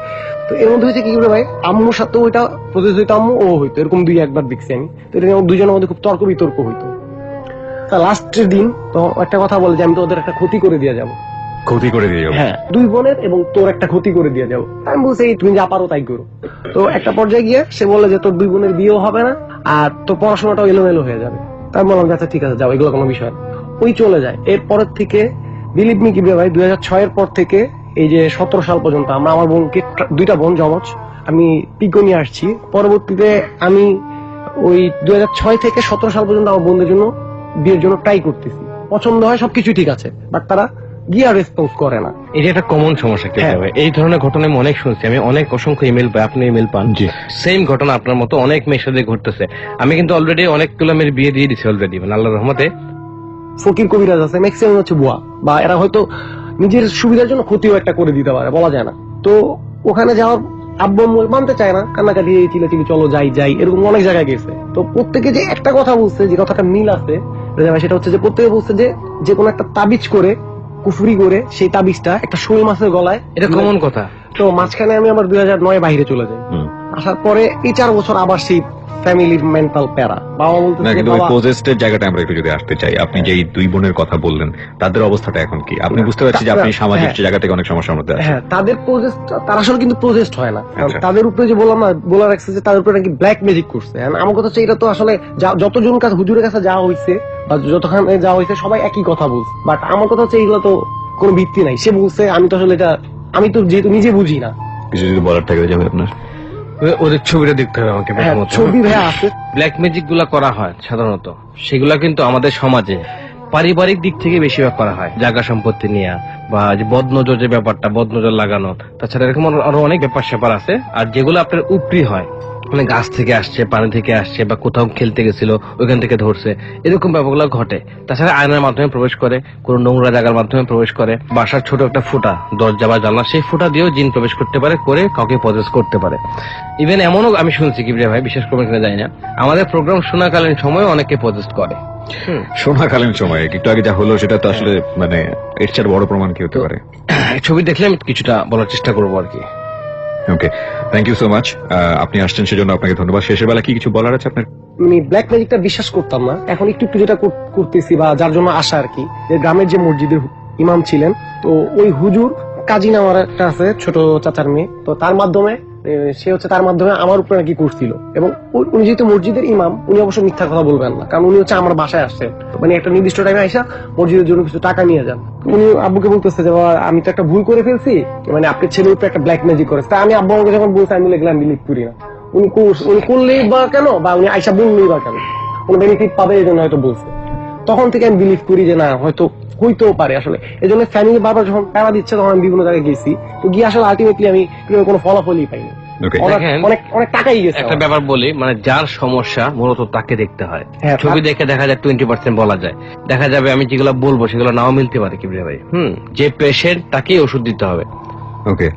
তো এর মধ্যে হয়েছে কি করে ভাই, আম্মুর সাথে ওইটা প্রজেস হইতো, আম্মু ও হইতো, এরকম দুই একবার দেখছি আমি। তো এটা নিয়ে দুজনের মধ্যে খুব তর্ক বিতর্ক হইতো। তা লাস্টের দিন তো একটা কথা বলে যে আমি তো ওদের একটা ক্ষতি করে দিয়ে যাবো। ক্ষতি করে দিয়ে যাবো? হ্যাঁ, দুই বোনের এবং তোর একটা ক্ষতি করে দিয়ে যাবো। আমি বলছি তুমি যা পারো তাই করো। তো একটা পর্যায়ে গিয়ে সে বললো যে তোর দুই বোনের বিয়েও হবে না, আর তোর পড়াশোনাটাও এলোমেলো হয়ে যাবে। তাই বললাম আচ্ছা ঠিক আছে যাও, এগুলো কোনো বিষয় না। ওই চলে যায়। এরপরের থেকে বিলিভ মি কি ভাই, 2006 এর পর থেকে এই যে 17 সাল পর্যন্ত আমরা আমার বোনকে, দুইটা বোন জমজ, আমি পিকো নিয়ে আসছি। পরবর্তীতে আমি ওই 2006 থেকে 17 সাল পর্যন্ত আমার বোনদের জন্য বিয়ের জন্য ট্রাই করতেছি, পছন্দ হয়, সবকিছু ঠিক আছে, বাট তারা গিয়া রেসপন্স করে না। এটা একটা কমন সমস্যা। এই ধরনের ঘটনা আমি অনেক শুনছি, আমি অনেক অসংখ্য ইমেল পাই, আপনি ইমেল পান, সেম ঘটনা আপনার মতো অনেক মেয়ের সাথে ঘটতেছে। আমি কিন্তু অলরেডি অনেকগুলো মেয়ের বিয়ে দিয়ে দিচ্ছি অলরেডি, মানে আল্লাহর রহমতে। ফকির কবিরাজ আছে, ম্যাক্সিমাম হচ্ছে বুয়া, বা এরা হয়তো নিজের সুবিধার জন্য ক্ষতিও একটা করে দিতে পারে, বলা যায় না। তো ওখানে যাওয়ার আব্বু মানতে চায় না, কান্নাকাটি চিলাচিলি চলো যাই যাই, এরকম অনেক জায়গায় গেছে। তো প্রত্যেকে যে একটা কথা বলছে, যে কথাটা মিল আছে সেটা হচ্ছে যে প্রত্যেকে বলছে যে কোনো একটা তাবিজ করে, কুফুরি করে, সেই তাবিজটা একটা শোল মাছের গলায়, এটা কমন কথা। তো মাঝখানে আমি আমার 2009 বাইরে চলে যাই। আসার পরে এই 4 বছর আবার সেই ফ্যামিলির মেন্টাল প্যারা। বাবা বলতে না, কিন্তু ওই পজেস্টের জায়গাটা আমরা একটু যদি আসতে চাই, আপনি যে এই দুই বোনের কথা বললেন, তাদের অবস্থাটা এখন কি? আপনি বুঝতে পারছি যে আপনি সামাজিক জায়গা থেকে অনেক সমস্যার মধ্যে আছেন। হ্যাঁ, তাদের প্রজেস্ট, তারা আসলে কিন্তু প্রজেস্ট হয় না, তাদের উপরে যে বললাম না, বলা রাখছে যে তাদের উপরে নাকি ব্ল্যাক ম্যাজিক করছে। আমার কথা হচ্ছে এটা তো আসলে যতজন কাছে হুজুরের কাছে যাওয়া হয়েছে বা যতখানে যাওয়া হয়েছে সবাই একই কথা বলছে, বাট আমার কথা হচ্ছে এইগুলো তো কোনো ভিত্তি নাই। সে বলছে, আমি তো আসলে এটা, আমি তো যেহেতু নিজে বুঝি না। কিছু যদি বলার থাকে যাবে আপনার, ওদের ছবিটা দেখতে হবে আমাকে। ছবি ভাইয়া আছে, ব্ল্যাক ম্যাজিক গুলা করা হয় সাধারণত, সেগুলা কিন্তু আমাদের সমাজে পারিবারিক দিক থেকে বেশিরভাগ করা হয়, জায়গা সম্পত্তি নিয়ে, বা যে বদনজর যে ব্যাপারটা, বদনজর লাগানো, তাছাড়া এরকম আরো অনেক ব্যাপার স্যাপার আছে। আর যেগুলো আপনার উপরি হয়, মানে গাছ থেকে আসছে, পানি থেকে আসছে, বা কোথাও খেলতে গেছিল ওইখান থেকে ধরছে, এরকম ব্যাপারগুলো ঘটে। তাছাড়া আয়নার মাধ্যমে প্রবেশ করে, কোন নোংরা জায়গার মাধ্যমে প্রবেশ করে, বাসার ছোট একটা ফুটা, দরজা বা জানলা, সেই ফুটা দিয়েও জিন প্রবেশ করতে পারে, করে কাউকে পজেস করতে পারে। ইভেন এমনও আমি শুনছি, কিবরিয়া ভাই বিশেষ করে কিনা জানি না, আমাদের প্রোগ্রাম শোনাকালীন সময় অনেকে পজেস করে। শোনাকালীন সময়ে একটু আগে যা হলো সেটা তো আসলে মানে এর চেয়ে বড় প্রমাণ কি হতে পারে? ছবি দেখলে আমি কিছুটা বলার চেষ্টা করবো আর কি। ওকে, থ্যাংক ইউ সো মাচ। আপনি আসছেন সেজন্য আপনাকে ধন্যবাদ। শেষের বেলা কি কিছু বলার আছে আপনার? আমি ব্ল্যাক ম্যাজিকটা বিশ্বাস করতাম না, এখন একটু একটু যেটা করতেছি, বা যার জন্য আশা আর কি, যে গ্রামের যে মসজিদের ইমাম ছিলেন, তো ওই হুজুর কাজী নামার একটা আছে, ছোট চাচার মেয়ে, তো তার মাধ্যমে সে হচ্ছে তার মাধ্যমে আমার উপরে নাকি করছিল। এবং উনি যেহেতু মসজিদের ইমাম, উনি অবশ্য মিথ্যা কথা বলবেন না, কারণ উনি হচ্ছে আমার বাসায় আসছেন, মানে একটা নির্দিষ্ট টাইমে আইসা মসজিদের জন্য কিছু টাকা নিয়ে যান। উনি আব্বুকে বলতেছে যে বাবা আমি তো একটা ভুল করে ফেলছি, মানে আপনার ছেলের উপরে একটা ব্ল্যাক ম্যাজিক করেছে। তা আমি আব্বু আমাকে যখন বলছি, আমি লিখলাম বিলিভ করি না। উনি করলেই বা কেন, বা উনি আইসা বললেই বা কেন, কোন বেনিফিট পাবে এই জন্য হয়তো বলছে। তখন থেকে আমি বিলিভ করি যে না, হয়তো হইতেও পারে আসলে। এই জন্য ফ্যামিলি বারবার যখন প্যারা দিচ্ছে, তখন আমি বিভিন্ন জায়গায় গেছি, তো গিয়ে আসলে আলটিমেটলি আমি কোনো ফলাফলই পাইনি। অনেক টাকাই গেছে। একটা ব্যাপার বলি, মানে যার সমস্যা মূলত তাকে দেখতে হয়। ছবি দেখে দেখা যায় 20% বলা যায়, দেখা যাবে আমি যেগুলো বলবো সেগুলো নাও মিলতে পারে কিবরিয়া ভাই। যে পেশেন্ট তাকেই ওষুধ দিতে হবে। Okay,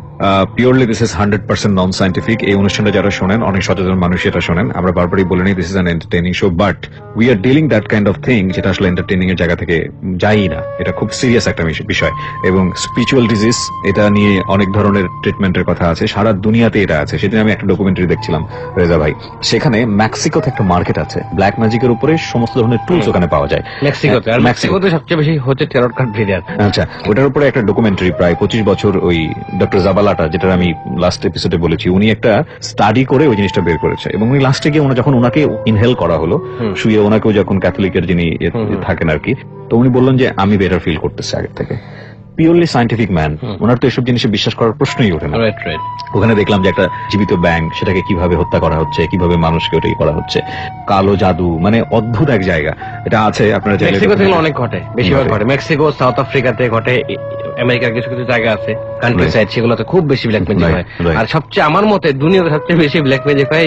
purely this is 100% non scientific. এই অনুষ্ঠানটা যারা শোনেন, অনেক সচেতন মানুষ এটা শোনেন, আমরা বারবারই বলে নিই this is an entertaining show, but we are dealing that kind of thing যেটা আসলে এন্টারটেইনিং এর জায়গা থেকে যাই না। এটা খুব সিরিয়াস একটা বিষয়, এবং স্পিরিচুয়াল ডিজিজ, এটা নিয়ে অনেক ধরনের ট্রিটমেন্টের কথা আছে, সারা দুনিয়াতে এটা আছে। সেদিন আমি একটা ডকুমেন্টারি দেখছিলাম রেজা ভাই, সেখানে মেক্সিকোতে একটা মার্কেট আছে ব্ল্যাক ম্যাজিকের উপরে, সমস্ত ধরনের টুলস ওখানে পাওয়া যায় মেক্সিকোতে। আর মেক্সিকোতে সবচেয়ে বেশি হচ্ছে টেরর কার্ড ভিডিও। আচ্ছা, ওটার উপরে একটা ডকুমেন্টারি, প্রায় 25 বছর ওই ডক্টর জাবালাটা, যেটা আমি লাস্ট এপিসোডে বলেছি, উনি একটা স্টাডি করে ওই জিনিসটা বের করেছে। এবং উনি লাস্টে গিয়ে যখন ওনাকে ইনহেল করা হলো শুয়ে, ওনাকেও যখন ক্যাথলিকের যিনি থাকেন আর কি, তো উনি বললেন যে আমি বেটার ফিল করতেছি আগের থেকে। পিওরলি সাইন্টিফিক ম্যান, ওনার তো এসব জিনিসে বিশ্বাস করার প্রশ্নই ওঠে না। ওখানে দেখলাম যে একটা জীবিত ব্যাঙ, সেটাকে কিভাবে হত্যা করা হচ্ছে, কিভাবে মানুষকে ওটাই করা হচ্ছে, কালো জাদু, মানে অদ্ভুত এক জায়গা এটা আছে। আপনারা মেক্সিকো থেকে অনেক ঘটে, বেশিরভাগ ঘটে মেক্সিকো, সাউথ আফ্রিকাতে ঘটে, আমেরিকার কিছু কিছু জায়গা আছে কান্ট্রি সাইড, সেগুলোতে খুব বেশি ব্ল্যাক ম্যাজিক হয়। আর সবচেয়ে আমার মতে দুনিয়ার সবচেয়ে বেশি ব্ল্যাক ম্যাজিক হয়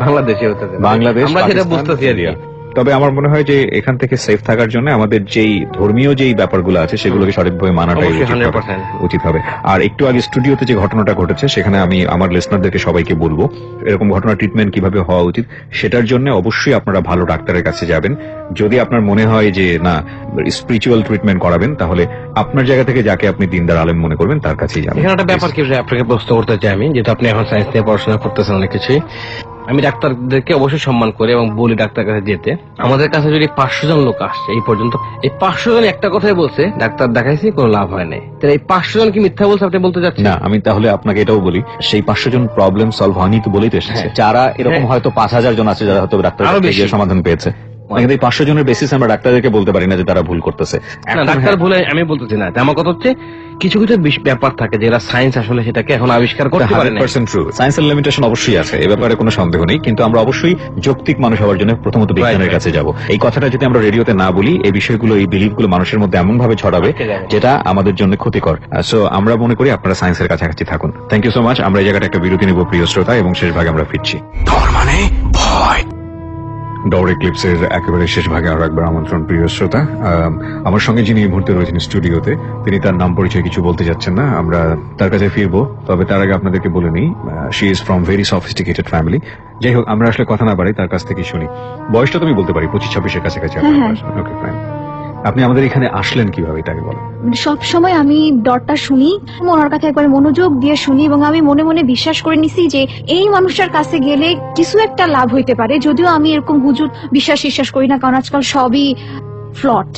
বাংলাদেশে হতে, বাংলাদেশ, আমরা সেটা বুঝতেছি আর কি। তবে আমার মনে হয় যে এখান থেকে সেফ থাকার জন্য আমাদের যেই ধর্মীয় যেই ব্যাপারগুলো আছে সেগুলোকে সঠিকভাবে মানাটাই উচিত হবে। আর একটু আগে স্টুডিওতে যে ঘটনাটা ঘটেছে সেখানে আমি আমার লিসনারদেরকে সবাইকে বলবো এরকম ঘটনা ট্রিটমেন্ট কিভাবে হওয়া উচিত সেটার জন্য অবশ্যই আপনারা ভালো ডাক্তারের কাছে যাবেন। যদি আপনার মনে হয় যে না স্পিরিচুয়াল ট্রিটমেন্ট করাবেন তাহলে আপনার জায়গা থেকে যাকে আপনি দিনদার আলেম মনে করবেন তার কাছেই যাবেন। এখানে একটা ব্যাপার কি আপনাকে প্রশ্ন করতে চাই আমি, যেহেতু আপনি এখন সায়েন্স নিয়ে পড়াশোনা করতেছেন অনেক কিছুই, আমি ডাক্তারদেরকে অবশ্যই সম্মান করি এবং বলি ডাক্তার কাছে যেতে। আমাদের কাছে যদি 500 জন লোক আসছে এই পর্যন্ত, এই 500 জন একটা কথাই বলছে ডাক্তার দেখাইছি কোনো লাভ হয় নাই, তাহলে এই 500 জন কি মিথ্যা বলছে আপনি বলতে চাচ্ছেন? না, আমি তাহলে আপনাকে এটাও বলি সেই 500 জন প্রবলেম সলভ হয়নি তো বলেই তো এসেছে। যারা এরকম হয়তো 5000 জন আছে যারা হয়তো ডাক্তার সমাধান পেয়েছে। এই 500 জনের বেসিস আমরা ডাক্তারদেরকে বলতে পারি না যে তারা ভুল করতেছে। ডাক্তার ভুলে আমি বলতেছি না, আমার কথা হচ্ছে কিছু কিছু ব্যাপার থাকে যেটা সায়েন্স আসলে সেটাকে এখন আবিষ্কার করতে পারে না। 100% ট্রু, সায়েন্সের লিমিটেশন অবশ্যই আছে, এ ব্যাপারে কোনো সন্দেহ নেই, কিন্তু আমরা অবশ্যই যৌক্তিক মানুষ হওয়ার জন্য প্রথমত বিজ্ঞানের কাছে যাব। এই কথাটা যদি আমরা রেডিওতে না বলি এই বিষয়গুলো এই বিলিফগুলো মানুষের মধ্যে এমন ভাবে ছড়াবে যেটা আমাদের জন্য ক্ষতিকর। সো আমরা মনে করি আপনারা সায়েন্সের কাছাকাছি থাকুন। Thank you so much. আমরা এই জায়গাটা একটা বিরতি নিব প্রিয় শ্রোতা, এবং শেষ ভাগে আমরা ফিরছি। তার মানে ভয়। ডর এক্লিপসের একেবারে শেষ ভাগে আরো একবার আমন্ত্রণ প্রিয় শ্রোতা। আমার সঙ্গে যিনি এই মুহূর্তে রয়েছেন স্টুডিওতে তিনি তার নাম পরিচয় কিছু বলতে যাচ্ছেন না, আমরা তার কাছে ফিরবো। তবে তার আগে আপনাদেরকে বলে নিই she is from very sophisticated family. যাই হোক, আমরা আসলে কথা না বাড়ি তার কাছ থেকে শুনি। বয়সটা তুমি বলতে পারি 25-26-এর কাছাকাছি। Okay fine. আপনি আমাদের এখানে আসলেন কিভাবে এটাকে বলেন? সব সময় আমি ডরটা শুনি, ওনার কাছে একবার মনোযোগ দিয়ে শুনি এবং আমি মনে মনে বিশ্বাস করে নিছি যে এই মানুষটার কাছে গেলে কিছু একটা লাভ হইতে পারে। যদিও আমি এরকম হুজুর বিশ্বাস করি না, কারণ আজকাল সবই ফ্লট।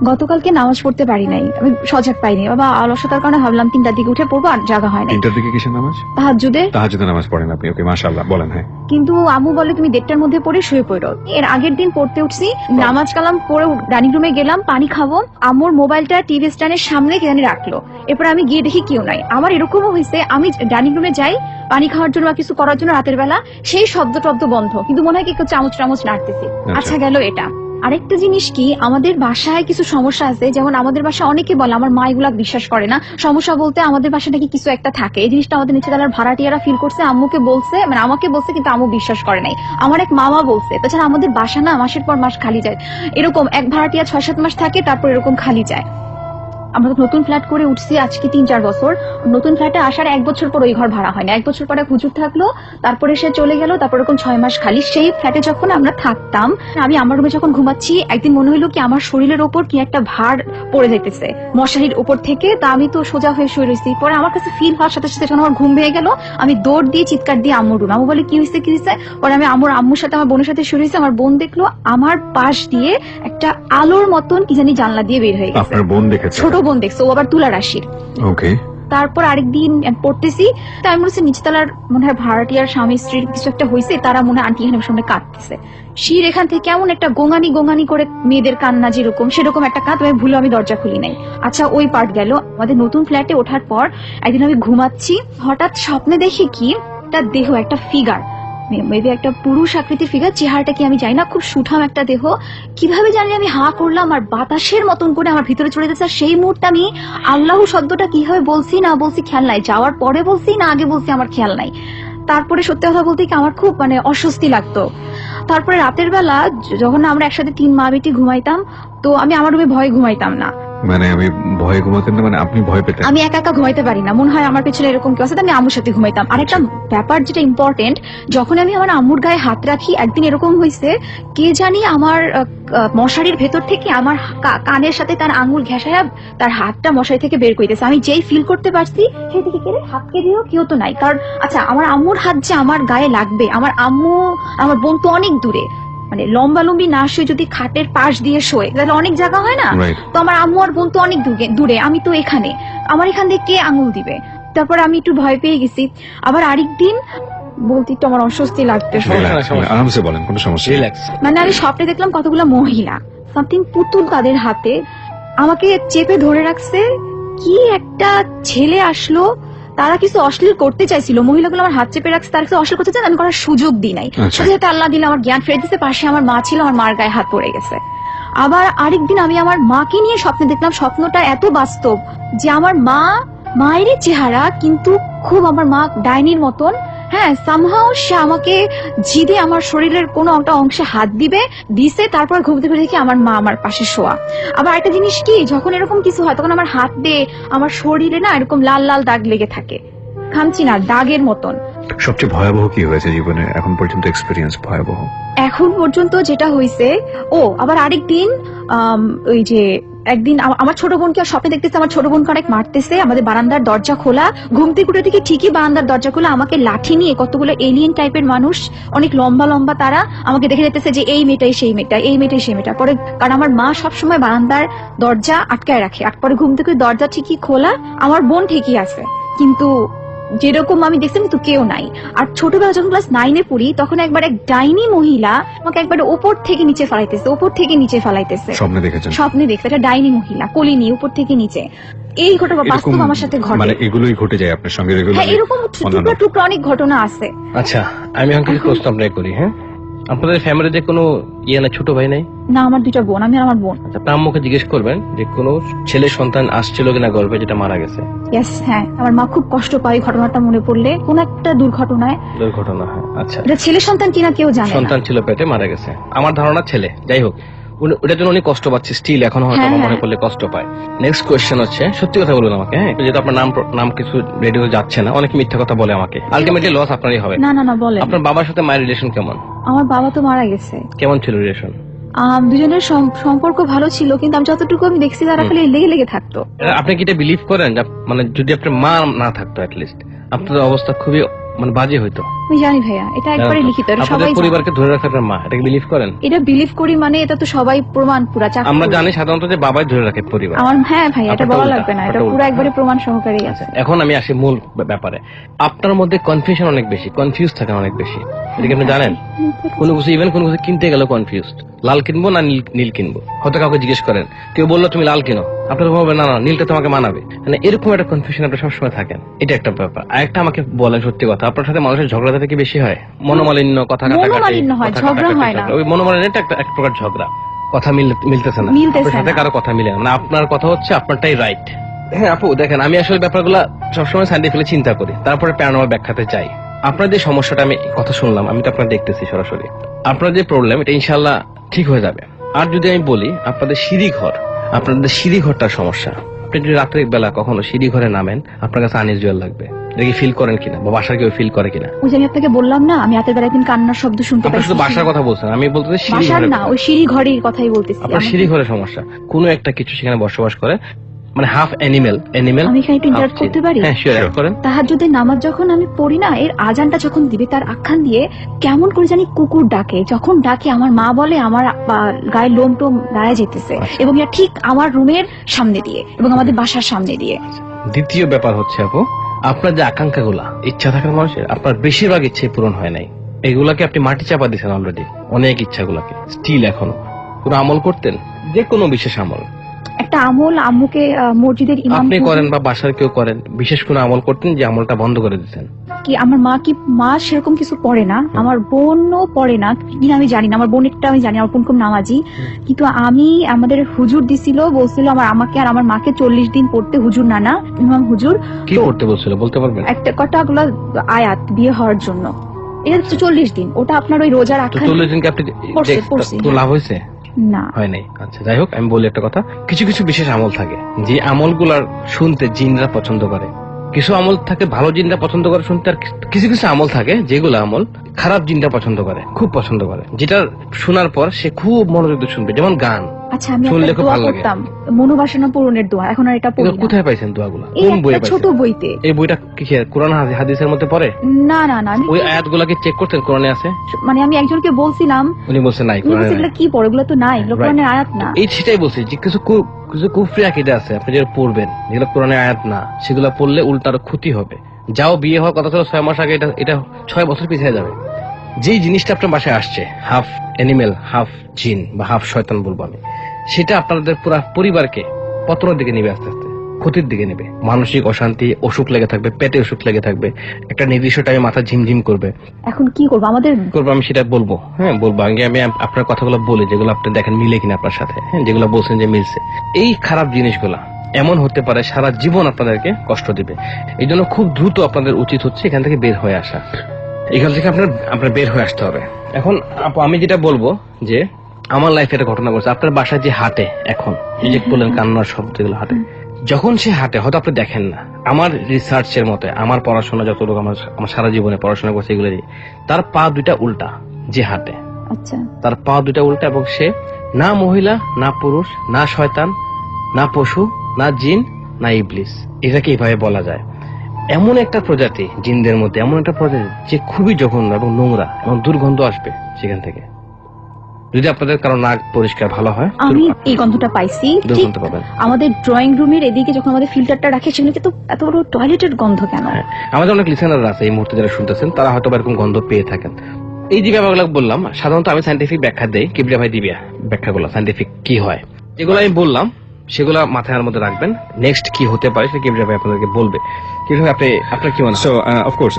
গতকালকে নামাজ পড়তে পারি নাই, আমি সজাগ পাইনি বাবা, অলসতার কারণে ভাবলাম 3টার দিকে উঠে পড়বো, আর জাগা হয় না। 3টার দিকে কিসের নামাজ? তাহাজ্জুদের নামাজ পড়েন আপনি? ওকে মাশাআল্লাহ, বলেন। হ্যাঁ, কিন্তু আম্মু বলে তুমি 1:30টার মধ্যে পড়ে শুয়ে পড়ো। এর আগের দিন পড়তে উঠছি, নামাজ কালাম পড়ে ডাইনিং রুমে গেলাম, পানি খাবো, আম্মুর মোবাইলটা টিভি স্ট্যান্ডের সামনে কেন রাখলো। এরপর আমি গিয়ে দেখি কেউ নাই। আমার এরকমও হয়েছে আমি ডাইনিং রুমে যাই পানি খাওয়ার জন্য বা কিছু করার জন্য রাতের বেলা, সেই শব্দ বন্ধ, কিন্তু মনে হয় কি চামচ নাড়তেছি। আচ্ছা, গেল এটা। আরেকটা জিনিস কি, আমাদের বাসায় কিছু সমস্যা আছে, যেমন আমাদের বাসায় অনেকে বলে, আমার মা এগুলা বিশ্বাস করে না, সমস্যা বলতে আমাদের বাসায় নাকি কিছু একটা থাকে। এই জিনিসটা আমাদের নিচে তলার ভাড়াটিয়ারা ফিল করছে, আম্মুকে বলছে, মানে আমাকে বলছে, কিন্তু আম্মু বিশ্বাস করে নাই। আমার এক মামা বলছে। তাছাড়া আমাদের বাসা না মাসের পর মাস খালি যায়, এরকম এক ভাড়াটিয়া 6-7 মাস থাকে, তারপর এরকম খালি যায়। আমরা নতুন ফ্ল্যাট করে উঠছি আজকে 3-4 বছর। নতুন ফ্ল্যাটে আসার 1 বছর পর ওই ঘর ভাড়া হয় না, 1 বছর পরে হুজুর থাকলো, তারপরে সে চলে গেল, তারপর এরকম 6 মাস খালি। সেই ফ্ল্যাটে যখন আমরা থাকতাম, আমি আমার রুমে যখন ঘুমাচ্ছি, একদিন মনে হইলো কি আমার শরীরের ওপর কি একটা ভার পড়ে যাইতেছে মশারির উপর থেকে। তা আমি তো সোজা হয়ে শুয়ে রয়েছি। পরে আমার কাছে ফিল হওয়ার সাথে সাথে যখন আমার ঘুম ভেঙে গেল, আমি দৌড় দিয়ে চিৎকার দিয়ে আম্মুর রুম। আম্মু বলে কি হয়েছে। পরে আমি আম্মুর সাথে আমার বোনের সাথে শুয়ে রয়েছি। আমার বোন দেখলো আমার পাশ দিয়ে একটা আলোর মতন কি জানি জানলা দিয়ে বের হয়ে গেছে। আপনার বোন দেখেছে? ছোট বোন দেখছে, ও আবার তুলা রাশির। ওকে। তারপর আরেকদিন পড়তেছি, তাই আমি বলছি নিচতলার মনে হয় ভাড়াটিয়ার স্বামী স্ত্রীর কিছু একটা হয়েছে, তারা মনে হয় আন্টি এখানে সামনে কাঁদতেছে। শির এখান থেকে কেমন একটা গোঙানি করে মেয়েদের কান্না যেরকম, সেরকম একটা কাঁদ। আমি দরজা খুলি নাই। আচ্ছা, ওই পার্ট গেল। আমাদের নতুন ফ্ল্যাটে ওঠার পর একদিন আমি ঘুমাচ্ছি, হঠাৎ স্বপ্নে দেখি কি একটা দেহ, একটা ফিগার, মেবি একটা পুরুষ আকৃতির ফিগার, চেহারাটা কি আমি জানি না, খুব সুঠাম একটা দেহ। কিভাবে জানি আমি হা করলাম আর বাতাসের মতন করে আমার ভিতরে চলে যাচ্ছে। আর সেই মুহূর্তে আমি আল্লাহ শব্দটা কিভাবে বলছি না বলছি খেয়াল নাই, যাওয়ার পরে বলছি না আগে বলছি আমার খেয়াল নাই। তারপরে সত্যি কথা বলতে কি আমার খুব অস্বস্তি লাগতো। তারপরে রাতের বেলা যখন আমরা একসাথে 3 মা বেটি ঘুমাইতাম, তো আমি আমার রুমে ভয়ে ঘুমাইতাম না। মানে আমি ভয়ে ঘুমাতেন না? মানে আপনি ভয় পেতেন? আমি একা ঘুমাইতে পারি না, মনে হয় আমার পেছনে এরকম কেউ আছে, আমি আম্মুর সাথে ঘুমাইতাম। আর একটা ব্যাপার যেটা ইম্পর্টেন্ট, যখন আমি আমার আম্মুর গায়ে হাত রাখি, একদিন এরকম হয়েছে, কে জানি আমার মশারির ভেতর থেকে আমার কানের সাথে তার আঙুল ঘেঁষায়া তার হাতটা মশারি থেকে বের করিতেছে। আমি যেই ফিল করতে পারছি, সেই দিকে হাতকে দিয়েও কেউ তো নাই। কারণ আচ্ছা, আমার আম্মুর হাত যে আমার গায়ে লাগবে, আমার বোন তো অনেক দূরে, মানে লম্বালম্বি না শুয়ে যদি খাটের পাশ দিয়ে শোয় তাহলে অনেক জায়গা হয় না, তো আমার আম্মু আর বোন তো অনেক দূরে, আমি তো এখানে, আমার এখান থেকে কে আঙুল দিবে। তারপর আমি একটু ভয় পেয়ে গেছি। আবার আরেকদিন বলতে একটু আমার অস্বস্তি লাগতেছে, আরামসে বলেন, কোনো সমস্যা নেই। মানে আমি স্বপ্নে দেখলাম কতগুলো মহিলা, সামথিং পুতুল, তাদের হাতে আমাকে চেপে ধরে রাখছে। কি একটা ছেলে আসলো, তারা কিছু অশ্লীল করতে চাইছিল, মহিলাগুলো আমার হাত চেপে রাখছে, তারা কিছু অশ্লীল করতে চাই, আমি করার সুযোগ দিই নাই। সাথে আল্লাহ দিলে আমার জ্ঞান ফেরত দিতে, পাশে আমার মা ছিল, আমার মার গায়ে হাত পড়ে গেছে। আবার আরেকদিন আমি আমার মাকে নিয়ে স্বপ্নে দেখলাম, স্বপ্নটা এত বাস্তব যে আমার মায়েরই চেহারা, কিন্তু খুব আমার মা ডাইনির মতন হ্যাঁ সামহাও সে আমাকে জিদে আমার শরীরের কোনো একটা অংশে হাত দিছে, তারপর ঘুম থেকে দেখি আমার মা আমার পাশে শোয়া। আবার একটা জিনিস কি, যখন এরকম কিছু হয় তখন আমার হাত দিয়ে আমার শরীরে না এরকম লাল লাল দাগ লেগে থাকে, খামছি না দাগের মতন। সবচেয়ে ভয়াবহ কি হয়েছে জীবনে এখন পর্যন্ত এক্সপেরিয়েন্স ভয়াবহ? এখন পর্যন্ত যেটা হয়েছে, আবার আরেকদিন ওই যে একদিন আমার ছোট বোনকে স্বপ্নে দেখতেছে, আমার ছোট বোনকে অনেক মারতেছে, আমাদের বারান্দার দরজা খোলা, ঘুম থেকে উঠে থেকে ঠিকই বারান্দার দরজা খোলা, আমাকে লাঠি নিয়ে কতগুলো এলিয়েন টাইপের মানুষ, অনেক লম্বা লম্বা, তারা আমাকে দেখে যেতেছে যে এই মেয়েটাই সেই মেয়েটা, এই মেয়েটাই সেই মেয়েটা। পরে কারণ আমার মা সবসময় বারান্দার দরজা আটকায় রাখে, আর পরে ঘুম থেকে দরজা ঠিকই খোলা, আমার বোন ঠিকই আছে, কিন্তু যেরকম আমি দেখছি কিন্তু কেউ নাই। আর ছোটবেলা যখন ক্লাস 9-এ পড়ি তখন একবার এক ডাইনি মহিলা আমাকে একবার উপর থেকে নিচে ফেলাইতেছে। স্বপ্নে দেখছে একটা ডাইনি মহিলা কোলিনি উপর থেকে নিচে। এই ঘটনা বাস্তব আমার সাথে ঘটে। মানে এগুলোই ঘটে যায় আপনার সঙ্গে? হ্যাঁ, এরকম টুকরা অনেক ঘটনা আছে। আচ্ছা, আমি এখন কিছু প্রশ্ন আপনাকে করি। হ্যাঁ, আপনাদের ফ্যামিলিতে কোনো ছোট ভাই নাই? না, আমার 2টা বোন, আমি আর আমার বোন। আপনার আম্মুকে জিজ্ঞেস করবেন যে কোনো ছেলে সন্তান আসছিল কিনা গর্ভে যেটা মারা গেছে। হ্যাঁ, আমার মা খুব কষ্ট পায় ঘটনাটা মনে পড়লে, কোন একটা দুর্ঘটনা। হ্যাঁ, আচ্ছা, এটা ছেলে সন্তান কিনা কেউ জানে না। সন্তান ছিল, পেটে মারা গেছে। আমার ধারণা ছেলে। যাই হোক, ওটার জন্য উনি কষ্ট পাচ্ছে, স্টিল এখন হয়তো আমার মনে পড়লে কষ্ট পায়। নেক্সট কোয়েশ্চেন হচ্ছে, সত্যি কথা বলুন আমাকে। হ্যাঁ, যেহেতু আপনার নাম কিছু রেডিও যাচ্ছে না, অনেক মিথ্যা কথা বলে আমাকে, আলটিমেটলি লস আপনারই হবে। না বলেন। আপনার বাবার সাথে মায়ের রিলেশন কেমন? আমার বাবা তো মারা গেছে। কেমন ছিল রিলেশন? দুজনের সম্পর্ক ভালো ছিল, কিন্তু আমি যতটুকু আমি দেখছি তারা খালি লেগে থাকতো। আপনি কি এটা বিলিভ করেন মানে যদি আপনার মা না থাকতো অ্যাটলিস্ট আপনার অবস্থা খুবই বাজে হইতো? আমি জানি ভাইয়া, এটা একবারে লিখিত, সবাই পরিবারকে ধরে রাখার মা, এটাকে বিলিভ করেন? এটা বিলিভ করি, মানে এটা তো সবাই প্রমাণ পুরা। আমরা জানি সাধারণত যে বাবাই ধরে রাখে পরিবার। হ্যাঁ ভাই, এটা বলা লাগবে না, এটা পুরো একবারে প্রমাণ সহকারী আছে। এখন আমি আসি মূল ব্যাপারে। আপনার মধ্যে কনফিউশন অনেক বেশি, কনফিউজ থাকেন অনেক বেশি, এটা কি আপনি জানেন? কোনো কিছু ইভেন কোনো কিছু কিনতে গেলে কনফিউজড, লাল কিনবো না নীল কিনবো। হয়তো কাউকে জিজ্ঞেস করেন, কেউ বললো তুমি লাল কিনো, আপনার বলবেন না নীলটা তোমাকে মানাবে। মানে এরকম একটা কনফিউশন আপনি সবসময় থাকেন, এটা একটা ব্যাপার। আরেকটা আমাকে বলেন সত্যি কথা, আপনার সাথে মানুষের ঝগড়া থেকে বেশি হয়? মনোমালিন্য, কথা ওই মনোমালিন্য একটা প্রকার ঝগড়া, কথা মিলতেছে না, আপনার সাথে কারো কথা মিলে না, আপনার কথা হচ্ছে আপনারটাই রাইট। হ্যাঁ আপু, দেখেন আমি আসলে ব্যাপারগুলো সবসময় সাইন্টিফিক্যালি চিন্তা করি, তারপরে প্যারানর্মাল ব্যাখ্যাতে চাই। আপনার যে সমস্যাটা আমি কথা শুনলাম, আমি তো আপনার দেখতেছি সরাসরি, আপনার যে প্রবলেম এটা ইনশাল্লাহ ঠিক হয়ে যাবে। আর যদি আমি বলি আপনাদের সিঁড়িঘরটার সমস্যা, আপনি যদি রাত্রের বেলা কখনো সিঁড়ি ঘরে নামেন, আপনার কাছে আনইউজুয়াল লাগবে, এটা কি ফিল করেন কিনা বা বাসার কেউ ফিল করে কিনা? ওই যে আমি আপনাকে বললাম না, আমি রাতের বেলা একদিন কান্নার শব্দ শুনতে পাই। আপনি শুধু বাসার কথা বলছেন, আমি বলতেছি বাসার না, ওই সিঁড়ি ঘরের কথাই বলতেছি। আপনার সিঁড়ি ঘরের সমস্যা, কোনো একটা কিছু সেখানে বসবাস করে, মানে হাফ অ্যানিমেল। আমি এখানে একটু ইন্টারাপ্ট করতে পারি? হ্যাঁ শিওর করেন। তাহাজ্জুদের নামাজ যখন আমি পড়ি না, এর আজানটা যখন দিবে তার আখ্যান দিয়ে কেমন করে জানি কুকুর ডাকে, যখন ডাকে আমার মা বলে আমার গায়ের লোম টোম দাঁড়ায় যেতেছে, এবং এটা ঠিক আমার রুমের সামনে দিয়ে এবং আমাদের বাসার সামনে দিয়ে। দ্বিতীয় ব্যাপার হচ্ছে আপু, আপনার যে আকাঙ্ক্ষাগুলা, ইচ্ছা থাকার মানুষের, আপনার বেশিরভাগ ইচ্ছে পূরণ হয় নাই। এগুলাকে আপনি মাটি চাপা দিচ্ছেন অলরেডি, অনেক ইচ্ছাগুলাকে। স্টিল এখনো কোনো আমল করতেন, যে কোনো বিশেষ আমল? একটা আমল আম্মুকে মসজিদের ইমাম আপনি করেন বা বাসার কেউ করেন, বিশেষ কোনো আমল করতেন যে আমলটা বন্ধ করে দিচ্ছেন? কি আমার মা সেরকম কিছু পড়ে না, আমার বোনও পড়ে না কিনা আমি জানি না, আমার বোনেরটা আমি জানি, আমার বোন খুব নামাজি। কিন্তু আমাদের হুজুর দিছিল, বলছিল আমাকে আর আমার মাকে 40 দিন পড়তে, হুজুর নানা ইমাম হুজুর। কি পড়তে বলছিল বলতে পারবেন? একটা কটাগুলো আয়াত বিয়ে হওয়ার জন্য, এটা 40 দিন। ওটা আপনার ওই রোজার আখ্যান। 40 দিনকে আপনি লাভ হয়েছে? না হয় নাই। আচ্ছা যাই হোক, আমি বলি একটা কথা, কিছু কিছু বিশেষ আমল থাকে যে আমলগুলার শুনতে জিনরা পছন্দ করে, কিছু আমল থাকে ভালো জিনরা পছন্দ করে শুনতে, আর কিছু কিছু আমল থাকে যেগুলো আমল খারাপ জিনরা পছন্দ করে, খুব পছন্দ করে, যেটা শোনার পর সে খুব মনোযোগ দিয়ে শুনবে, যেমন গান। আচ্ছা, আমি একটা দোয়া করতাম, মনোবাসনা পূরণের দোয়া, এখন আর এটা পড়ি না। কোথায় পাইছেন দোয়াগুলো? কোন বইয়ে পাইছেন? ছোট বইতে। এই বইটা কি কোরআন হাদিসের মধ্যে পড়ে? না, ওই আয়াতগুলোকে চেক করতেন কোরআনে আছে? মানে আমি একজনকে বলছিলাম, উনি বলছেন নাই, কোরআনে কি পড়ে, এগুলো তো নাই, কোরআনের আয়াত না। এই সেটাই বলছি যে কিছু কুফরি আকীদা আছে আপনি যেগুলো পড়বেন, যেগুলো কোরআনের আয়াত না, সেগুলো পড়লে উল্টার ক্ষতি হবে। যাও বিয়ে হওয়ার কথা ছিল 6 মাস আগে, এটা 6 বছর পিছিয়ে যাবে। যেই জিনিসটা আপনার বাসায় আসছে, হাফ অ্যানিমেল হাফ জিন বা হাফ শয়তান বলবো আমি, সেটা আপনাদের পুরো পরিবারকে পতনের দিকে নেবে, আস্তে আস্তে ক্ষতির দিকে নেবে। মানসিক অশান্তি, অসুখ লেগে থাকবে, পেটে অসুখ লেগে থাকবে, একটা নির্দিষ্ট টাইমে মাথা ঝিমঝিম করবে। এখন কি করবো আমি সেটা বলবো। হ্যাঁ বলবো, আগে আমি আপনার কথাগুলো বলি যেগুলো আপনি দেখেন মিলে কিনা আপনার সাথে, হ্যাঁ যেগুলো বলছেন যে মিলছে। এই খারাপ জিনিসগুলা এমন হতে পারে সারা জীবন আপনাদেরকে কষ্ট দিবে, এই জন্য খুব দ্রুত আপনাদের উচিত হচ্ছে এখান থেকে বের হয়ে আসা। এখান থেকে আপনার বের হয়ে আসতে হবে। এখন আপু আমি যেটা বলবো যে আমার লাইফে একটা ঘটনা ঘটছে। আপনার বাসায় যে হাঁটে এখন, এই যে বললেন কান্নার শব্দ যেগুলো হাঁটে, যখন সে হাঁটে হয়তো আপনি দেখেন না, আমার রিসার্চের মতে, আমার পড়াশোনা যতটুকু আমার সারা জীবনে পড়াশোনা করছে এগুলো, তার পা দুইটা উল্টা যে হাঁটে। আচ্ছা, তার পা দুইটা উল্টা, এবং সে না মহিলা, না পুরুষ, না শয়তান, না পশু, না জিন, না ইবলিস, এটাকে এইভাবে বলা যায়। এমন একটা প্রজাতি জিনদের মধ্যে, এমন একটা প্রজাতি যে খুবই জঘন্য এবং নোংরা এবং দুর্গন্ধ আসবে সেখান থেকে। যদি আপনাদের কারো নাক পরিষ্কার ভালো হয়, আমি এই গন্ধটা পাইছি। দুর্গন্ধ পাবেন। আমাদের ড্রয়িং রুমের এদিকে যখন আমাদের ফিল্টারটা রাখে, সেখানে তো এত বড় টয়লেটের গন্ধ কেন? আমাদের অনেক লিসেনার আছে এই মুহূর্তে যারা শুনতেছেন, তারা হয়তো এরকম গন্ধ পেয়ে থাকেন। এই যে ব্যাপারগুলো বললাম, সাধারণত আমি সাইন্টিফিক ব্যাখ্যা দেই, কিবরিয়া ভাই দিবে ব্যাখ্যাগুলো সাইন্টিফিক কি হয়। যেগুলো আমি বললাম সেগুলো মাথার মধ্যে রাখবেন। নেক্সট কি হতে পারে সেটা কিবরিয়া ভাই আপনাদেরকে বলবে। আপনার কি মনে হয়? সো অফকোর্স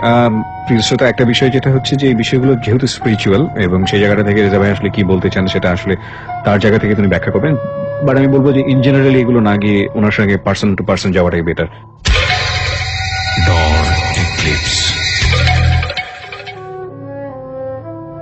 শ্রোতা, একটা বিষয় যেটা হচ্ছে যে এই বিষয়গুলো যেহেতু স্পিরিচুয়াল, এবং সেই জায়গাটা থেকে রেজা ভাই আসলে কি বলতে চান সেটা আসলে তার জায়গা থেকে তিনি ব্যাখ্যা করবেন। বাট আমি বলবো যে ইন জেনারেলি এগুলো না গিয়ে ওনার সঙ্গে পার্সন টু পার্সন যাওয়াটাই বেটার।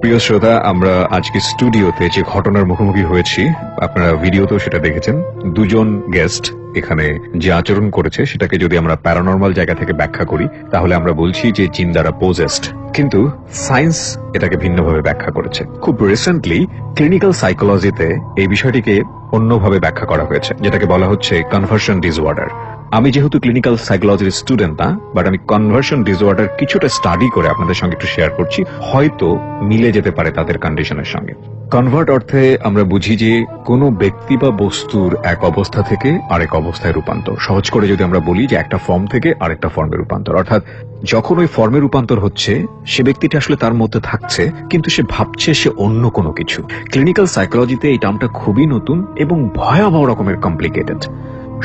প্রিয় শ্রোতা, আমরা আজকে স্টুডিওতে যে ঘটনার মুখোমুখি হয়েছি, আপনারা ভিডিওতেও সেটা দেখেছেন। দুজন গেস্ট এখানে যে আচরণ করেছে সেটাকে যদি আমরা প্যারানর্মাল জায়গা থেকে ব্যাখ্যা করি, তাহলে আমরা বলছি যে জিন দ্বারা পোজেসড। কিন্তু সায়েন্স এটাকে ভিন্নভাবে ব্যাখ্যা করেছে। খুব রিসেন্টলি ক্লিনিক্যাল সাইকোলজিতে এই বিষয়টিকে অন্যভাবে ব্যাখ্যা করা হয়েছে, যেটাকে বলা হচ্ছে কনভার্সন ডিসঅর্ডার। আমি যেহেতু ক্লিনিক্যাল সাইকোলজির স্টুডেন্ট না, বাট আমি কনভার্সন ডিসঅর্ডার কিছুটা স্টাডি করে আপনাদের সঙ্গে একটু শেয়ার করছি, হয়তো মিলে যেতে পারে তাদের কন্ডিশনের সঙ্গে। কনভার্ট অর্থে আমরা বুঝি যে কোনো ব্যক্তি বা বস্তুর এক অবস্থা থেকে আরেক অবস্থায় রূপান্তর। সহজ করে যদি আমরা বলি যে একটা ফর্ম থেকে আরেকটা ফর্মে রূপান্তর, অর্থাৎ যখন ওই ফর্মে রূপান্তর হচ্ছে, সে ব্যক্তিটা আসলে তার মধ্যে থাকছে কিন্তু সে ভাবছে সে অন্য কোনো কিছু। ক্লিনিক্যাল সাইকোলজিতে এই টার্মটা খুবই নতুন এবং ভয়াবহ রকমের কমপ্লিকেটেড।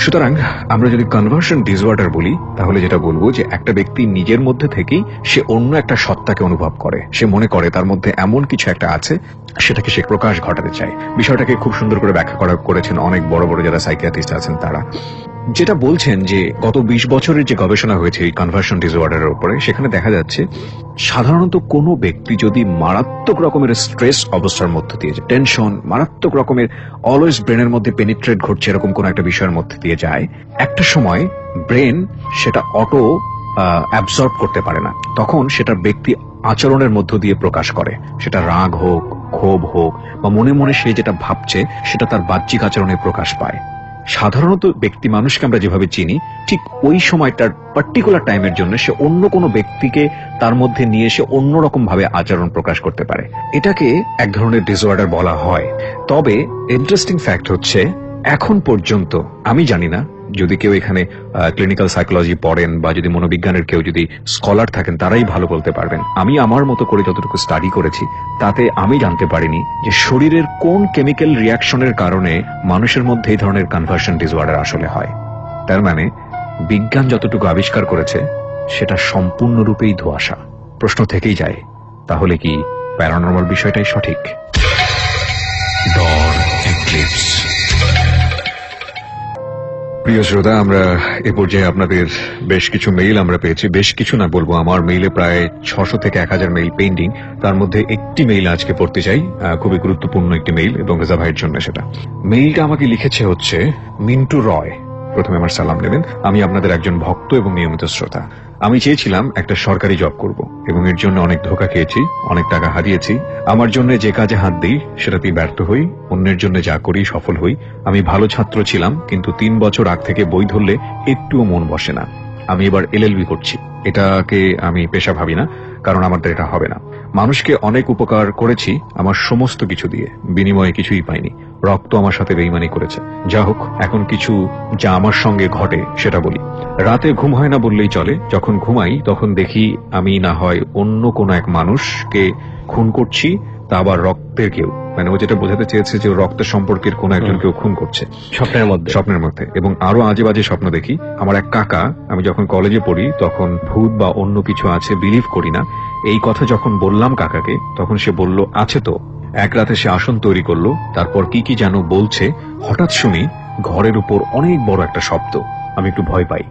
সুতরাং আমরা যদি কনভার্সন ডিসঅর্ডার বলি, তাহলে যেটা বলবো যে একটা ব্যক্তি নিজের মধ্যে থেকেই সে অন্য একটা সত্তাকে অনুভব করে। সে মনে করে তার মধ্যে এমন কিছু একটা আছে, সেটাকে সে প্রকাশ ঘটাতে চায়। বিষয়টাকে খুব সুন্দর করে ব্যাখ্যা করেছেন অনেক বড় বড় যারা সাইকিয়াট্রিস্ট আছেন তারা। যেটা বলছেন যে গত 20 বছরের যে গবেষণা হয়েছে এই কনভার্সন ডিসঅর্ডারের উপরে, সেখানে দেখা যাচ্ছে সাধারণত কোনো ব্যক্তি যদি মারাত্মক রকমের স্ট্রেস অবস্থার মধ্যে দিয়ে যায়, টেনশন, মারাত্মক রকমের অলওয়েজ ব্রেনের মধ্যে পেনিট্রেট ঘটছে এরকম কোন একটা বিষয়ের মধ্যে দিয়ে যায়, একটা সময় ব্রেন সেটা অটো অ্যাবজর্ব করতে পারে না। তখন সেটা ব্যক্তি আচরণের মধ্য দিয়ে প্রকাশ করে। সেটা রাগ হোক, ক্ষোভ হোক, বা মনে মনে সে যেটা ভাবছে সেটা তার বাহ্যিক আচরণে প্রকাশ পায়। সাধারণত ব্যক্তি মানুষকে আমরা যেভাবে চিনি, ঠিক ওই সময়টার পার্টিকুলার টাইমের জন্য সে অন্য কোনো ব্যক্তিকে তার মধ্যে নিয়ে এসে অন্যরকম ভাবে আচরণ প্রকাশ করতে পারে। এটাকে এক ধরনের ডিসঅর্ডার বলা হয়। তবে ইন্টারেস্টিং ফ্যাক্ট হচ্ছে, এখন পর্যন্ত আমি জানি না, যদি কেউ এখানে ক্লিনিক্যাল সাইকোলজি পড়েন বা যদি মনোবিজ্ঞানের কেউ যদি স্কলার থাকেন, তারাই ভালো বলতে পারবেন। আমি আমার মতো করে যতটুকু স্টাডি করেছি, তাতে আমি জানতে পারিনি যে শরীরের কোন কেমিক্যাল রিয়াকশনের কারণে মানুষের মধ্যে এই ধরনের কনভার্সন ডিসঅর্ডার আসলে হয়। তার মানে বিজ্ঞান যতটুকু আবিষ্কার করেছে সেটা সম্পূর্ণরূপেই ধোঁয়াশা। প্রশ্ন থেকেই যায়, তাহলে কি প্যারানর্মাল বিষয়টাই সঠিক? প্রিয় শ্রোতা, আমরা এ পর্যায়ে আপনাদের বেশ কিছু মেইল আমরা পেয়েছি। বেশ কিছু না বলবো, আমার মেইলে প্রায় 600 থেকে 1000 মেইল পেন্ডিং। তার মধ্যে একটি মেইল আজকে পড়তে চাই, খুবই গুরুত্বপূর্ণ একটি মেইল, এবং রেজা ভাইয়ের জন্য সেটা। মেইলটা আমাকে লিখেছে হচ্ছে মিন্টু রয়। প্রথমে আমার সালাম নেবেন। আমি আপনাদের একজন ভক্ত এবং নিয়মিত শ্রোতা। আমি চেয়েছিলাম একটা সরকারি জব করব, এবং এর জন্য অনেক ধোঁকা খেয়েছি, অনেক টাকা হারিয়েছি। আমার জন্য যে কাজে হাত দিই সেটাতেই ব্যর্থ হই, অন্যের জন্য যা করি সফল হই। আমি ভালো ছাত্র ছিলাম, কিন্তু 3 বছর আগ থেকে বই ধরলে একটুও মন বসে না। আমি এবার LLB করছি। এটাকে আমি পেশা ভাবি না, কারণ আমাদের এটা হবে না। মানুষকে অনেক উপকার করেছি আমার সমস্ত কিছু দিয়ে, বিনিময়ে কিছুই পাইনি। রক্ত আমার সাথে বেইমানি করেছে। যা হোক, এখন কিছু যা আমার সঙ্গে ঘটে সেটা বলি। রাতে ঘুম হয় না বললেই চলে। যখন ঘুমাই তখন দেখি আমি না হয় অন্য কোনো এক মানুষকে খুন করছি, তা আবার রক্তের কেউ, মানে ও যেটা বোঝাতে চেয়েছে যে রক্তের সম্পর্কের কোন একজন কেউ খুন করছে স্বপ্নের মধ্যে। এবং আরো আজে বাজে স্বপ্ন দেখি। আমার এক কাকা, আমি যখন কলেজে পড়ি তখন ভূত বা অন্য কিছু আছে বিলিভ করি না। এই কথা যখন বললাম কাকাকে, তখন সে বলল আছে তো। এক রাতে সে আসন তৈরি করলো, তারপর কি কি যেন বলছে। হঠাৎ শুনি ঘরের উপর অনেক বড় একটা শব্দ। আমি একটু ভয় পাই।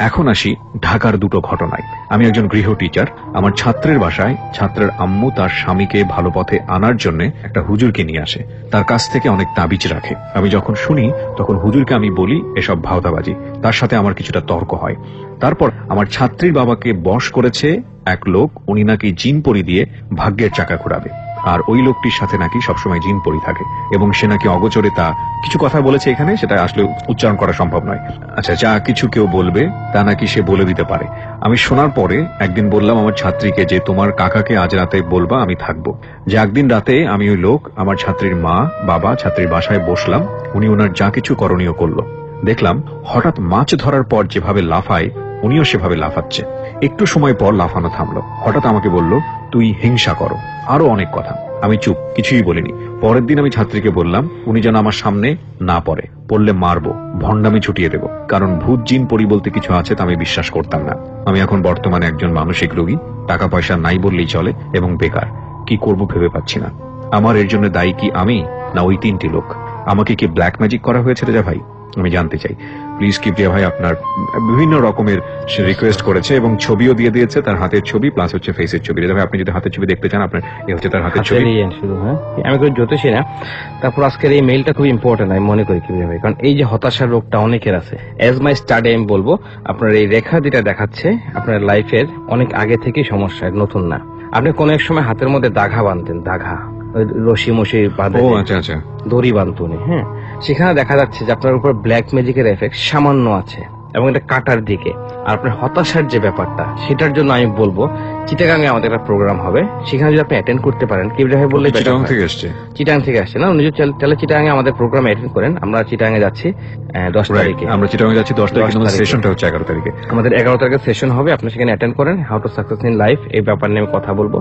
এখন আসি ঢাকার দুটো ঘটনায়। আমি একজন গৃহ টিচার। আমার ছাত্রের বাসায় ছাত্রের আম্মু তার স্বামীকে ভালো পথে আনার জন্য একটা হুজুরকে নিয়ে আসে, তার কাছ থেকে অনেক তাবিজ রাখে। আমি যখন শুনি তখন হুজুরকে আমি বলি এসব ভাওতাবাজি। তার সাথে আমার কিছুটা তর্ক হয়। তারপর আমার ছাত্রীর বাবাকে বশ করেছে এক লোক, উনি নাকি জিন পরি দিয়ে ভাগ্যের চাকা ঘোরাবে, আর ওই লোকটির সাথে নাকি সবসময় জিন পরি থাকে এবং সে নাকি অগোচরে তা কিছু কথা বলেছে, এখানে সেটা আসলে উচ্চারণ করা সম্ভব নয়। আচ্ছা, যা কিছু কেউ বলবে তা নাকি সে বলে দিতে পারে। আমি শোনার পরে একদিন বললাম আমার ছাত্রীকে যে তোমার কাকাকে আজ রাতে বলবা আমি থাকবো। যে একদিন রাতে আমি ওই লোক আমার ছাত্রীর মা বাবা ছাত্রীর বাসায় বসলাম, উনি ওনার যা কিছু করণীয় করলো। দেখলাম হঠাৎ মাছ ধরার পর যেভাবে লাফায় উনিও সেভাবে লাফাচ্ছে। একটু সময় পর লাফানো থামলো। হঠাৎ আমাকে বলল তুই হিংসা করো, আরো অনেক কথা। আমি চুপ, কিছুই বলিনি। পরের দিন আমি ছাত্রীকে বললাম উনি যেন আমার সামনে না পড়ে, পড়লে মারবো, ভণ্ডামি ছুটিয়ে দেব, কারণ ভূত জিন পরি বলতে কিছু আছে তা আমি বিশ্বাস করতাম না। আমি এখন বর্তমানে একজন মানসিক রোগী, টাকা পয়সা নাই বললেই চলে এবং বেকার। কি করব ভেবে পাচ্ছি না। আমার এর জন্য দায়ী কি আমি, না ওই 3টি লোক? আমাকে কি ব্ল্যাক ম্যাজিক করা হয়েছে রেজা ভাই? আমি জানতে চাই। প্লিজ কিবরিয়া ভাই আপনার বিভিন্ন রকমের রিকোয়েস্ট করেছে এবং ছবিও দিয়ে দিয়েছে, তার হাতের ছবি প্লাস হচ্ছে ফেসের ছবি। রেজা ভাই আপনি যদি হাতের ছবি দেখতে চান, আপনার এই হচ্ছে তার হাতের ছবি। শুধু আমি কোনো জ্যোতিষী না। তারপর আজকের এই মেইলটা খুব ইম্পর্টেন্ট আমি মনে করি কিবরিয়া ভাই, কারণ এই যে হতাশার রোগটা অনেকের আছে। এজ মাই স্টাডি আমি বলবো আপনার এই রেখা যেটা দেখাচ্ছে আপনার লাইফের অনেক আগে থেকেই সমস্যা, নতুন না। আপনি কোন এক সময় হাতের মধ্যে দাগা বাঁধতেন, দাগা রশি মশি বাঁধে, দড়ি বাঁধতেন, হ্যাঁ, সেখানে দেখা যাচ্ছে যে আপনার উপর ব্ল্যাক ম্যাজিকের এফেক্ট সামান্য আছে এবং এটা কাটার দিকে। আর আপনার হতাশার যে ব্যাপারটা, সেটার জন্য আমি বলবো চিটাগাং এ আমাদের একটা প্রোগ্রাম হবে, সেখানে যদি আপনি অ্যাটেন্ড করতে পারেন। কিবরিয়া ভাই বললে চিটাগাং থেকে আসছে, চিটাগাং থেকে আসছে না, উনি যদি তাহলে চিটাগাং এ আমাদের প্রোগ্রাম অ্যাটেন্ড করেন। আমরা চিটাগাং এ যাচ্ছি 10 তারিখে, আমরা চিটাগাং এ যাচ্ছি 10 তারিখে, আমাদের সেশনটা হচ্ছে 11 তারিখে। আমাদের 11 তারিখে সেশন হবে, আপনি সেখানে অ্যাটেন্ড করেন। How to success in life এই ব্যাপার নিয়ে আমি কথা বলবো।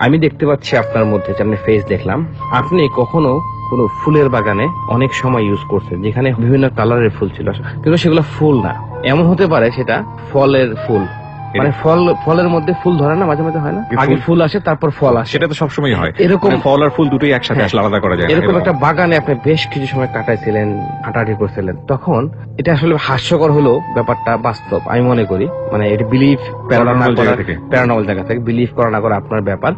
আমি দেখতে পাচ্ছি আপনার মধ্যে, আপনি ফেস দেখলাম, আপনি কখনো কোন ফুলের বাগানে অনেক সময় ইউজ করছেন যেখানে বিভিন্ন কালারের ফুল ছিল, কিন্তু সেগুলো ফুল না। এমন হতে পারে সেটা ফলের ফুল, মানে ফলের মধ্যে ফুল ধরে না, মাঝে মাঝে হয় না, আগে ফুল আসে তারপর ফল আসে, সেটা তো সবসময় হয়। এরকম ফল আর ফুল দুটোই একসাথে আসলে আলাদা করা যায়। এরকম একটা বাগানে আপনি বেশ কিছু সময় কাটাইছিলেন, হাঁটাহাঁটি করছিলেন, তখন এটা আসলে হাস্যকর হলো ব্যাপারটা, বাস্তব আমি মনে করি। মানে এটা বিলিভ প্যারানর্মাল জায়গা থেকে বিলিভ করা না করা আপনার ব্যাপার।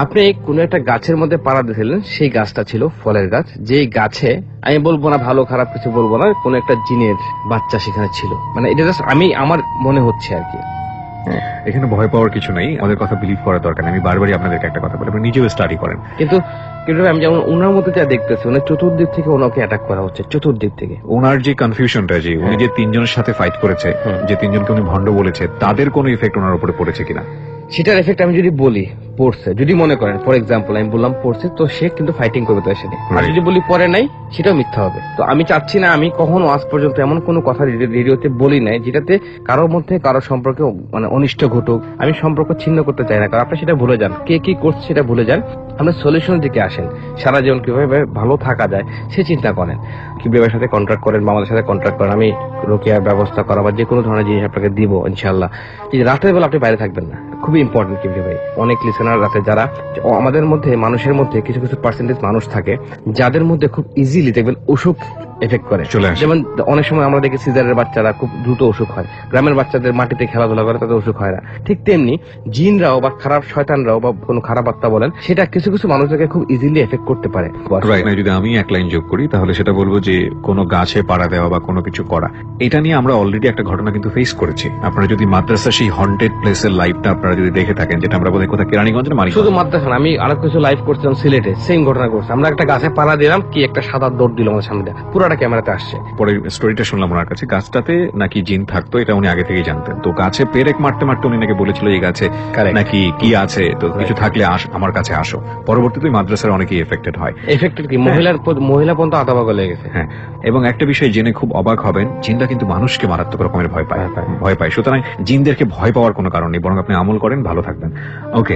আপনি কোন একটা গাছের মধ্যে পাড়া দিয়েছিলেন, সেই গাছটা ছিল ফলের গাছ, যেই গাছে আমি বলবো না ভালো খারাপ কিছু বলবো না, কোন একটা জিনের বাচ্চা সেখানে ছিল। মানে এটা আমি আমার মনে হচ্ছে আর কি। এখানে ভয় পাওয়ার কিছু নাই, আমাদের কথা বিলিভ করার দরকার নেই। আমি বারবারই আপনাদেরকে একটা কথা বলি, আপনি নিজেও স্টাডি করেন। কিন্তু আমি যেমন ওনার মধ্যে যা দেখতেছি, ওনার চতুর্দিক থেকে ওনাকে অ্যাটাক করা হচ্ছে, চতুর্দিক থেকে। ওনার যে কনফিউশনটা, যে উনি যে 3 জনের সাথে ফাইট করেছে, যে 3 জনকে উনি ভণ্ড বলেছে, তাদের কোনো ইফেক্ট ওনার উপরে পড়েছে কিনা, সেটার এফেক্ট আমি যদি বলি পড়ছে, যদি মনে করেন ফর এক্সাম্পল আমি বললাম পড়ছে, তো সে কিন্তু ফাইটিং করবে তার সাথে। আর যদি বলি পরে নাই, সেটাও মিথ্যা হবে। তো আমি চাচ্ছি না, আমি কখনো আজ পর্যন্ত এমন কোনো কথা রেডিওতে বলি নাই যেটাতে কারোর মধ্যে কারোর সম্পর্কে মানে অনিষ্ট ঘটুক। আমি সম্পর্ক ছিন্ন করতে চাই না, কারণ আপনি সেটা ভুলে যান, কে কি করছে সেটা ভুলে যান। আপনি সলিউশনের দিকে আসেন, সারা জীবন কিভাবে ভালো থাকা যায় সে চিন্তা করেন। কিভাবে সাথে কন্ট্রাক্ট করেন বা আমাদের সাথে কন্ট্রাক্ট করেন, আমি রোকেয়ার ব্যবস্থা করা বা যে কোনো ধরনের জিনিস আপনাকে দিব ইনশাল্লাহ। রাতের বেলা আপনি বাইরে থাকবেন না, খুবই ইম্পর্টেন্ট। কিভাবে ভাই, অনেক লিসেনার আছে যারা, আমাদের মধ্যে মানুষের মধ্যে কিছু কিছু পার্সেন্টেজ মানুষ থাকে যাদের মধ্যে খুব ইজিলি দেখবেন অসুখ এফেক্ট করে চলে আসে। যেমন অনেক সময় আমরা দেখি সিজারের বাচ্চারা খুব দ্রুত অসুখ হয়, গ্রামের বাচ্চাদের মাটিতে খেলাধুলা করে তাদের অসুখ হয় না। ঠিক তেমনি জিনরাও বা খারাপ শয়তানরাও বা কোনো খারাপ আত্মা বলেন, সেটা কিছু কিছু মানুষদেরকে খুব ইজিলি এফেক্ট করতে পারে। যদি আমি এক লাইন যোগ করি তাহলে সেটা বলবো যে কোনো গাছে পাড়া দেওয়া বা কোনো কিছু করা, এটা নিয়ে আমরা অলরেডি একটা ঘটনা কিন্তু ফেস করেছি। আপনারা যদি মাদ্রাসা সেই হন্টেড প্লেসের লাইভটা আপনারা যদি দেখে থাকেন, যেটা আমরা বোধহয় কোথায় কেরানীগঞ্জের মারি, শুধু মাদ্রাসা না, আমি আরো কিছু লাইভ করছিলাম সিলেটে, সেম ঘটনা করছে। আমরা একটা গাছে পাড়া দিলাম, কি একটা সাদা দৌড় দিল আমাদের সামনে, পুরোটা ক্যামেরাতে আসছে। পরে স্টোরিটা শুনলাম ওনার কাছে, গাছটাতে নাকি জিন থাকতো, এটা উনি আগে থেকেই জানতেন। তো গাছে পেরেক মারতে মারতে উনি নাকি বলেছিল এই গাছে নাকি কি আছে, তো কিছু থাকলে আমার কাছে আসো। পরবর্তীতে মাদ্রাসার অনেকেই এফেক্টেড হয়। এফেক্টেড কি মহিলা পর্যন্ত আদাবা গলে গেছে। হ্যাঁ, এবং একটা বিষয় জেনে খুব অবাক হবেন, জিনরা কিন্তু মানুষকে মারাত্মক রকমের ভয় পায়। সুতরাং জিনদেরকে ভয় পাওয়ার কোনো কারণ নেই, বরং আপনি আমল করেন, ভালো থাকবেন। ওকে,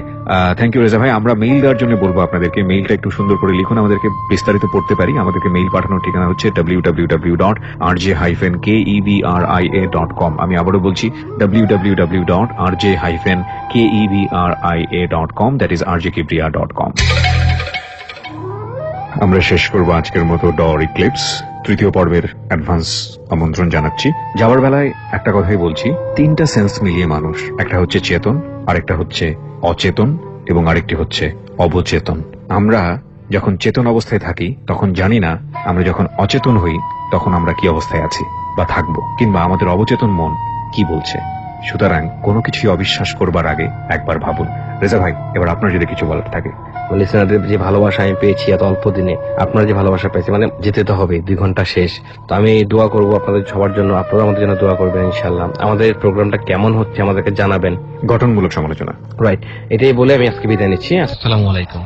থ্যাংক ইউ রেজা ভাই। আমরা মেইল দেওয়ার জন্য বলবো আপনাদেরকে, মেইলটা একটু সুন্দর করে লিখুন, আমাদেরকে বিস্তারিত পড়তে পারি। আমাদেরকে মেইল পাঠানোর ঠিকানা হচ্ছে www.rj-kebria.com। আমি আবারও বলছি www.rj-kebria.com, that is rjkebria.com। আমরা শেষ করবো আজকের মতো ডর ইক্লিপস। তৃতীয় পর্বের অ্যাডভান্স আমন্ত্রণ জানাচ্ছি। যাওয়ার বেলায় একটা কথাই বলছি, 3টা সেন্স মিলিয়ে মানুষ, একটা হচ্ছে চেতন, আরেকটা হচ্ছে অচেতন এবং আরেকটি হচ্ছে অবচেতন। আমরা যখন চেতন অবস্থায় থাকি তখন জানি না আমরা যখন অচেতন হই তখন আমরা কি অবস্থায় আছি বা থাকবো, কিংবা আমাদের অবচেতন মন কি বলছে। সুতরাং কোনো কিছুই অবিশ্বাস করবার আগে একবার ভাবুন। রেজা ভাই, এবার আপনার যদি কিছু বলার থাকে। লিসেনারদের যে ভালোবাসা আমি পেয়েছি এত অল্প দিনে, আপনারা যে ভালোবাসা পেয়েছি, মানে যেতে তো হবে, 2 ঘন্টা শেষ। তো আমি দোয়া করবো আপনাদের সবার জন্য, আপনারা আমাদের জন্য দোয়া করবেন ইনশাল্লাহ। আমাদের প্রোগ্রামটা কেমন হচ্ছে আমাদেরকে জানাবেন। গঠনমূলক সমালোচনা, রাইট, এটাই বলে আমি আজকে বিদায় নিচ্ছি। আসসালামু আলাইকুম।